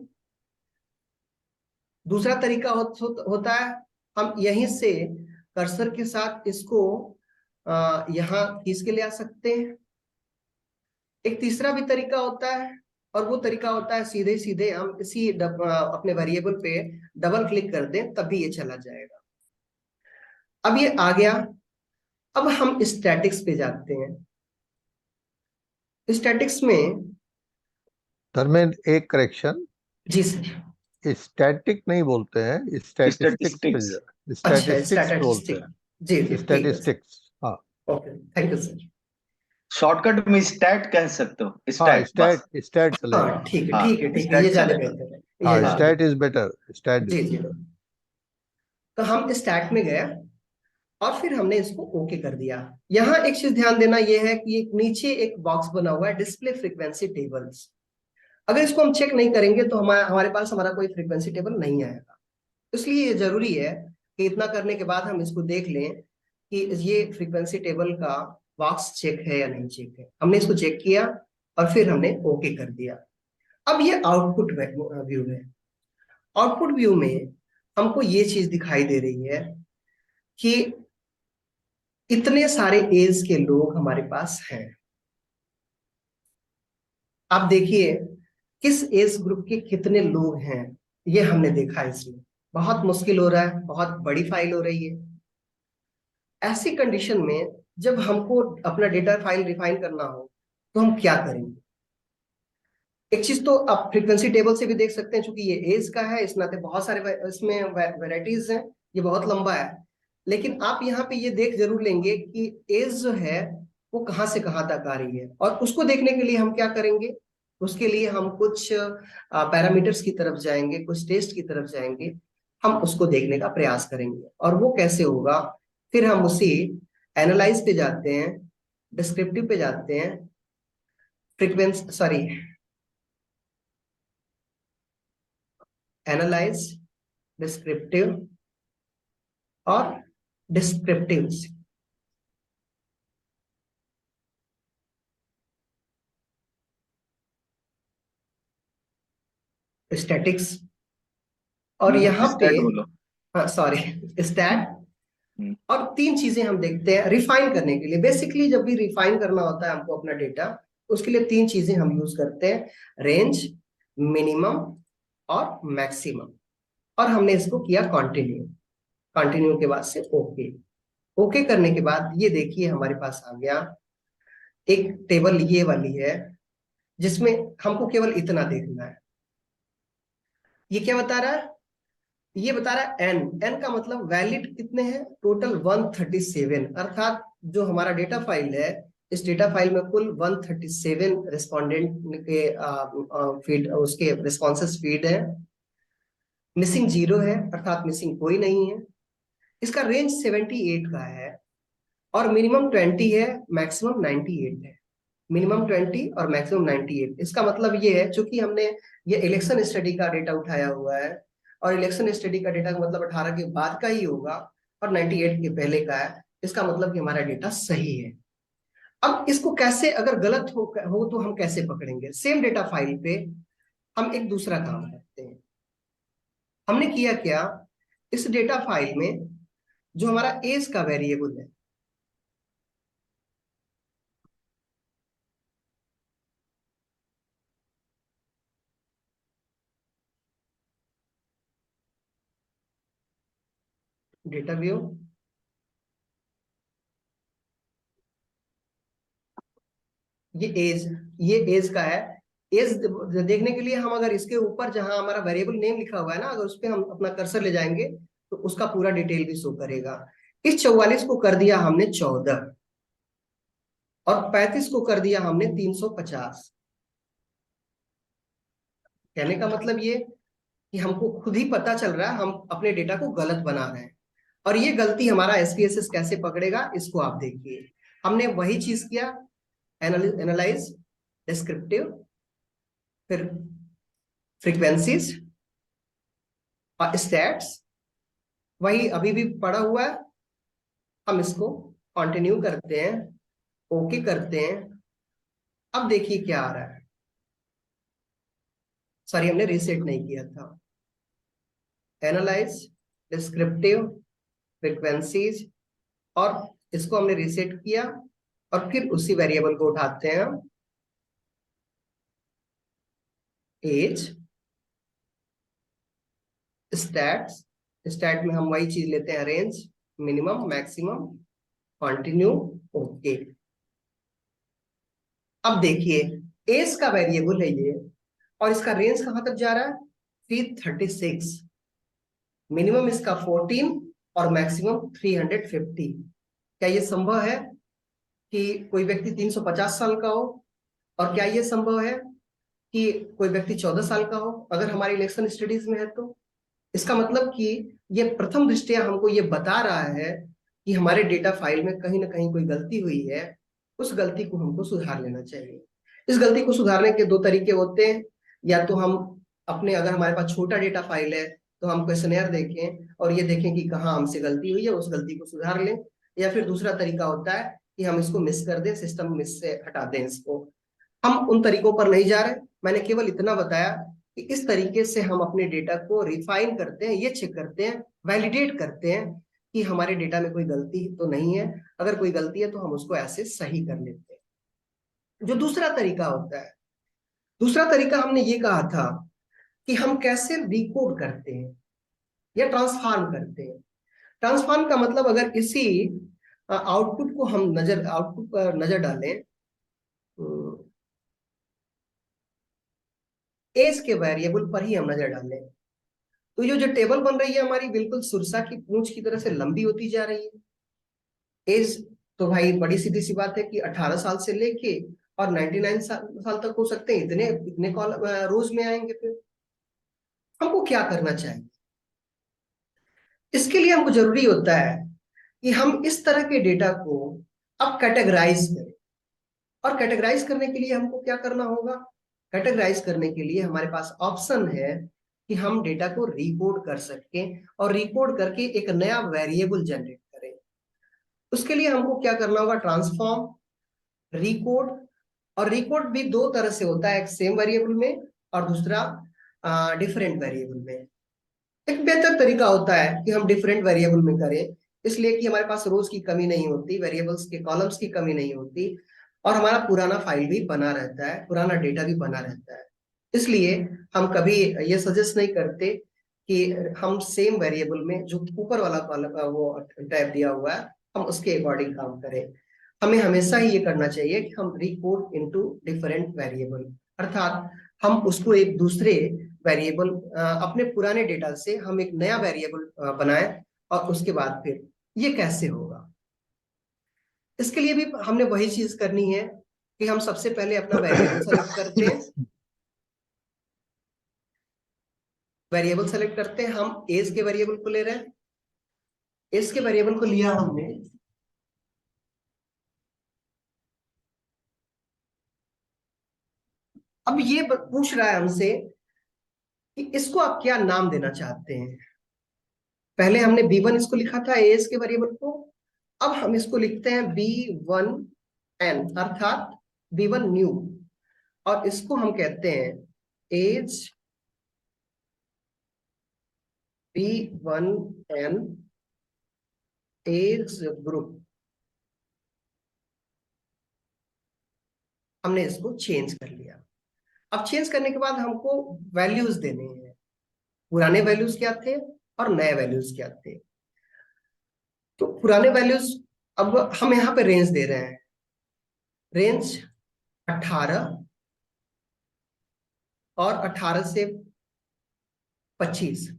दूसरा तरीका होता है, हम यहीं से कर्सर के साथ इसको यहाँ खींच के ले आ सकते हैं। एक तीसरा भी तरीका होता है, और वो तरीका होता है सीधे सीधे हम इसी अपने वेरिएबल पे डबल क्लिक कर दें, तभी ये चला जाएगा। अब ये आ गया। अब हम स्टैटिक्स पे जाते हैं। स्टैटिक्स में, धर्मेंद्र, एक करेक्शन। जी सर। स्टैटिक नहीं बोलते हैं, स्टैटिस्टिक्स पे स्टैटिस्टिक्स। अच्छा, स्टैटिस्टिक्स बोलते स्टैटिस्टिक। जी जी हैं, ठीक है सर। स्टैटिस्टिक्स। हाँ। Okay, thank you sir. Shortcut में स्टैट कह सकते हो, हाँ, स्टैट बस। स्टैट स्टैट चलेगा। हाँ ठीक है हाँ, ठीक है ठीक है, ये स्टैट ज्यादा चलेगा। बेहतर है, ये हाँ, हाँ। ज्यादा स्टैट बेहतर इज बेटर। स्टैट है। इज जी जी। बेटर। तो हम स्टैट में गए और फिर हमने इसको ओके कर दिया। यहाँ एक चीज ध्यान देना यह है कि एक नीचे एक बॉक्स बना हुआ है, डिस्प्ले फ्रीक्वेंसी टेबल्स। अगर इसको हम चेक नहीं करेंगे तो हमारे हमारे पास हमारा कोई फ्रीक्वेंसी टेबल नहीं आएगा। इसलिए ये जरूरी है कि इतना करने के बाद हम इसको देख लें कि ये फ्रीक्वेंसी टेबल का बॉक्स चेक है या नहीं चेक है। हमने इसको चेक किया और फिर हमने ओके कर दिया। अब ये आउटपुट व्यू है। आउटपुट व्यू में हमको ये चीज दिखाई दे रही है कि इतने सारे एज के लोग हमारे पास हैं। आप देखिए किस एज ग्रुप के कितने लोग हैं, ये हमने देखा इसमें। बहुत मुश्किल हो रहा है, बहुत बड़ी फाइल हो रही है। ऐसी कंडीशन में जब हमको अपना डेटा फाइल रिफाइन करना हो तो हम क्या करेंगे? एक चीज तो आप फ्रीक्वेंसी टेबल से भी देख सकते हैं, क्योंकि ये एज का है, इस नाते बहुत सारे इसमें वेराइटीज हैं। ये बहुत लंबा है, लेकिन आप यहाँ पे ये देख जरूर लेंगे कि एज जो है वो कहाँ से कहाँ तक आ रही है। और उसको देखने के लिए हम क्या करेंगे, उसके लिए हम कुछ पैरामीटर्स की तरफ जाएंगे, कुछ टेस्ट की तरफ जाएंगे, हम उसको देखने का प्रयास करेंगे। और वो कैसे होगा, फिर हम उसी एनालाइज पे जाते हैं, डिस्क्रिप्टिव पे जाते हैं, फ्रीक्वेंसी सॉरी एनालाइज, डिस्क्रिप्टिव और डिस्क्रिप्टिव, स्टैटिक्स, और यहाँ पे स्टैट बोलो। हाँ सॉरी स्टैट। हम्म, और तीन चीजें हम देखते हैं रिफाइन करने के लिए। बेसिकली जब भी रिफाइन करना होता है हमको अपना डेटा, उसके लिए तीन चीजें हम यूज करते हैं, रेंज, मिनिमम और मैक्सिमम। और हमने इसको किया कंटिन्यू, कंटिन्यू के बाद से ओके, ओके करने के बाद ये देखिए हमारे पास आ गया एक टेबल ये वाली है, जिसमें हमको केवल इतना देखना है। ये क्या बता रहा है, ये बता रहा है एन, एन का मतलब वैलिड कितने हैं, टोटल 137। अर्थात जो हमारा डेटा फाइल है, इस डेटा फाइल में कुल 137 रिस्पोंडेंट के फीड, उसके रिस्पॉन्सेस फीड है। मिसिंग 0 है, अर्थात मिसिंग कोई नहीं है। इसका रेंज 78 का है, और मिनिमम 20 है, मैक्सिमम 98 है। मिनिमम 20 और मैक्सिमम 98। इसका मतलब ये है, चूंकि हमने ये इलेक्शन स्टडी का डेटा उठाया हुआ है, और इलेक्शन स्टडी का डेटा का मतलब 18 के बाद का ही होगा, और 98 के पहले का है, इसका मतलब कि हमारा डेटा सही है। अब इसको कैसे, अगर गलत हो तो हम कैसे पकड़ेंगे। सेम डेटा फाइल पे हम एक दूसरा काम करते हैं। हमने किया क्या, इस डेटा फाइल में जो हमारा एज का वेरिएबल है, डेटा व्यू, ये एज का है। एज देखने के लिए हम अगर इसके ऊपर जहां हमारा वेरिएबल नेम लिखा हुआ है ना, अगर उस पर हम अपना कर्सर ले जाएंगे तो उसका पूरा डिटेल भी शो करेगा। इस 44 को कर दिया हमने 14, और 35 को कर दिया हमने 350। कहने का मतलब ये कि हमको खुद ही पता चल रहा है हम अपने डेटा को गलत बना रहे हैं। और ये गलती हमारा एसपीएसएस कैसे पकड़ेगा, इसको आप देखिए। हमने वही चीज किया, एनालाइज, डिस्क्रिप्टिव, फिर फ्रीक्वेंसीज और स्टैट्स, वही अभी भी पड़ा हुआ है। हम इसको कंटिन्यू करते हैं, ओके करते हैं। अब देखिए क्या आ रहा है, सॉरी हमने रीसेट नहीं किया था। एनालाइज, डिस्क्रिप्टिव, फ्रीक्वेंसीज, और इसको हमने रीसेट किया, और फिर उसी वेरिएबल को उठाते हैं हम, एज, स्टैट्स, स्टैट में हम वही चीज लेते हैं, range, minimum, maximum, continue, okay. अब देखिए एज का वेरिएबल है ये, और इसका रेंज कहां तक जा रहा है, 336, मिनिमम इसका 14 और मैक्सिमम 350। क्या ये संभव है कि कोई व्यक्ति 350 साल का हो, और क्या ये संभव है कि कोई व्यक्ति 14 साल का हो, अगर हमारे इलेक्शन स्टडीज में है तो। इसका मतलब कि ये प्रथम दृष्टया हमको ये बता रहा है कि हमारे डेटा फाइल में कहीं ना कहीं कोई गलती हुई है, उस गलती को हमको सुधार लेना चाहिए। इस गलती को सुधारने के दो तरीके होते हैं, या तो हम अपने, अगर हमारे पास छोटा डेटा फाइल है तो हम क्वेश्चनेयर देखें और ये देखें कि कहाँ हमसे गलती हुई है, उस गलती को सुधार लें। या फिर दूसरा तरीका होता है कि हम इसको मिस कर दें, सिस्टम मिस से हटा दें इसको। हम उन तरीकों पर नहीं जा रहे, मैंने केवल इतना बताया कि इस तरीके से हम अपने डेटा को रिफाइन करते हैं, ये चेक करते हैं, वैलिडेट करते हैं कि हमारे डेटा में कोई गलती तो नहीं है। अगर कोई गलती है तो हम उसको ऐसे सही कर लेते हैं। जो दूसरा तरीका होता है, दूसरा तरीका हमने ये कहा था कि हम कैसे डिकोड करते हैं या ट्रांसफॉर्म करते हैं। ट्रांसफॉर्म का मतलब, अगर इसी आउटपुट को हम आउटपुट पर नजर डालें, एज के वेरिएबल पर ही हम नजर डालें, तो ये जो टेबल बन रही है हमारी बिल्कुल सुरसा की पूंछ की तरह से लंबी होती जा रही है। एज तो भाई बड़ी सीधी सी बात है कि 18 साल से लेके और 99 साल तक हो सकते हैं, इतने इतने कॉल रोज में आएंगे। फिर हमको क्या करना चाहिए? इसके लिए हमको जरूरी होता है कि हम इस तरह के डेटा को अब कैटेगराइज करें। और कैटेगराइज करने के लिए हमको क्या करना होगा? कैटेगराइज करने के लिए हमारे पास ऑप्शन है कि हम डेटा को रिकोड कर सकें और रिकोड करके एक नया वेरिएबल जनरेट करें। उसके लिए हमको क्या करना होगा? Transform, Recode. और रिकोड भी दो तरह से होता है, एक सेम वेरिएबल में और दूसरा डिफरेंट वेरिएबल में। एक बेहतर तरीका होता है कि हम डिफरेंट वेरिएबल में करें, इसलिए कि हमारे पास रोज की कमी नहीं होती, वेरिएबल्स के कॉलम्स की कमी नहीं होती, और हमारा पुराना फाइल भी बना रहता है, पुराना डेटा भी बना रहता है। इसलिए हम कभी ये सजेस्ट नहीं करते कि हम सेम वेरिएबल में जो ऊपर वाला कॉलम वो टैब दिया हुआ है हम उसके अकॉर्डिंग काम करें। हमें हमेशा ही ये करना चाहिए कि हम रिकोड इनटू डिफरेंट वेरिएबल, अर्थात हम उसको एक दूसरे वेरिएबल, अपने पुराने डेटा से हम एक नया वेरिएबल बनाएं। और उसके बाद फिर ये कैसे होगा? इसके लिए भी हमने वही चीज करनी है कि हम सबसे पहले अपना वेरिएबल सेलेक्ट करते हैं। वेरिएबल सेलेक्ट करते हैं, हम एज के वेरिएबल को ले रहे हैं। एज के वेरिएबल को लिया हमने, अब ये पूछ रहा है हमसे कि इसको आप क्या नाम देना चाहते हैं। पहले हमने B1 इसको लिखा था एज के वेरिएबल को, अब हम इसको लिखते हैं B1N, अर्थात B1 न्यू। और इसको हम कहते हैं एज B1N एज ग्रुप। हमने इसको चेंज कर लिया। अब चेंज करने के बाद हमको वैल्यूज देने हैं। पुराने वैल्यूज क्या थे और नए वैल्यूज क्या थे? तो पुराने वैल्यूज, अब हम यहाँ पे रेंज दे रहे हैं, रेंज 18 और 18 से 25।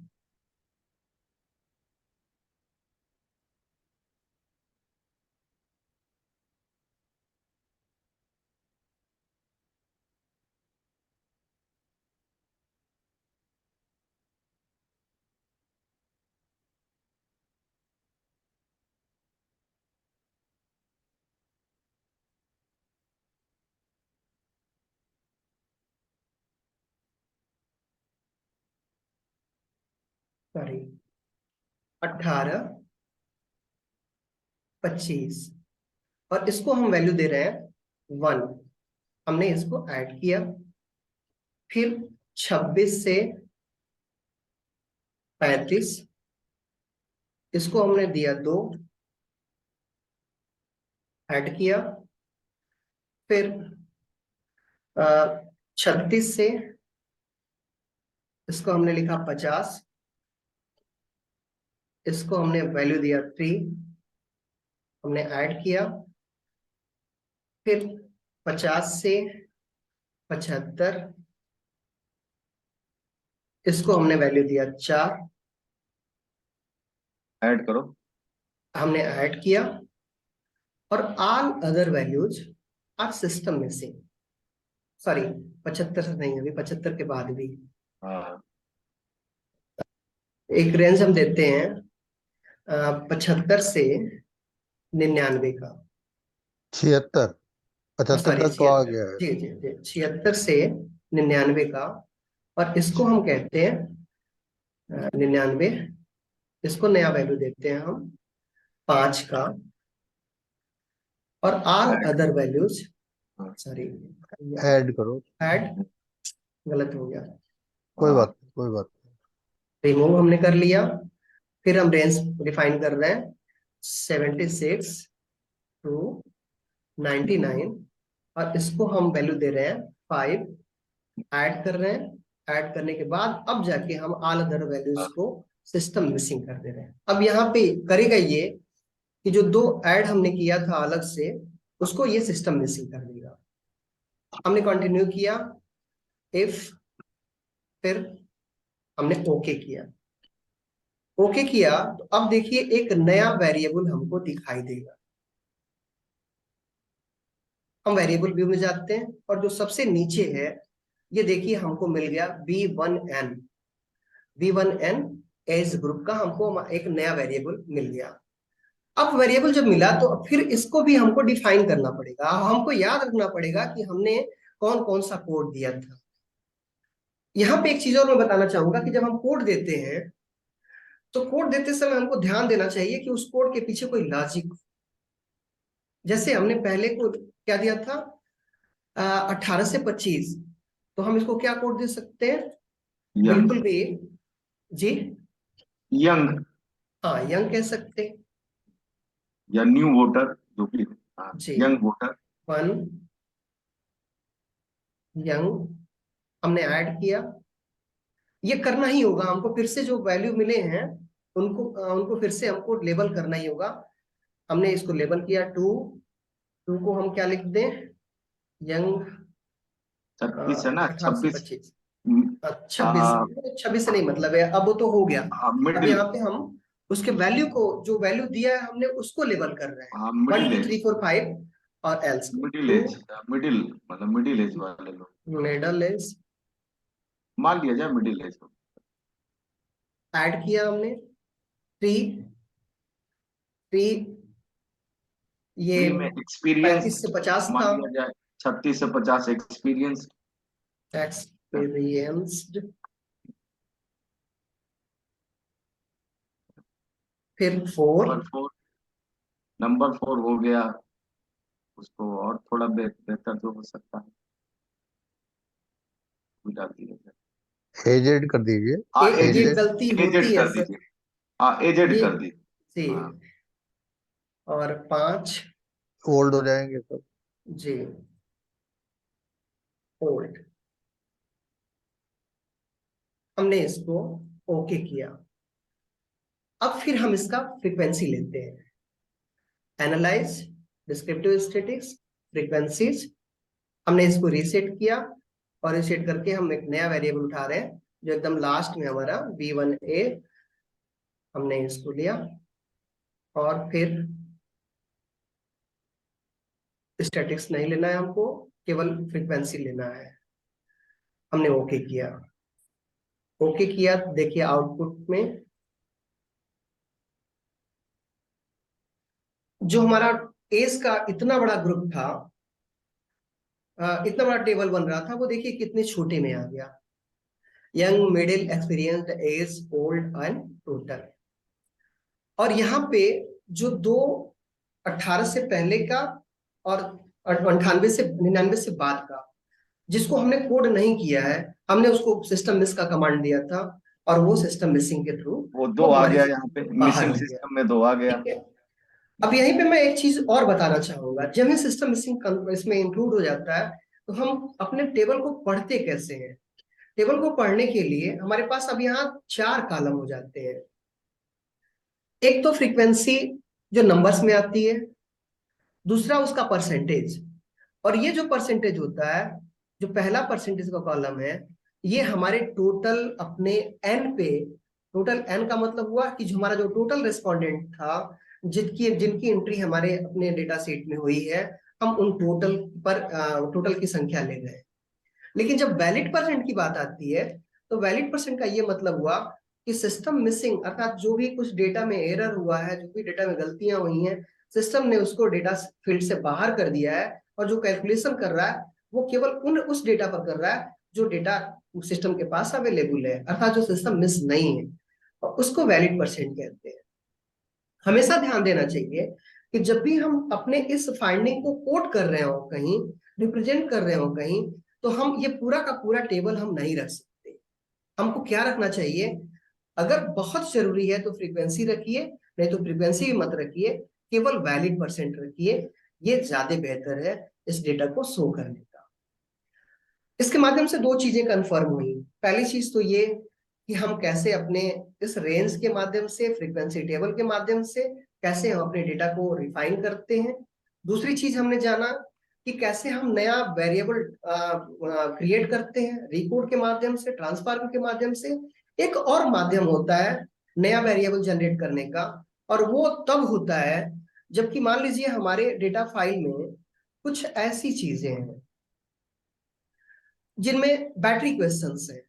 सॉरी, 18, 25, और इसको हम वैल्यू दे रहे हैं 1। हमने इसको ऐड किया। फिर 26 से 35, इसको हमने दिया 2, ऐड किया। फिर 36 से इसको हमने लिखा 50, इसको हमने वैल्यू दिया 3, हमने ऐड किया। फिर 50 से 75, इसको हमने वैल्यू दिया 4, ऐड करो। हमने ऐड किया। और all other values are system missing. Sorry, 75 से नहीं, अभी 75 के बाद भी हाँ, एक रेंज हम देते हैं 75 से 99 का। 76, 75 सॉरी, तक तो आ 76, गया है। जी जी जी, 76 से 99 का। और इसको हम कहते हैं 99, इसको नया वैल्यू देते हैं हम 5 का। और ऑल अदर वैल्यूज, हाँ, सॉरी, ऐड करो। ऐड, गलत हो गया, कोई हाँ, बात नहीं, कोई बात रिमूव हमने कर लिया। फिर हम रेंज डिफाइन कर रहे हैं 76 टू 99, और इसको हम वैल्यू दे रहे हैं 5, ऐड कर रहे हैं। ऐड करने के बाद अब जाके हम ऑल अदर वैल्यूज हाँ। को सिस्टम मिसिंग कर दे रहे हैं। अब यहाँ पे करेगा ये कि जो 2 ऐड हमने किया था अलग से, उसको ये सिस्टम मिसिंग कर देगा। हमने कंटिन्यू किया, इफ, फिर हमने ओके किया। ओके किया तो अब देखिए एक नया वेरिएबल हमको दिखाई देगा। हम वेरिएबल व्यू में जाते हैं और जो सबसे नीचे है ये देखिए हमको मिल गया B1N। B1N एज ग्रुप का हमको एक नया वेरिएबल मिल गया। अब वेरिएबल जब मिला तो फिर इसको भी हमको डिफाइन करना पड़ेगा। हमको याद रखना पड़ेगा कि हमने कौन कौन सा कोड दिया था। यहाँ पे एक चीज और मैं बताना चाहूंगा कि जब हम कोड देते हैं तो कोड देते समय हमको ध्यान देना चाहिए कि उस कोड के पीछे कोई लॉजिक। जैसे हमने पहले को क्या दिया था 18 से 25, तो हम इसको क्या कोड दे सकते हैं? यंग। बिल्कुल भी जी, यंग हाँ यंग कह सकते हैं या न्यू वोटर, जो भी। हाँ, जी। Young voter. 1 यंग हमने ऐड किया। ये करना ही होगा हमको, फिर से जो वैल्यू मिले हैं उनको फिर से हमको लेबल करना ही होगा। हमने इसको लेबल किया 2। 2 को हम क्या लिख दें? यंग 36 है ना, 26। 18 से 25। 26, 26 से नहीं मतलब है, अब वो तो हो गया। अब मिडिल। यहाँ पे हम उसके वैल्यू को, जो वैल्यू दिया है हमने उसको लेबल कर रहे हैं। हाँ, 1 मिडिल 2 एज। 3 4 5 और एल्स मिडिल 2। एज। मिडिल मतलब मिडिल एज वाले लोग। मिडल इज मान लिया जाए मिडिल एज। ऐड किया हमने 3। 3 ये थ्री में एक्सपीरियंस 35 से 50 मान था। लिया जाए। 36 से 50 एक्सपीरियंस। एक्सपीरियंस्ड। फिर 4। नंबर 4 हो गया। उसको और थोड़ा बेहतर जो हो सकता है वो डाल दिया जाए। एजेड कर दीजिए। हाँ, ये एजेड। एजेड। गलती एजेड होती है कर सर। दीजिए। हाँ, एजेड ये कर दीजिए। जी। हाँ। और 5 ओल्ड हो जाएंगे सब। जी ओल्ड। हमने इसको ओके किया। अब फिर हम इसका फ्रीक्वेंसी लेते हैं। Analyse descriptive statistics frequencies. हमने इसको रीसेट किया और रीसेट करके हम एक नया वेरिएबल उठा रहे हैं जो एकदम लास्ट में हमारा B1A। हमने इसको लिया और फिर स्टैटिक्स नहीं लेना है हमको, केवल फ्रीक्वेंसी लेना है। हमने ओके किया। ओके किया देखिए आउटपुट में जो हमारा एज का इतना बड़ा ग्रुप था, इतना बड़ा टेबल बन रहा था, वो देखिए कितने छोटे में आ गया। Young, middle, experienced, age, old and total. और यहाँ पे जो दो 18 से पहले का और 98 से बाद का, जिसको हमने कोड नहीं किया है, हमने उसको सिस्टम मिस का कमांड दिया था और वो सिस्टम मिसिंग के थ्रू वो वो 2 आ हमारे गया यहाँ पे, बाहर मिसिंग हो गया। सिस्टम में 2 आ गया। ठीक है। अब यहीं पे मैं एक चीज और बताना चाहूंगा, जब ये सिस्टम मिसिंग इसमें इंक्लूड हो जाता है तो हम अपने टेबल को पढ़ते कैसे हैं? टेबल को पढ़ने के लिए हमारे पास अब यहाँ 4 कॉलम हो जाते हैं। एक तो फ्रीक्वेंसी जो नंबर्स में आती है, दूसरा उसका परसेंटेज। और ये जो परसेंटेज होता है, जो पहला परसेंटेज का कॉलम है, ये हमारे टोटल अपने एन पे, टोटल एन का मतलब हुआ कि जो हमारा जो टोटल रेस्पोंडेंट था, जिनकी जिनकी एंट्री हमारे अपने डेटा सेट में हुई है, हम उन टोटल पर टोटल की संख्या ले गए। लेकिन जब वैलिड परसेंट की बात आती है तो वैलिड परसेंट का ये मतलब हुआ कि सिस्टम मिसिंग, अर्थात जो भी कुछ डेटा में एरर हुआ है, जो भी डेटा में गलतियां हुई हैं, सिस्टम ने उसको डेटा फील्ड से बाहर कर दिया है और जो कैलकुलेशन कर रहा है वो केवल उस डेटा पर कर रहा है जो डेटा सिस्टम के पास अवेलेबल है, अर्थात जो सिस्टम मिस नहीं है, और उसको वैलिड परसेंट कहते हैं। हमेशा ध्यान देना चाहिए कि जब भी हम अपने इस फाइंडिंग को कोट कर रहे हो कहीं, रिप्रेजेंट कर रहे हो कहीं, तो हम ये पूरा का पूरा टेबल हम नहीं रख सकते। हमको क्या रखना चाहिए? अगर बहुत जरूरी है तो फ्रीक्वेंसी रखिए, नहीं तो फ्रीक्वेंसी भी मत रखिए, केवल वैलिड परसेंट रखिए। ये ज्यादा बेहतर है इस डेटा को शो करने का। इसके माध्यम से दो चीजें कंफर्म हुई। पहली चीज तो ये कि हम कैसे अपने इस रेंज के माध्यम से, फ्रीक्वेंसी टेबल के माध्यम से कैसे हम अपने डेटा को रिफाइन करते हैं। दूसरी चीज हमने जाना कि कैसे हम नया वेरिएबल क्रिएट करते हैं, रिकोड के माध्यम से, ट्रांसफार्म के माध्यम से। एक और माध्यम होता है नया वेरिएबल जनरेट करने का, और वो तब होता है जबकि मान लीजिए हमारे डेटा फाइल में कुछ ऐसी चीजें हैं जिनमें बैटरी क्वेश्चंस है।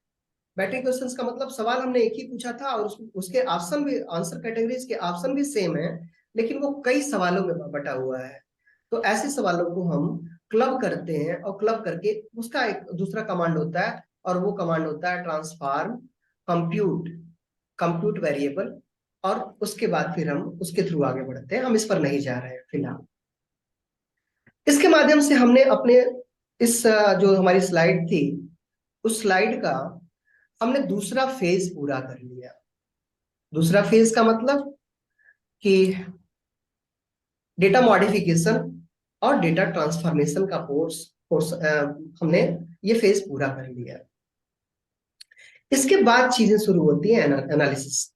बैटरी क्वेश्चंस का मतलब सवाल हमने एक ही पूछा था और उसके ऑप्शन भी, आंसर कैटेगरीज के ऑप्शन भी सेम है, लेकिन वो कई सवालों में बटा हुआ है। तो ऐसे सवालों को हम क्लब करते हैं और क्लब करके उसका एक दूसरा कमांड होता है, और वो कमांड होता है ट्रांसफॉर्म कंप्यूट कंप्यूट वेरिएबल। और उसके बाद फिर हम उसके थ्रू आगे बढ़ते हैं, हम इस पर नहीं जा रहे हैं फिलहाल। इसके माध्यम से हमने अपने इस जो हमारी स्लाइड थी, उस स्लाइड का हमने दूसरा फेज पूरा कर लिया। दूसरा फेज का मतलब कि डेटा मॉडिफिकेशन और डेटा ट्रांसफॉर्मेशन का कोर्स हमने ये फेज पूरा कर लिया। इसके बाद चीजें शुरू होती हैं एनालिसिस।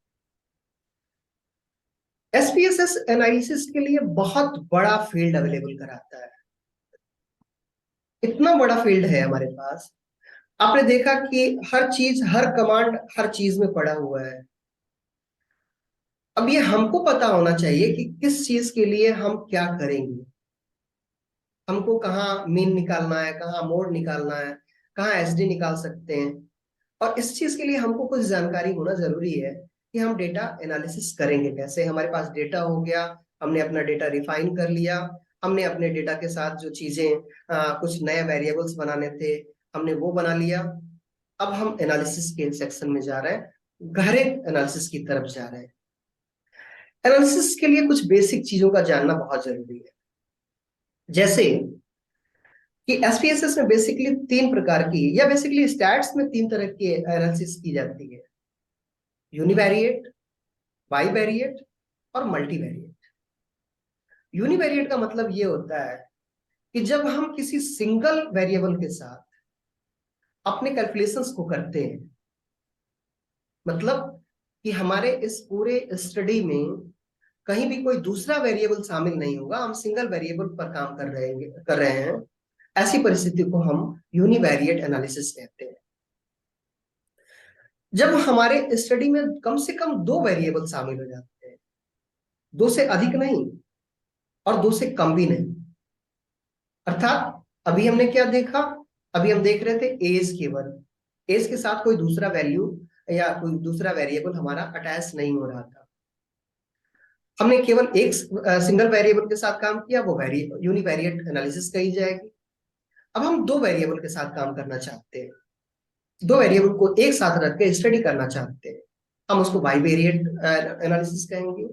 एसपीएसएस एनालिसिस के लिए बहुत बड़ा फील्ड अवेलेबल कराता है। इतना बड़ा फील्ड है हमारे पास, आपने देखा कि हर चीज, हर कमांड हर चीज में पड़ा हुआ है। अब ये हमको पता होना चाहिए कि किस चीज के लिए हम क्या करेंगे। हमको कहाँ मीन निकालना है, कहाँ मोड निकालना है, कहाँ एसडी निकाल सकते हैं। और इस चीज के लिए हमको कुछ जानकारी होना जरूरी है कि हम डेटा एनालिसिस करेंगे कैसे। हमारे पास डेटा हो गया, हमने अपना डेटा रिफाइन कर लिया, हमने अपने डेटा के साथ जो चीजें कुछ नए वेरिएबल्स बनाने थे हमने वो बना लिया। अब हम एनालिसिस के सेक्शन में जा रहे हैं, गहरे एनालिसिस की तरफ जा रहे हैं। एनालिसिस के लिए कुछ बेसिक चीजों का जानना बहुत जरूरी है। जैसे कि एसपीएसएस में बेसिकली तीन प्रकार की, या बेसिकली स्टैट्स में तीन तरह की एनालिसिस की जाती है: यूनिवेरिएट, बाईवेरिएट और मल्टीवेरिएट। यूनिवेरिएट का मतलब ये होता है कि जब हम किसी सिंगल वेरिएबल के साथ अपने कैलकुलेशंस को करते हैं, मतलब कि हमारे इस पूरे स्टडी में कहीं भी कोई दूसरा वेरिएबल शामिल नहीं होगा, हम सिंगल वेरिएबल पर काम कर रहे हैं, ऐसी परिस्थिति को हम यूनिवेरिएट एनालिसिस कहते हैं। जब हमारे स्टडी में कम से कम दो वेरिएबल शामिल हो जाते हैं, दो से अधिक नहीं और दो से कम भी नहीं। अर्थात अभी हमने क्या देखा, अभी हम देख रहे थे एज, केवल एज के साथ कोई दूसरा वैल्यू या कोई दूसरा वेरिएबल हमारा अटैच नहीं हो रहा था। हमने केवल एक सिंगल वेरिएबल के साथ काम किया, वो यूनिवेरिएट एनालिसिस कही जाएगी। अब हम दो वेरिएबल के साथ काम करना चाहते हैं, दो वेरिएबल को एक साथ रख के स्टडी करना चाहते हैं, हम उसको बाईवेरिएट एनालिसिस कहेंगे।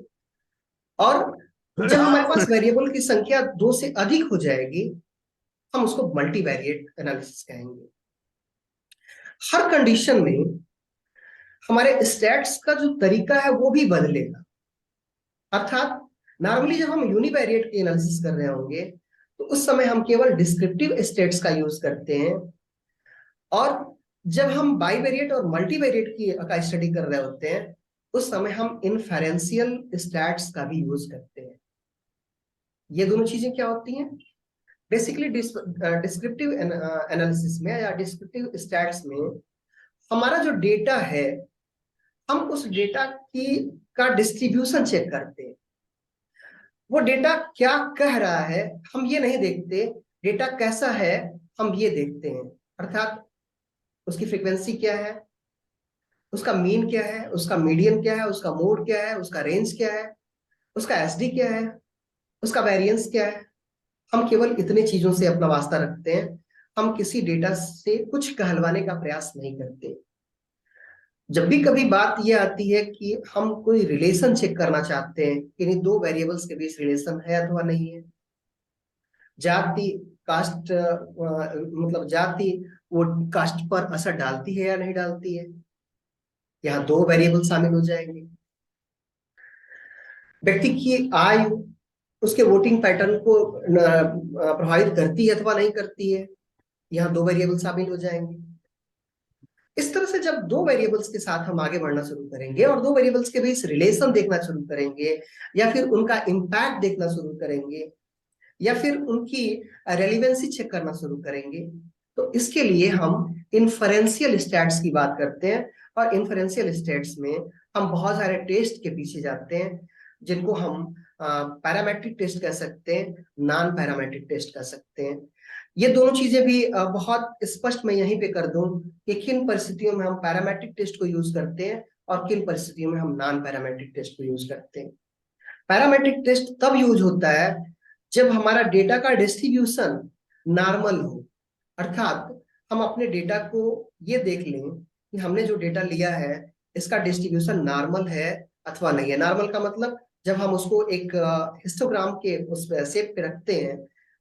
और जब हमारे पास वेरिएबल की संख्या दो से अधिक हो जाएगी, हम उसको मल्टीवेरिएट एनालिसिस कहेंगे। हर कंडीशन में हमारे स्टैट्स का जो तरीका है वो भी बदलेगा। अर्थात नॉर्मली जब हम यूनिवेरिएट की एनालिसिस कर रहे होंगे तो उस समय हम केवल डिस्क्रिप्टिव स्टेट्स का यूज करते हैं, और जब हम बाईवेरिएट और मल्टीवेरिएट की का स्टडी कर रहे होते हैं उस समय हम इन्फेरेंशियल स्टैट्स का भी यूज करते हैं। ये दोनों चीजें क्या होती हैं? बेसिकली डिस्क्रिप्टिव एनालिसिस में या डिस्क्रिप्टिव स्टैट्स में हमारा जो डेटा है, हम उस डेटा की का डिस्ट्रीब्यूशन चेक करते हैं। वो डेटा क्या कह रहा है हम ये नहीं देखते, डेटा कैसा है हम ये देखते हैं। अर्थात उसकी फ्रीक्वेंसी क्या है, उसका मीन क्या है, उसका मीडियन क्या है, उसका मोड क्या है, उसका रेंज क्या है, उसका एसडी क्या है, उसका वेरिएंस क्या है। हम केवल इतने चीजों से अपना वास्ता रखते हैं, हम किसी डेटा से कुछ कहलवाने का प्रयास नहीं करते। जब भी कभी बात यह आती है कि हम कोई रिलेशन चेक करना चाहते हैं कि इन दो वेरिएबल्स के बीच रिलेशन है अथवा नहीं है, जाति, कास्ट, मतलब जाति वो कास्ट पर असर डालती है या नहीं डालती है, यहाँ दो वेरिएबल शामिल हो जाएंगे। व्यक्ति की आयु उसके वोटिंग पैटर्न को प्रभावित करती है अथवा नहीं करती है, यहाँ दो वेरिएबल शामिल हो जाएंगे। इस तरह से जब दो वेरिएबल्स के साथ हम आगे बढ़ना शुरू करेंगे और दो वेरिएबल्स के बीच रिलेशन देखना शुरू करेंगे, या फिर उनका इम्पैक्ट देखना शुरू करेंगे, या फिर उनकी रेलिवेंसी चेक करना शुरू करेंगे, तो इसके लिए हम इन्फरेंशियल स्टैट्स की बात करते हैं। और इन्फरेंशियल स्टैट्स में हम बहुत सारे टेस्ट के पीछे जाते हैं, जिनको हम पैरामेट्रिक टेस्ट कह सकते हैं, नॉन पैरामेट्रिक टेस्ट कह सकते हैं। ये दोनों चीजें भी बहुत स्पष्ट मैं यहीं पे कर दूं कि किन परिस्थितियों में हम पैरामेट्रिक टेस्ट को यूज करते हैं और किन परिस्थितियों में हम नॉन पैरामेट्रिक टेस्ट को यूज करते हैं। पैरामेट्रिक टेस्ट तब यूज होता है जब हमारा डेटा का डिस्ट्रीब्यूशन नॉर्मल हो, अर्थात हम अपने डेटा को ये देख लें कि हमने जो डेटा लिया है इसका डिस्ट्रीब्यूशन नॉर्मल है अथवा नहीं है। नॉर्मल का मतलब जब हम उसको एक हिस्टोग्राम के उस शेप पे रखते हैं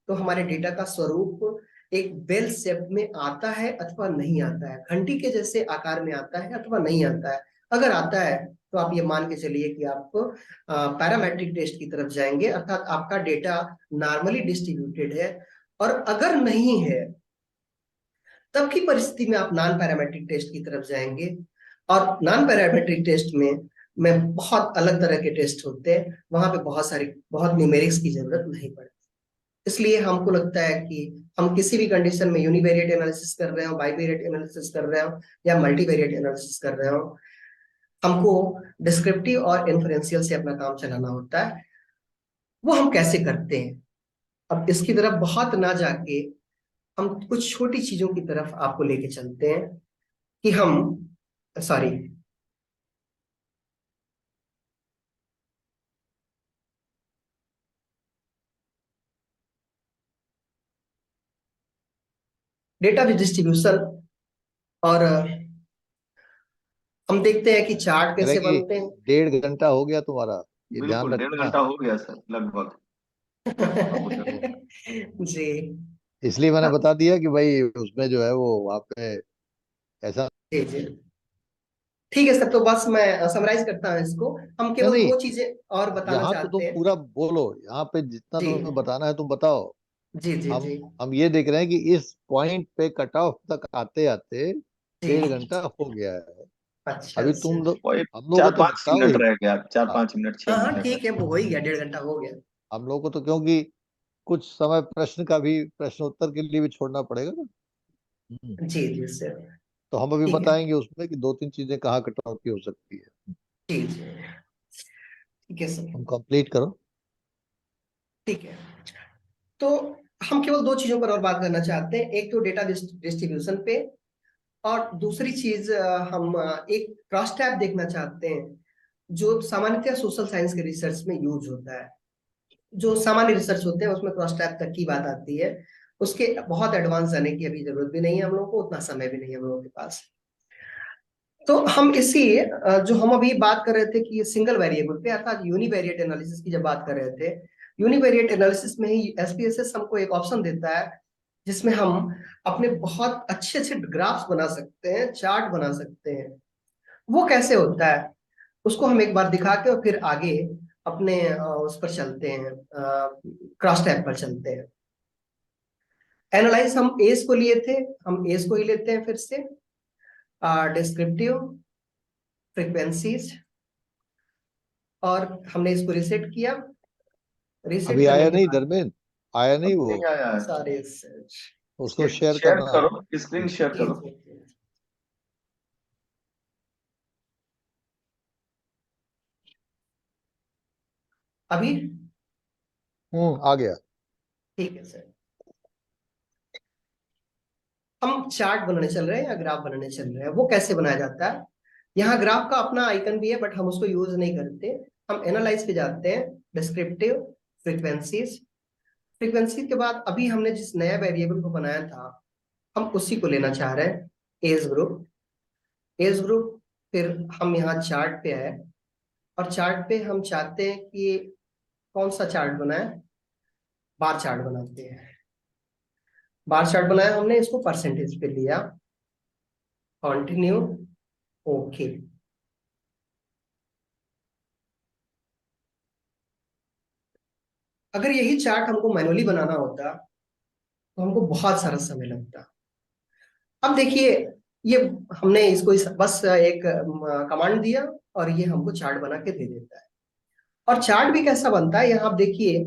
तो हमारे डेटा का स्वरूप एक बेल शेप में आता है अथवा नहीं आता है, घंटी के जैसे आकार में आता है अथवा नहीं आता है। अगर आता है तो आप ये मान के चलिए कि आप पैरामेट्रिक टेस्ट की तरफ जाएंगे, अर्थात आपका डेटा नॉर्मली डिस्ट्रीब्यूटेड है। और अगर नहीं है तब की परिस्थिति में आप नॉन पैरामेट्रिक टेस्ट की तरफ जाएंगे। और नॉन पैरामेट्रिक टेस्ट में बहुत अलग तरह के टेस्ट होते हैं, वहां पे बहुत न्यूमेरिक्स की जरूरत नहीं पड़ती। इसलिए हमको लगता है कि हम किसी भी कंडीशन में यूनिवेरिएट एनालिसिस कर रहे हो, बाइवेरिएट एनालिसिस कर रहे हो या मल्टीवेरिएट एनालिसिस कर रहे हो, हमको डिस्क्रिप्टिव और इन्फरेंशियल से अपना काम चलाना होता है। वो हम कैसे करते हैं, अब इसकी तरफ बहुत ना जाके हम कुछ छोटी चीजों की तरफ आपको लेके चलते हैं कि हम सॉरी डेटा डिस्ट्रीब्यूशन। और हम देखते हैं कि चार्ट कह रहे कैसे कि बनते हैं। 1.5 घंटा हो गया तुम्हारा, ये ध्यान बिल्कुल 1.5 घंटा रखना। हो गया सर लगभग। अब उधर हम्म, जी इसलिए मैंने बता दिया कि भाई उसमें जो है वो वहाँ पे ऐसा। जी जी ठीक है सर, तो बस मैं समराइज करता हूँ इसको। हम नहीं केवल नहीं, दो चीजें और बताना यहाँ तो चाहते तुम हैं। पूरा बोलो, यहाँ पे जितना जी तुम्हें बताना है तुम बताओ। जी जी हम जी हम ये देख रहे हैं कि इस पॉइंट पे कट ऑफ तक आते आते जी 1.5 घंटा हो गया है। अच्छा अभी अच्छा। तुम लोग, वही हम लोग को चार तो पांच बताओ मिनट ही। रह गया, चार हाँ, पांच मिनट हाँ 6 मिनट हाँ रह गया। ठीक है, वो हो ही गया, 1.5 घंटा हो गया। हम लोग को तो क्योंकि कुछ समय प्रश्न का भी, प्रश्न उत्तर के लिए भी छोड़ना पड़ेगा ना। हम्म। जी जी सर। तो हम अभी ठीक है। बताएंगे उसमें कि 2-3 चीजें कहाँ कटौती हो सकती है। जी जी ठीक है सर। हम कंप्लीट करो। ठीक है, तो हम केवल दो चीजों पर और बात करना चाहते हैं, एक तो डेटा डिस्ट्रीब्यूशन पे, और दूसरी चीज हम एक क्रॉस टैब देखना चाहते हैं जो सामान्यतः सोशल साइंस के रिसर्च में यूज होता है। जो सामान्य रिसर्च होते हैं उसमें क्रॉस टैब तक की बात आती है, उसके बहुत एडवांस जाने की अभी जरूरत भी नहीं है हम लोगों को, उतना समय भी नहीं है हम लोगों के पास। तो हम इसी जो हम अभी बात कर रहे थे कि सिंगल वेरिएबल पे अर्थात यूनिवेरिएट एनालिसिस की जब बात कर रहे थे, यूनिवेरिएट एनालिसिस में ही एसपीएसएस हमको एक ऑप्शन देता है जिसमें हम अपने बहुत अच्छे अच्छे ग्राफ्स बना सकते हैं, चार्ट बना सकते हैं। वो कैसे होता है उसको हम एक बार दिखा के और फिर आगे अपने उस पर चलते हैं, क्रॉस टैब पर चलते हैं। एनालाइज हम एज को लिए थे, हम एज को ही लेते हैं फिर से। डिस्क्रिप्टिव, फ्रीक्वेंसीज, और हमने इसको रिसेट किया। रिसेट अभी करने आया के नहीं बाद धर्मेंद्र, आया नहीं अभी वो, नहीं आया है। सारे search। उसको शेयर शेयर करना। करो, स्क्रीन शेयर जी करो। जी जी। अभी आ गया। ठीक है सर। हम चार्ट बनाने चल रहे हैं या ग्राफ बनाने चल रहे हैं, वो कैसे बनाया जाता है। यहाँ ग्राफ का अपना आइकन भी है बट हम उसको यूज नहीं करते। हम एनालाइज पे जाते हैं, डिस्क्रिप्टिव, फ्रीक्वेंसीज। फ्रीक्वेंसी के बाद अभी हमने जिस नया वेरिएबल को बनाया था हम उसी को लेना चाह रहे हैं, एज ग्रुप। एज ग्रुप, फिर हम यहाँ चार्ट पे आए और चार्ट पे हम चाहते हैं कि कौन सा चार्ट बनाए, बार चार्ट बनाते हैं। बार चार्ट बनाया हमने, इसको परसेंटेज पे लिया, कंटिन्यू, ओके। अगर यही चार्ट हमको मैनुअली बनाना होता तो हमको बहुत सारा समय लगता। अब देखिए, ये हमने इसको बस एक कमांड दिया और ये हमको चार्ट बना के दे देता है। और चार्ट भी कैसा बनता है यहाँ आप देखिए,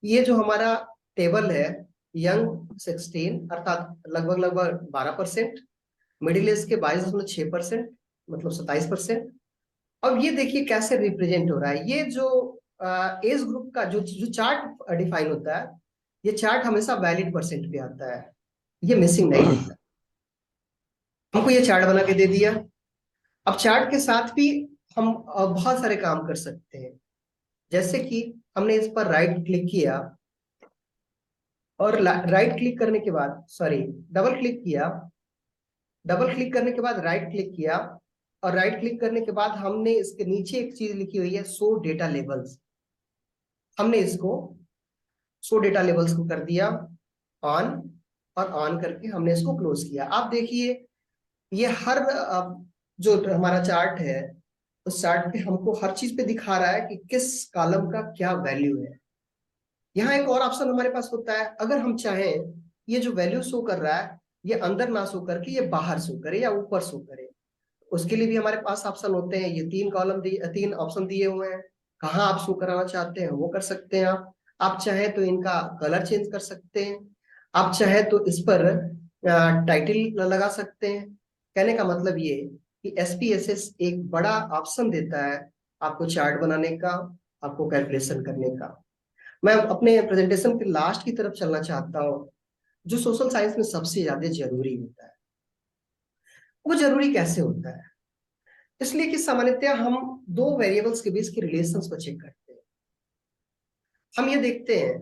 ये जो हमारा टेबल है, यंग 16 अर्थात लगभग लगभग 12%, मिडिल एज के 22.6% मतलब 27%, अब ये देखिए कैसे रिप्रेजेंट हो रहा है। ये जो एज ग्रुप का जो जो चार्ट डिफाइन होता है, ये चार्ट हमेशा वैलिड परसेंट पे आता है, ये मिसिंग नहीं होता है। हमको ये चार्ट बना के दे दिया। अब चार्ट के साथ भी हम बहुत सारे काम कर सकते हैं। जैसे कि हमने इस पर राइट क्लिक किया, और राइट क्लिक करने के बाद, सॉरी, डबल क्लिक किया। डबल क्लिक करने के बाद राइट क्लिक किया, और राइट क्लिक करने के बाद हमने इसके नीचे एक चीज लिखी हुई है, शो डेटा लेबल्स। हमने इसको शो डेटा लेबल्स को कर दिया ऑन, और ऑन करके हमने इसको क्लोज किया। आप देखिए ये हर जो हमारा चार्ट है, उस चार्ट पे हमको हर चीज पे दिखा रहा है कि किस कॉलम का क्या वैल्यू है। यहाँ एक और ऑप्शन हमारे पास होता है, अगर हम चाहें ये जो वैल्यू शो कर रहा है, ये अंदर ना शो करके ये बाहर शो करे या ऊपर शो करे, उसके लिए भी हमारे पास ऑप्शन होते हैं। ये तीन ऑप्शन दिए हुए हैं। कहाँ आप शो कराना चाहते हैं वो कर सकते हैं आप चाहें तो इनका कलर चेंज कर सकते हैं। आप चाहें तो इस पर टाइटल लगा सकते हैं। कहने का मतलब ये कि एसपीएसएस एक बड़ा ऑप्शन देता है आपको चार्ट बनाने का, आपको कैलकुलेशन करने का। मैं अपने प्रेजेंटेशन के लास्ट की तरफ चलना चाहता हूँ। जो सोशल साइंस में सबसे ज्यादा जरूरी होता है, वो जरूरी कैसे होता है? इसलिए कि सामान्यतः हम दो वेरिएबल्स के बीच के रिलेशंस को चेक करते हैं। हम ये देखते हैं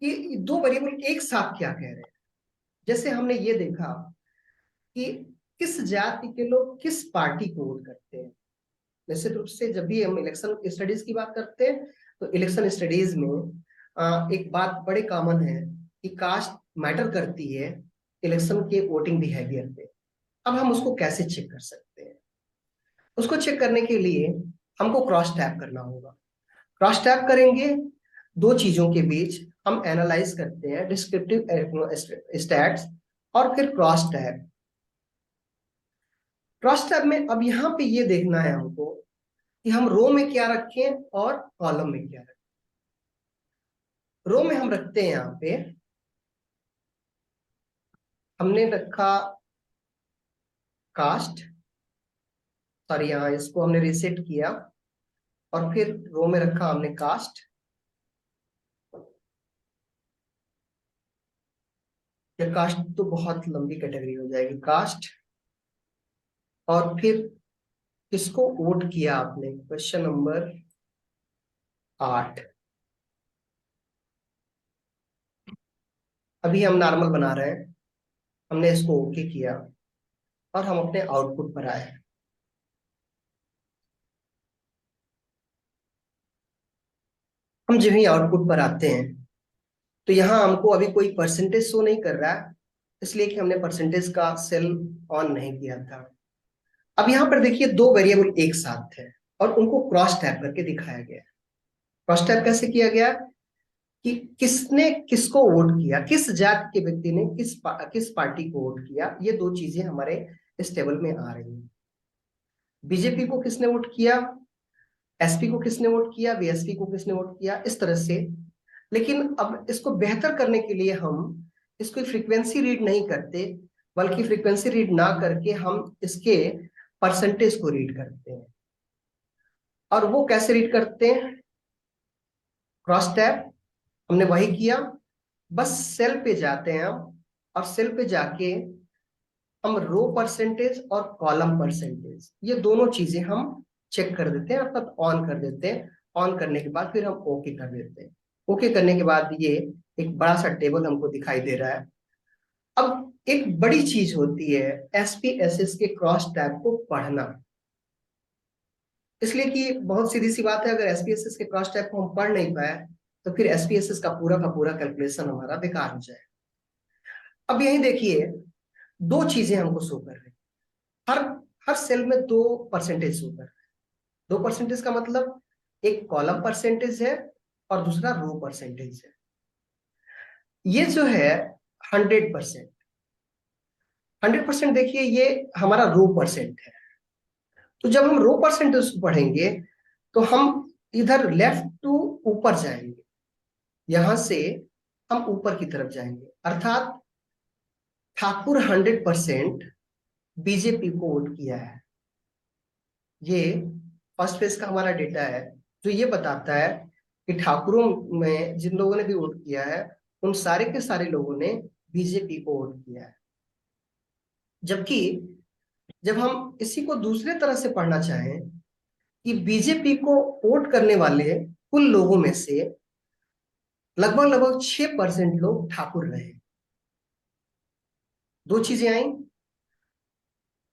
कि दो वेरिएबल एक साथ क्या कह रहे हैं। जैसे हमने ये देखा कि किस जाति के लोग किस पार्टी को वोट करते हैं। निश्चित रूप से जब भी हम इलेक्शन स्टडीज की बात करते हैं, तो इलेक्शन स्टडीज में एक बात बड़े कॉमन है कि कास्ट मैटर करती है इलेक्शन के वोटिंग बिहेवियर पे। अब हम उसको कैसे चेक कर सकते हैं? उसको चेक करने के लिए हमको क्रॉस टैब करना होगा। क्रॉस टैब करेंगे, दो चीजों के बीच हम एनालाइज करते हैं, डिस्क्रिप्टिव स्टैट्स और फिर क्रॉस टैब। क्रॉस टैब में अब यहाँ पे ये देखना है हमको कि हम रो में क्या रखें और कॉलम में क्या रखें। रो में हम रखते हैं, यहाँ पे हमने रखा कास्ट, सॉरी यहाँ इसको हमने रिसेट किया, और फिर रो में रखा हमने कास्ट। या कास्ट तो बहुत लंबी कैटेगरी हो जाएगी, कास्ट। और फिर किसको वोट किया आपने, क्वेश्चन नंबर 8। अभी हम नॉर्मल बना रहे हैं, हमने इसको ओके किया और हम अपने आउटपुट पर आए। हम जब ही आउटपुट पर आते हैं, तो यहाँ हमको अभी कोई परसेंटेज शो नहीं कर रहा है, इसलिए कि हमने परसेंटेज का सेल ऑन नहीं किया था। अब यहाँ पर देखिए दो वेरिएबल एक साथ है और उनको क्रॉस टैब करके दिखाया गया है। क्रॉस टैब कैसे किया गया कि किसने किसको वोट किया, किस जात के व्यक्ति ने किस पार्टी को वोट किया, ये दो चीजें हमारे इस टेबल में आ रही हैं। बीजेपी को किसने वोट किया, एसपी को किसने वोट किया, बीएसपी को किसने वोट किया, इस तरह से। लेकिन अब इसको बेहतर करने के लिए हम इसको फ्रीक्वेंसी रीड नहीं करते, बल्कि फ्रीक्वेंसी रीड ना करके हम इसके परसेंटेज को रीड करते हैं। और वो कैसे रीड करते हैं? क्रॉस टैब हमने वही किया, बस सेल पे जाते हैं हम, और सेल पे जाके हम रो परसेंटेज और कॉलम परसेंटेज, ये दोनों चीजें हम चेक कर देते हैं, अर्थात ऑन कर देते हैं। ऑन करने के बाद फिर हम ओके कर देते हैं। ओके करने के बाद ये एक बड़ा सा टेबल हमको दिखाई दे रहा है। अब एक बड़ी चीज होती है एसपीएसएस के क्रॉस टैब को पढ़ना। इसलिए कि बहुत सीधी सी बात है, अगर एसपीएसएस के क्रॉस टैब को हम पढ़ नहीं पाए, तो फिर एसपीएसएस का पूरा कैलकुलेशन हमारा बेकार हो जाए। अब यही देखिए दो चीजें हमको शो कर रही हैं। हर हर सेल में दो परसेंटेज शो कर रहे हैं। दो परसेंटेज का मतलब एक कॉलम परसेंटेज है और दूसरा रो परसेंटेज है। ये जो है 100%, 100% देखिए ये हमारा रो परसेंट है। तो जब हम रो परसेंटेज पढ़ेंगे, तो हम इधर लेफ्ट टू ऊपर जाएंगे, यहां से हम ऊपर की तरफ जाएंगे, अर्थात ठाकुर 100% बीजेपी को वोट किया है। ये फर्स्ट फेज का हमारा डेटा है जो ये बताता है कि ठाकुरों में जिन लोगों ने भी वोट किया है उन सारे के सारे लोगों ने बीजेपी को वोट किया है। जबकि जब हम इसी को दूसरे तरह से पढ़ना चाहें कि बीजेपी को वोट करने वाले कुल लोगों में से लगभग लगभग 6% लोग ठाकुर रहे। दो चीजें आई।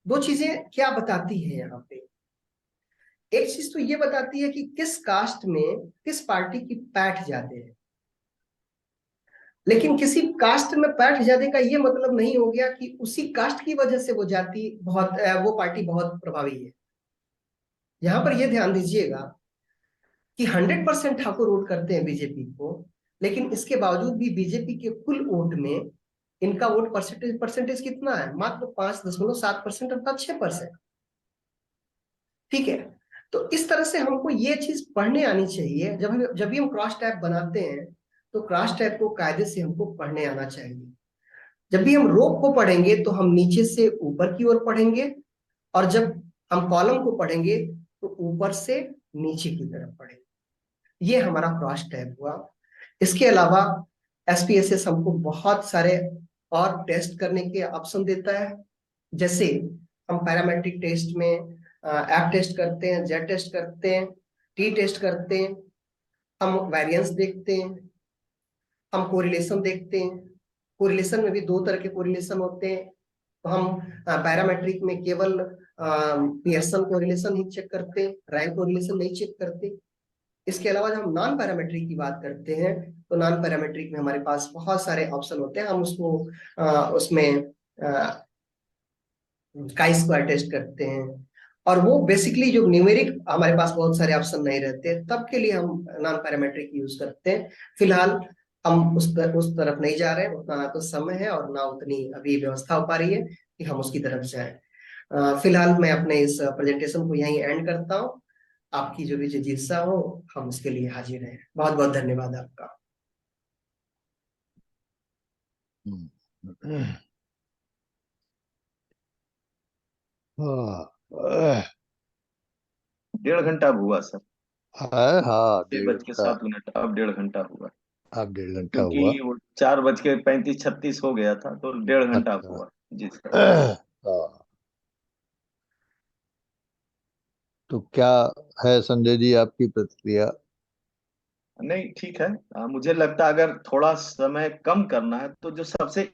दो चीजें क्या बताती है यहाँ पे? एक चीज तो ये बताती है कि किस कास्ट में किस पार्टी की पैठ ज्यादा है, लेकिन किसी कास्ट में पैठ ज्यादा का ये मतलब नहीं हो गया कि उसी कास्ट की वजह से वो जाति बहुत वो पार्टी बहुत प्रभावी है। यहां पर यह ध्यान दीजिएगा कि 100% ठाकुर वोट करते हैं बीजेपी को, लेकिन इसके बावजूद भी बीजेपी के कुल वोट में इनका वोट परसेंटेज कितना है? मात्र 5.7% अर्थात 6%। ठीक है, तो इस तरह से हमको ये चीज पढ़ने आनी चाहिए। जब भी हम क्रॉस टैब बनाते हैं तो क्रॉस टैब को कायदे से हमको पढ़ने आना चाहिए। जब भी हम रो को पढ़ेंगे तो हम नीचे से ऊपर की ओर पढ़ेंगे, और जब हम कॉलम को पढ़ेंगे तो ऊपर से नीचे की तरफ पढ़ेंगे। ये हमारा क्रॉस टैब हुआ। इसके अलावा एसपीएसएस हमको बहुत सारे और टेस्ट करने के ऑप्शन देता है। जैसे हम पैरामेट्रिक टेस्ट में ऐप टेस्ट करते हैं, जेड टेस्ट करते हैं, टी टेस्ट करते हैं, हम वेरिएंस देखते हैं, हम कोरिलेशन देखते हैं। कोरिलेशन में भी दो तरह के कोरिलेशन होते हैं। तो हम पैरामेट्रिक में केवल पियर्सन कोरिलेशन ही चेक करते हैं, रैंक कोरिलेशन नहीं चेक करते। इसके अलावा जब हम नॉन पैरामेट्रिक की बात करते हैं तो नॉन पैरामेट्रिक में हमारे पास बहुत सारे ऑप्शन होते हैं। हम उसको उसमें काई स्क्वायर टेस्ट करते हैं, और वो बेसिकली जो न्यूमेरिक हमारे पास बहुत सारे ऑप्शन नहीं रहते, तब के लिए हम नॉन पैरामेट्रिक यूज करते हैं। फिलहाल हम उस तरफ नहीं जा रहे हैं, उतना ना तो समय है और ना उतनी अभी व्यवस्था हो पा रही है कि हम उसकी तरफ जाएं। फिलहाल मैं अपने इस प्रेजेंटेशन को यहीं एंड करता हूँ। आपकी जो भी जिज्ञासा हो हम उसके लिए हाजिर हैं। बहुत बहुत धन्यवाद आपका। हाँ 1.5 घंटा हुआ सर। हाँ, 1.5 घंटा। 6:07 अब 1.5 घंटा हुआ। अब 1.5 घंटा हुआ। क्योंकि वो 4:35-36 हो गया था तो 1.5 घंटा अच्छा। हुआ। जी सर। हाँ, तो क्या है संजय जी आपकी प्रतिक्रिया? नहीं ठीक है। मुझे लगता है अगर थोड़ा समय कम करना है तो जो सबसे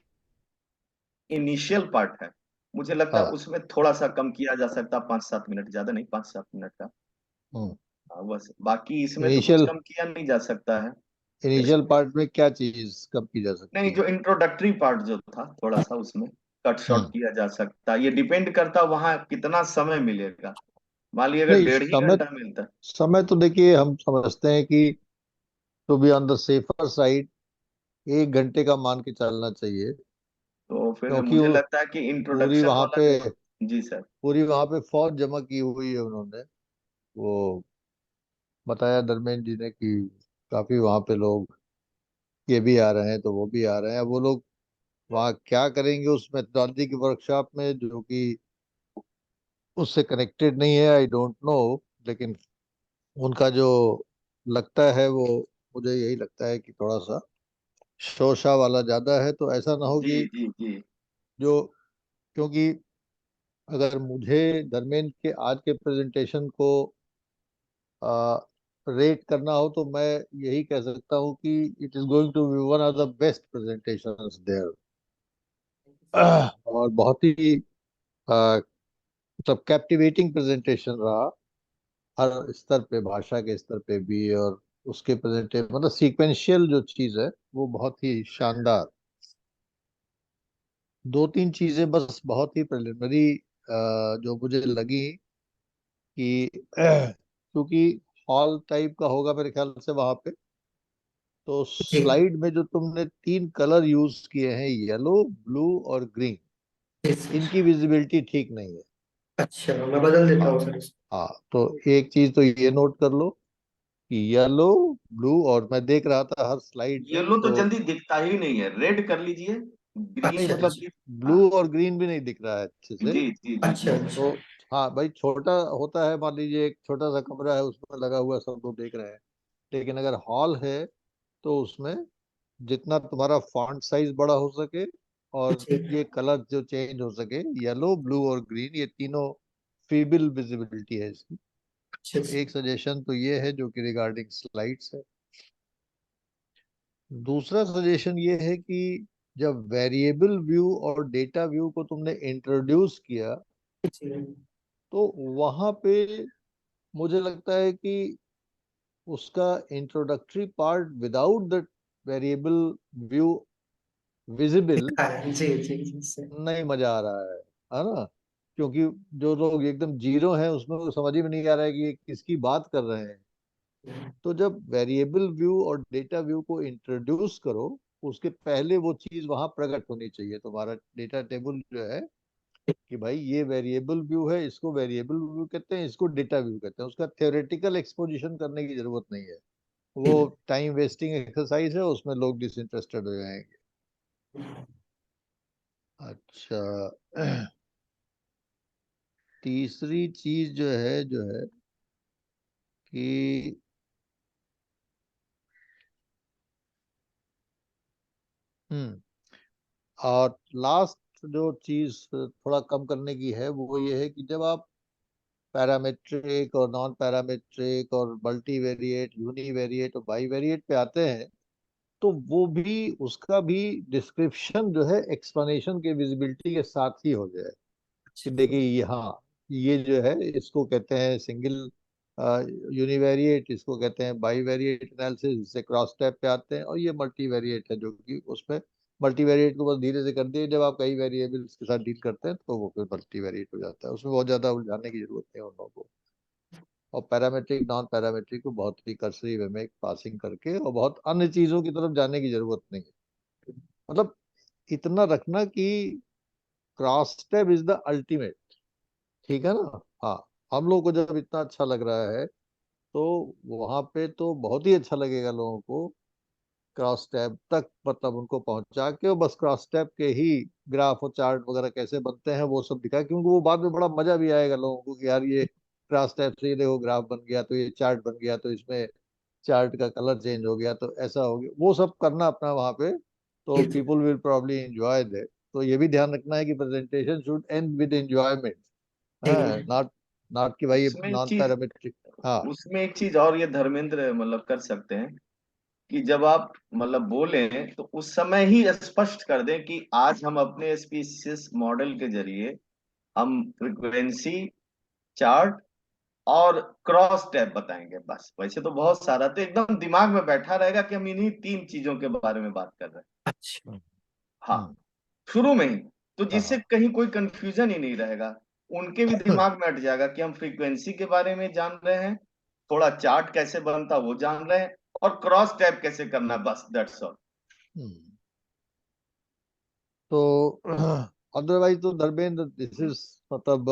इनिशियल पार्ट है, मुझे लगता है हाँ। उसमें थोड़ा सा कम किया जा सकता है, 5-7 मिनट, ज्यादा नहीं, 5-7 मिनट का। बस बाकी इसमें तो कुछ इनिशियल कम किया नहीं जा सकता है। इनिशियल जैसे पार्ट में क्या चीज कम की जा सकती नहीं, है? जो इंट्रोडक्टरी पार्ट जो था थोड़ा सा उसमें कट शॉर्ट हम्म किया जा सकता है। ये डिपेंड करता है वहां कितना समय मिलेगा। मान लीजिए अगर नहीं, 1.5 ही घंटा मिलता है समय तो देखिए हम समझते हैं कि to be on the safer side 1 घंटे का मान के चलना चाहिए। तो फिर क्योंकि मुझे वो लगता है कि पूरी इंट्रोडक्शन वहां वाला पे जो। जी सर। पूरी वहां पे फौज जमा की हुई है उन्होंने। वो बताया धर्मेंद्र जी ने कि काफी वहां पे लोग ये भी आ रहे हैं तो वो भी आ रहे हैं। अब वो लोग वहाँ क्या करेंगे उस मेथोडोलॉजी की वर्कशॉप में जो कि उससे कनेक्टेड नहीं है, आई डोंट नो। लेकिन उनका जो लगता है वो, मुझे यही लगता है कि थोड़ा सा शोशा वाला ज्यादा है। तो ऐसा ना हो जी कि जी जी। जो, क्योंकि अगर मुझे धर्मेंद्र के आज के प्रेजेंटेशन को रेट करना हो तो मैं यही कह सकता हूँ कि it is going to be one of the best presentations there. और बहुत ही मतलब कैप्टिवेटिंग प्रेजेंटेशन रहा हर स्तर पे, भाषा के स्तर पे भी, और उसके प्रेजेंटेशन मतलब सीक्वेंशियल जो चीज है वो बहुत ही शानदार। दो तीन चीजें बस बहुत ही प्रिलिमिनरी जो मुझे लगी कि क्योंकि हॉल टाइप का होगा मेरे ख्याल से वहां पे, तो जी स्लाइड में जो तुमने 3 कलर यूज किए हैं, येलो, ब्लू और ग्रीन, जी सर। इनकी विजिबिलिटी ठीक नहीं है। अच्छा, मैं बदल देता हाँ। हूँ सर इसको। हाँ, तो एक चीज तो ये नोट कर लो कि येलो, ब्लू, और मैं देख रहा था हर स्लाइड में येलो तो तो जल्दी दिखता ही नहीं है, रेड कर लीजिए। नहीं, ग्रीन अच्छा मतलब अच्छा की। हाँ। ब्लू और ग्रीन भी नहीं दिख रहा है अच्छे से। जी जी जी अच्छा जी। तो अच्छा। हाँ भाई, छोटा होता है, मान लीजिए एक छोटा सा कमरा है, उसमें लगा हुआ सब लोग देख रहे हैं। लेकिन अगर हॉल है तो उसमें जितना तुम्हारा फॉन्ट साइज बड़ा हो सके, और जी। ये कलर जो चेंज हो सके, येलो, ब्लू और ग्रीन, ये तीनों फीबल विजिबिलिटी है इसकी। अच्छा तो अच्छा। एक सजेशन तो ये है जो कि रिगार्डिंग स्लाइड्स है। दूसरा सजेशन ये है कि जब वेरिएबल व्यू और डेटा व्यू को तुमने इंट्रोड्यूस किया, जी। तो वहां पे मुझे लगता है कि उसका introductory part without the variable view visible दिखा रहे हैं, जी जी जी सर। नहीं मजा आ रहा है ना? क्योंकि जो लोग एकदम जीरो हैं उसमें वो समझ ही में नहीं आ रहा है कि ये किसकी बात कर रहे हैं। तो जब वेरिएबल व्यू और डेटा व्यू को इंट्रोड्यूस करो, उसके पहले वो चीज वहां प्रकट होनी चाहिए। तुम्हारा डेटा टेबल जो है कि भाई ये वेरिएबल व्यू है, इसको वेरिएबल व्यू कहते हैं, इसको डेटा व्यू कहते हैं, उसका थ्योरेटिकल एक्सपोजिशन करने की जरूरत नहीं है। वो टाइम वेस्टिंग एक्सरसाइज है, उसमें लोग डिसइंटरेस्टेड हो जाएंगे। अच्छा। तीसरी चीज जो है कि हम्म और लास्ट जो चीज थोड़ा कम करने की है वो ये है कि जब आप पैरामेट्रिक और नॉन पैरामेट्रिक और मल्टीवेरिएट, यूनिवेरिएट और बाईवेरिएट पे आते हैं, तो वो भी, उसका भी डिस्क्रिप्शन जो है एक्सप्लेनेशन के विजिबिलिटी के साथ ही हो जाए। कि देखिए ये, हाँ, ये जो है इसको कहते हैं सिंगल यूनिवेरिएट, इसको कहते हैं बाईवेरिएट एनालिसिस, इससे क्रॉस टैब पे आते हैं, और ये मल्टीवेरिएट है जो कि उसमें मल्टीवेरिएट को बस धीरे से कर दिए, जब आप कई वेरिएबल्स के साथ डील करते हैं तो वो फिर मल्टीवेरिएट हो जाता है, उसमें बहुत ज्यादा उलझाने की जरूरत नहीं है उन लोगों को। और पैरामेट्रिक नॉन पैरामेट्रिक को बहुत ही कर्सरी वे में पासिंग करके, और बहुत अन्य चीजों की तरफ जाने की जरूरत नहीं है। मतलब इतना रखना कि cross tab is the ultimate. ठीक है ना? हाँ। हम लोग को जब इतना अच्छा लग रहा है, तो वहां पे तो बहुत ही अच्छा लगेगा लोगों को। क्रॉस टैब तक मतलब उनको पहुंचा के, और बस क्रॉस टैब के ही ग्राफ और चार्ट वगैरह कैसे बनते हैं वो सब दिखा, क्योंकि वो बाद में बड़ा मजा भी आएगा लोगों को कि यार ये क्रॉस टैब से ये देखो ग्राफ बन गया, तो ये चार्ट बन गया, तो इसमें चार्ट का कलर चेंज हो गया, तो ऐसा हो गया, वो सब करना अपना वहां पे। तो जी जी। People will probably enjoy that. तो ये भी ध्यान रखना है कि presentation should end with enjoyment. ठीक हाँ, है। नॉट नॉट कि भाई उसमें एक नॉन चीज पैरामेट्रिक। हाँ। उसमें एक चीज और ये धर्मेंद्र मतलब कर सकते हैं कि जब आप मतलब बोले तो उस समय ही स्पष्ट कर दें कि आज हम अपने स्पीशीज मॉडल के जरिए हम फ्रीक्वेंसी चार्ट और क्रॉस टैब बताएंगे। बस वैसे तो बहुत सारा, तो एकदम दिमाग में बैठा रहेगा कि हम इन्हीं तीन चीजों के बारे में बात कर रहे हैं। अच्छा। हम्म। हाँ, हम्म। शुरू में ही, तो जिससे हाँ। कहीं कोई कंफ्यूजन ही नहीं रहेगा। उनके भी दिमाग में अट जाएगा कि हम फ्रीक्वेंसी के बारे में जान रहे हैं, थोड़ा चार्ट कैसे बनता वो जान रहे हैं, और क्रॉस टैब कैसे करना, बस दैट्स ऑल। हम्म। तो अदरवाइज तो धर्मेंद्र, दिस इज मतलब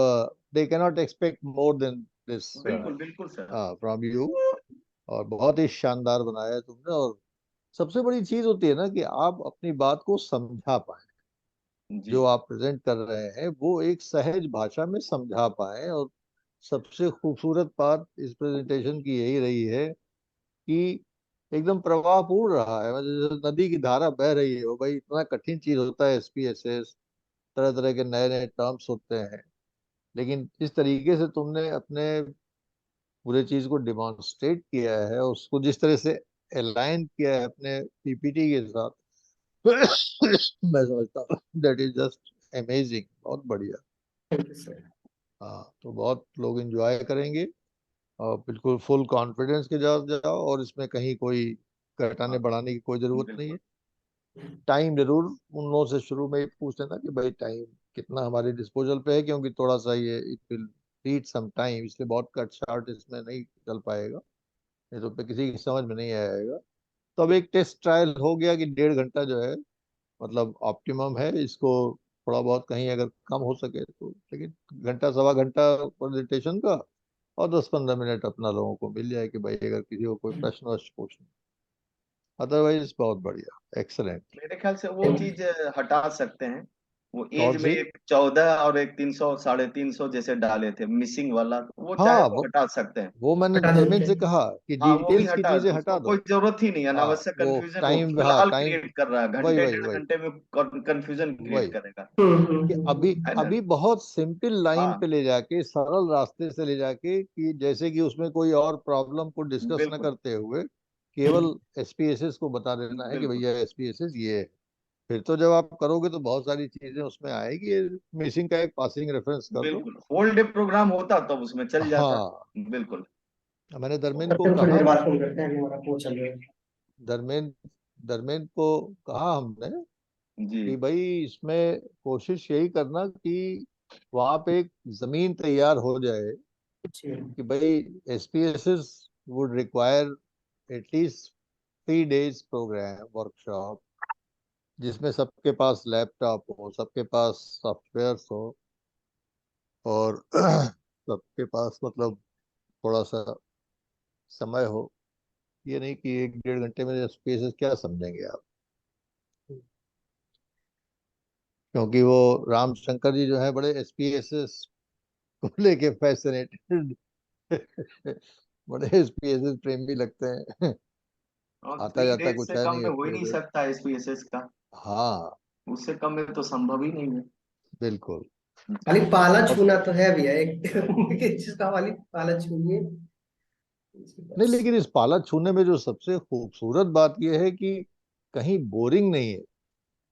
they cannot expect more than this बिल्कुल बिल्कुल सर। From you. और बहुत ही शानदार बनाया है तुमने। और सबसे बड़ी चीज होती है ना कि आप अपनी बात को समझा पाए, जी। जो आप प्रेजेंट कर रहे हैं वो एक सहज भाषा में समझा पाए। और सबसे खूबसूरत बात इस प्रेजेंटेशन की यही रही है कि एकदम प्रवाह पूर्ण रहा है, मतलब जैसे नदी की धारा बह रही है। वो भाई इतना कठिन चीज होता है एसपीएसएस, तरह तरह के नए नए टर्म्स होते हैं, लेकिन जिस तरीके से तुमने अपने पूरे चीज को डिमॉन्स्ट्रेट किया है, उसको जिस तरह से अलाइन किया है अपने पीपीटी के साथ, मैं समझता हूँ दैट इज जस्ट अमेजिंग, बहुत बढ़िया। Thank you sir. हाँ, तो बहुत लोग एंजॉय करेंगे। और बिल्कुल फुल कॉन्फिडेंस के साथ जाओ, और इसमें कहीं कोई घटाने हाँ बढ़ाने की कोई जरूरत नहीं बिल्कुल। है। टाइम जरूर उन लोगों से शुरू में ही पूछ लेना कि भाई टाइम कितना हमारे डिस्पोजल पे है, क्योंकि थोड़ा सा ये it will need some time, इसलिए बहुत कट शार्ट इसमें नहीं चल पाएगा, नहीं तो पे किसी की समझ में नहीं आएगा। तो अब एक टेस्ट ट्रायल हो गया कि 1.5 घंटा जो है मतलब ऑप्टिमम है इसको। थोड़ा बहुत कहीं अगर कम हो सके तो, लेकिन घंटा सवा घंटा प्रेजेंटेशन का, और 10-15 मिनट अपना लोगों को मिल जाए कि भाई अगर किसी को कोई प्रश्न वश्न पूछना। अदरवाइज बहुत बढ़िया, एक्सलेंट। मेरे ख्याल से वो थैंक चीज हटा सकते हैं। वो एज कौन में सी? एक 14 और एक 300 350 जैसे डाले थे मिसिंग वाला, तो वो चाहे हाँ, तो हटा सकते हैं। वो मैंने हटा चेयरमैन सकते से हैं। कहा कि हाँ वो भी डिटेल्स की हटा, चीजें उसको हटा कोई दो। जरूरत ही नहीं, हाँ, अनावश्यक वो कंफ्यूजन वो टाइम, हाँ फिलहाल टाइम, क्रिएट कर रहा है, वही घंटे वही डेढ़ वही घंटे में कंफ्यूजन क्रिएट वही करेगा। कि अभी है ना? अभी बहुत सिंपल लाइन हाँ पे ले जाके, सरल रास्ते से ले जाके, कि जैसे कि उसमें कोई और प्रॉब्लम को डिस्कस न बिल्कुल करते हुए केवल एसपीएसएस को बता देना है कि बिल्कुल भैया एसपीएसएस ये है। फिर तो जब आप करोगे तो बहुत सारी चीजें उसमें आएगी, मिसिंग का एक पासिंग रेफरेंस कर दो। बिल्कुल, होल डे प्रोग्राम होता तब उसमें चल जाता। हाँ, बिल्कुल। मैंने धर्मेंद्र को करते हैं, थोड़ी कहा, देर बाद फोन करते हैं, अभी हमारा वो चल रहा है। धर्मेंद्र धर्मेंद्र को कहा हमने जी कि भाई इसमें कोशिश यही करना कि वहां पे एक जमीन तैयार हो जाए जी। कि भाई SPSS would require at least 3 days program workshop, जिसमें सबके पास लैपटॉप हो, सबके पास सॉफ्टवेयर हो, और सबके पास मतलब थोड़ा सा समय हो। ये नहीं कि 1 डेढ़ घंटे में एसपीएसएस क्या समझेंगे आप। क्योंकि वो रामशंकर जी जो है बड़े एसपीएसएस को लेके फैसिनेटेड बड़े एसपीएसएस प्रेमी लगते हैं। और आता थ्री जाता डेज कुछ से है कम नहीं में हो ही नहीं एसपीएसएस। सकता एसपीएसएस का। हाँ, उससे कम में तो संभव ही नहीं है। बिल्कुल। खाली पाला और छूना तो है भैया, एक जिसका वाली पाला छूनिए नहीं, बस। लेकिन इस पाला छूने में जो सबसे खूबसूरत बात यह है कि कहीं बोरिंग नहीं है,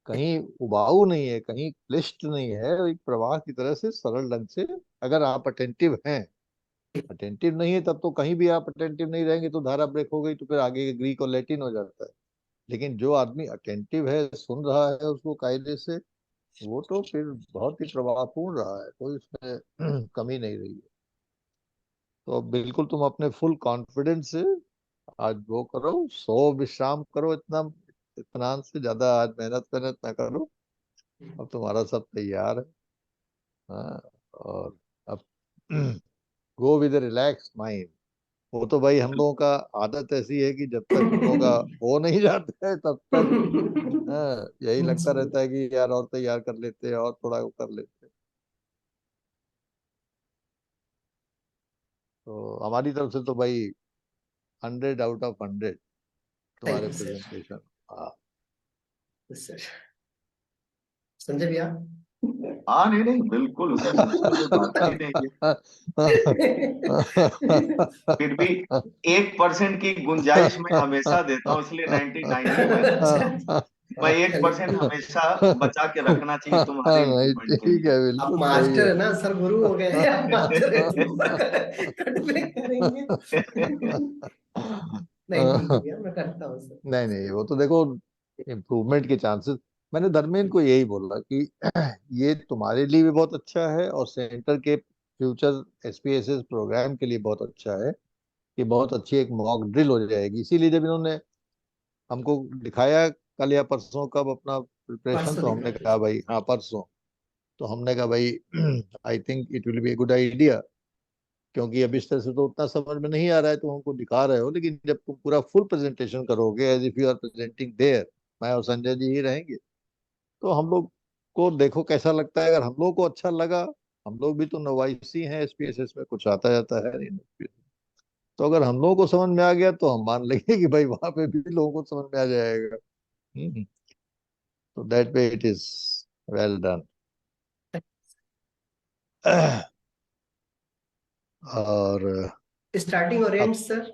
कहीं उबाऊ नहीं है, कहीं क्लिष्ट नहीं है, एक प्रवाह की तरह से सरल ढंग से, अगर आप अटेंटिव हैं। अटेंटिव नहीं है तब तो कहीं भी आप अटेंटिव नहीं रहेंगे तो धारा ब्रेक हो गई, तो फिर आगे ग्रीक और लैटिन हो जाता है। लेकिन जो आदमी अटेंटिव है, सुन रहा है उसको कायदे से, वो तो फिर बहुत ही प्रभावपूर्ण रहा है, कोई उसमें कमी नहीं रही है। तो बिल्कुल तुम अपने फुल कॉन्फिडेंस से आज वो करो, सो विश्राम करो, इतना इत्मीनान से, ज्यादा आज मेहनत मेहनत ना करो। अब तुम्हारा सब तैयार है। हाँ, और अब गो विद रिलैक्स माइंड। वो तो भाई हम लोगों का आदत ऐसी है कि जब तक हम लोगों का हो नहीं जाता है तब तक यही लगता रहता है कि यार और तैयार कर लेते हैं, और थोड़ा वो कर लेते हैं। तो हमारी तरफ से तो भाई 100 out of 100 थैंक तुम्हारे यू सर। प्रेजेंटेशन। हाँ। सर संजय भैया। हाँ नहीं नहीं, बिल्कुल उसमें बिल्कुल कोई बात ही नहीं है। फिर भी 1% की गुंजाइश मैं हमेशा देता हूँ, इसलिए 99 ही मैं दूंगा। अच्छा, मैं एक चलिए। परसेंट हमेशा बचा के रखना चाहिए तुम्हारे नहीं, इम्प्रूवमेंट के ठीक लिए। है, आप बिल्कुल सही मास्टर है। है ना सर, गुरु हो गए हैं आप, मास्टर है तो पूरा कट पे करेंगे। नहीं ठीक है भैया, मैं करता हूँ सर। नहीं नहीं, वो तो देखो इम्प्रूवमेंट के चांसेस, मैंने धर्मेंद्र को यही बोला कि ये तुम्हारे लिए भी बहुत अच्छा है और सेंटर के फ्यूचर एसपीएसएस प्रोग्राम के लिए बहुत अच्छा है कि बहुत अच्छी एक मॉक ड्रिल हो जाएगी। इसीलिए जब इन्होंने हमको दिखाया कल या परसों कब अपना प्रिपरेशन, परसों तो हमने दिखाई थी कहा सर। भाई हाँ परसों, तो हमने कहा भाई I think it will be a good idea. क्योंकि अब इस तरह से तो उतना समझ में नहीं आ रहा है, तो हमको दिखा रहे हो, लेकिन जब तुम पूरा फुल प्रेजेंटेशन करोगे as if you are presenting there, मैं और संजय जी ही रहेंगे, तो हम लोग को देखो कैसा लगता है। अगर हम लोग को अच्छा लगा, हम लोग भी तो नवाइसी हैं एसपीएसएस में, कुछ आता जाता है नहीं, तो अगर हम लोगों को समझ में आ गया तो हम मान लेंगे कि भाई वहां पे भी लोगों को समझ में आ जाएगा। तो that way it is well done. और स्टार्टिंग और एंड अब सर।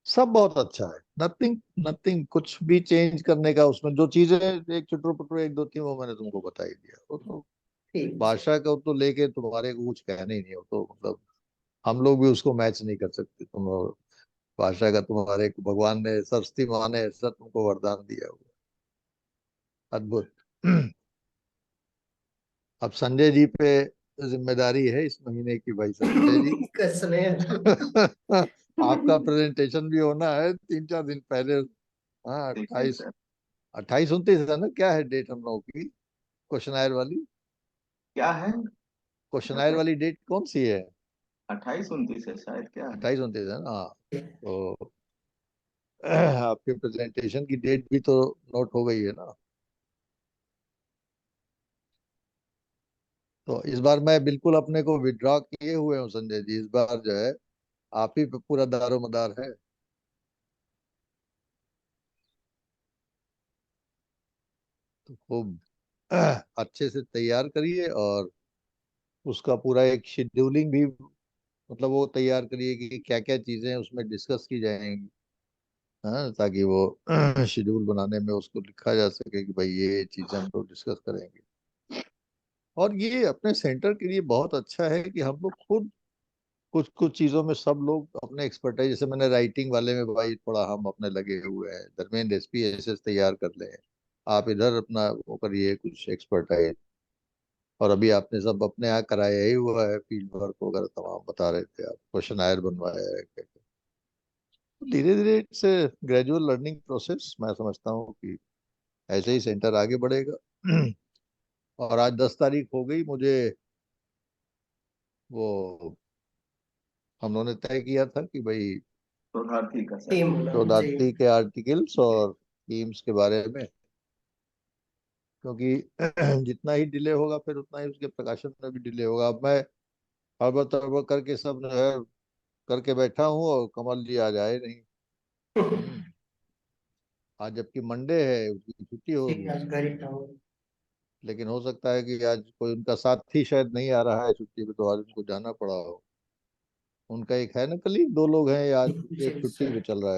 सब बहुत अच्छा है, नथिंग नथिंग कुछ भी चेंज करने का उसमें, जो चीजें एक चुटुर पुटुर एक दो थी वो मैंने तुमको बता ही दिया। वो तो ठीक है सर। भाषा का तो लेके तुम्हारे को कुछ कहना ही नहीं, हो तो मतलब हम लोग भी उसको मैच नहीं कर सकते। तुम भाषा का तुम्हारे को भगवान ने, सरस्वती माँ ने ऐसा तुमको वरदान दिया हुआ, अद्भुत। अब संजय जी पे जिम्मेदारी है इस महीने की, भाई संजय जी। कसने। आपका प्रेजेंटेशन भी होना है 3 4 दिन पहले। हाँ, ठीक है 28, सर। 28 29 है ना, क्या है डेट हम लोगों की? क्वेश्चनायर वाली, क्या है? क्वेश्चनायर वाली डेट कौन सी है? 28 29 है शायद, क्या है? 28 29 है ना, हाँ। तो आपके प्रेजेंटेशन की डेट भी तो नोट हो गई है ना? तो इस बार मैं बिल्कुल अपने को विड्रॉ किए हुए हूँ संजय जी। इस बार जो है आप ही पे पूरा दारोमदार है। तो खूब अच्छे से तैयार करिए, और उसका पूरा एक शेड्यूलिंग भी, मतलब वो तैयार करिए कि क्या क्या चीजें उसमें डिस्कस की जाएंगी। हाँ, ताकि वो शेड्यूल बनाने में उसको लिखा जा सके कि भाई ये चीजें हम लोग डिस्कस करेंगे। और ये अपने सेंटर के लिए बहुत अच्छा है कि हम लोग खुद कुछ कुछ चीजों में सब लोग अपने एक्सपर्टाइज, जैसे मैंने राइटिंग वाले में भाई थोड़ा हम अपने लगे हुए हैं, धर्मेंद्र SPSS तैयार कर ले, आप इधर अपना वो करिए कुछ एक्सपर्टाइज। और अभी आपने सब अपने यहाँ कराया ही हुआ है, फील्ड वर्क वगैरह तमाम बता रहे थे आप, क्वेश्चन आयर बनवाया है। धीरे धीरे इट्स ग्रेजुअल लर्निंग प्रोसेस, मैं समझता हूँ कि ऐसे ही सेंटर आगे बढ़ेगा। और आज 10 तारीख हो गई, मुझे वो हम लोगों ने तय किया था कि भाई शोधार्थी का सर। टीम बोला जी। शोधार्थी के आर्टिकल्स और थीम्स के बारे में, क्योंकि जितना ही डिले होगा फिर उतना ही उसके प्रकाशन में भी डिले होगा। अब मैं हड़बड़ तड़बड़ करके सब जो है करके बैठा हूँ, और कमल जी आज आए नहीं। हम्म, आज जबकि मंडे है, उसकी छुट्टी ठीक होगी। है, आज घर ही था वो। लेकिन हो सकता है कि आज कोई उनका साथी शायद नहीं आ रहा है छुट्टी पे, तो आज उनको जाना पड़ा हो। उनका एक है ना कलीग, 2 लोग हैं, आज जी एक छुट्टी पे सर। चल रहा है।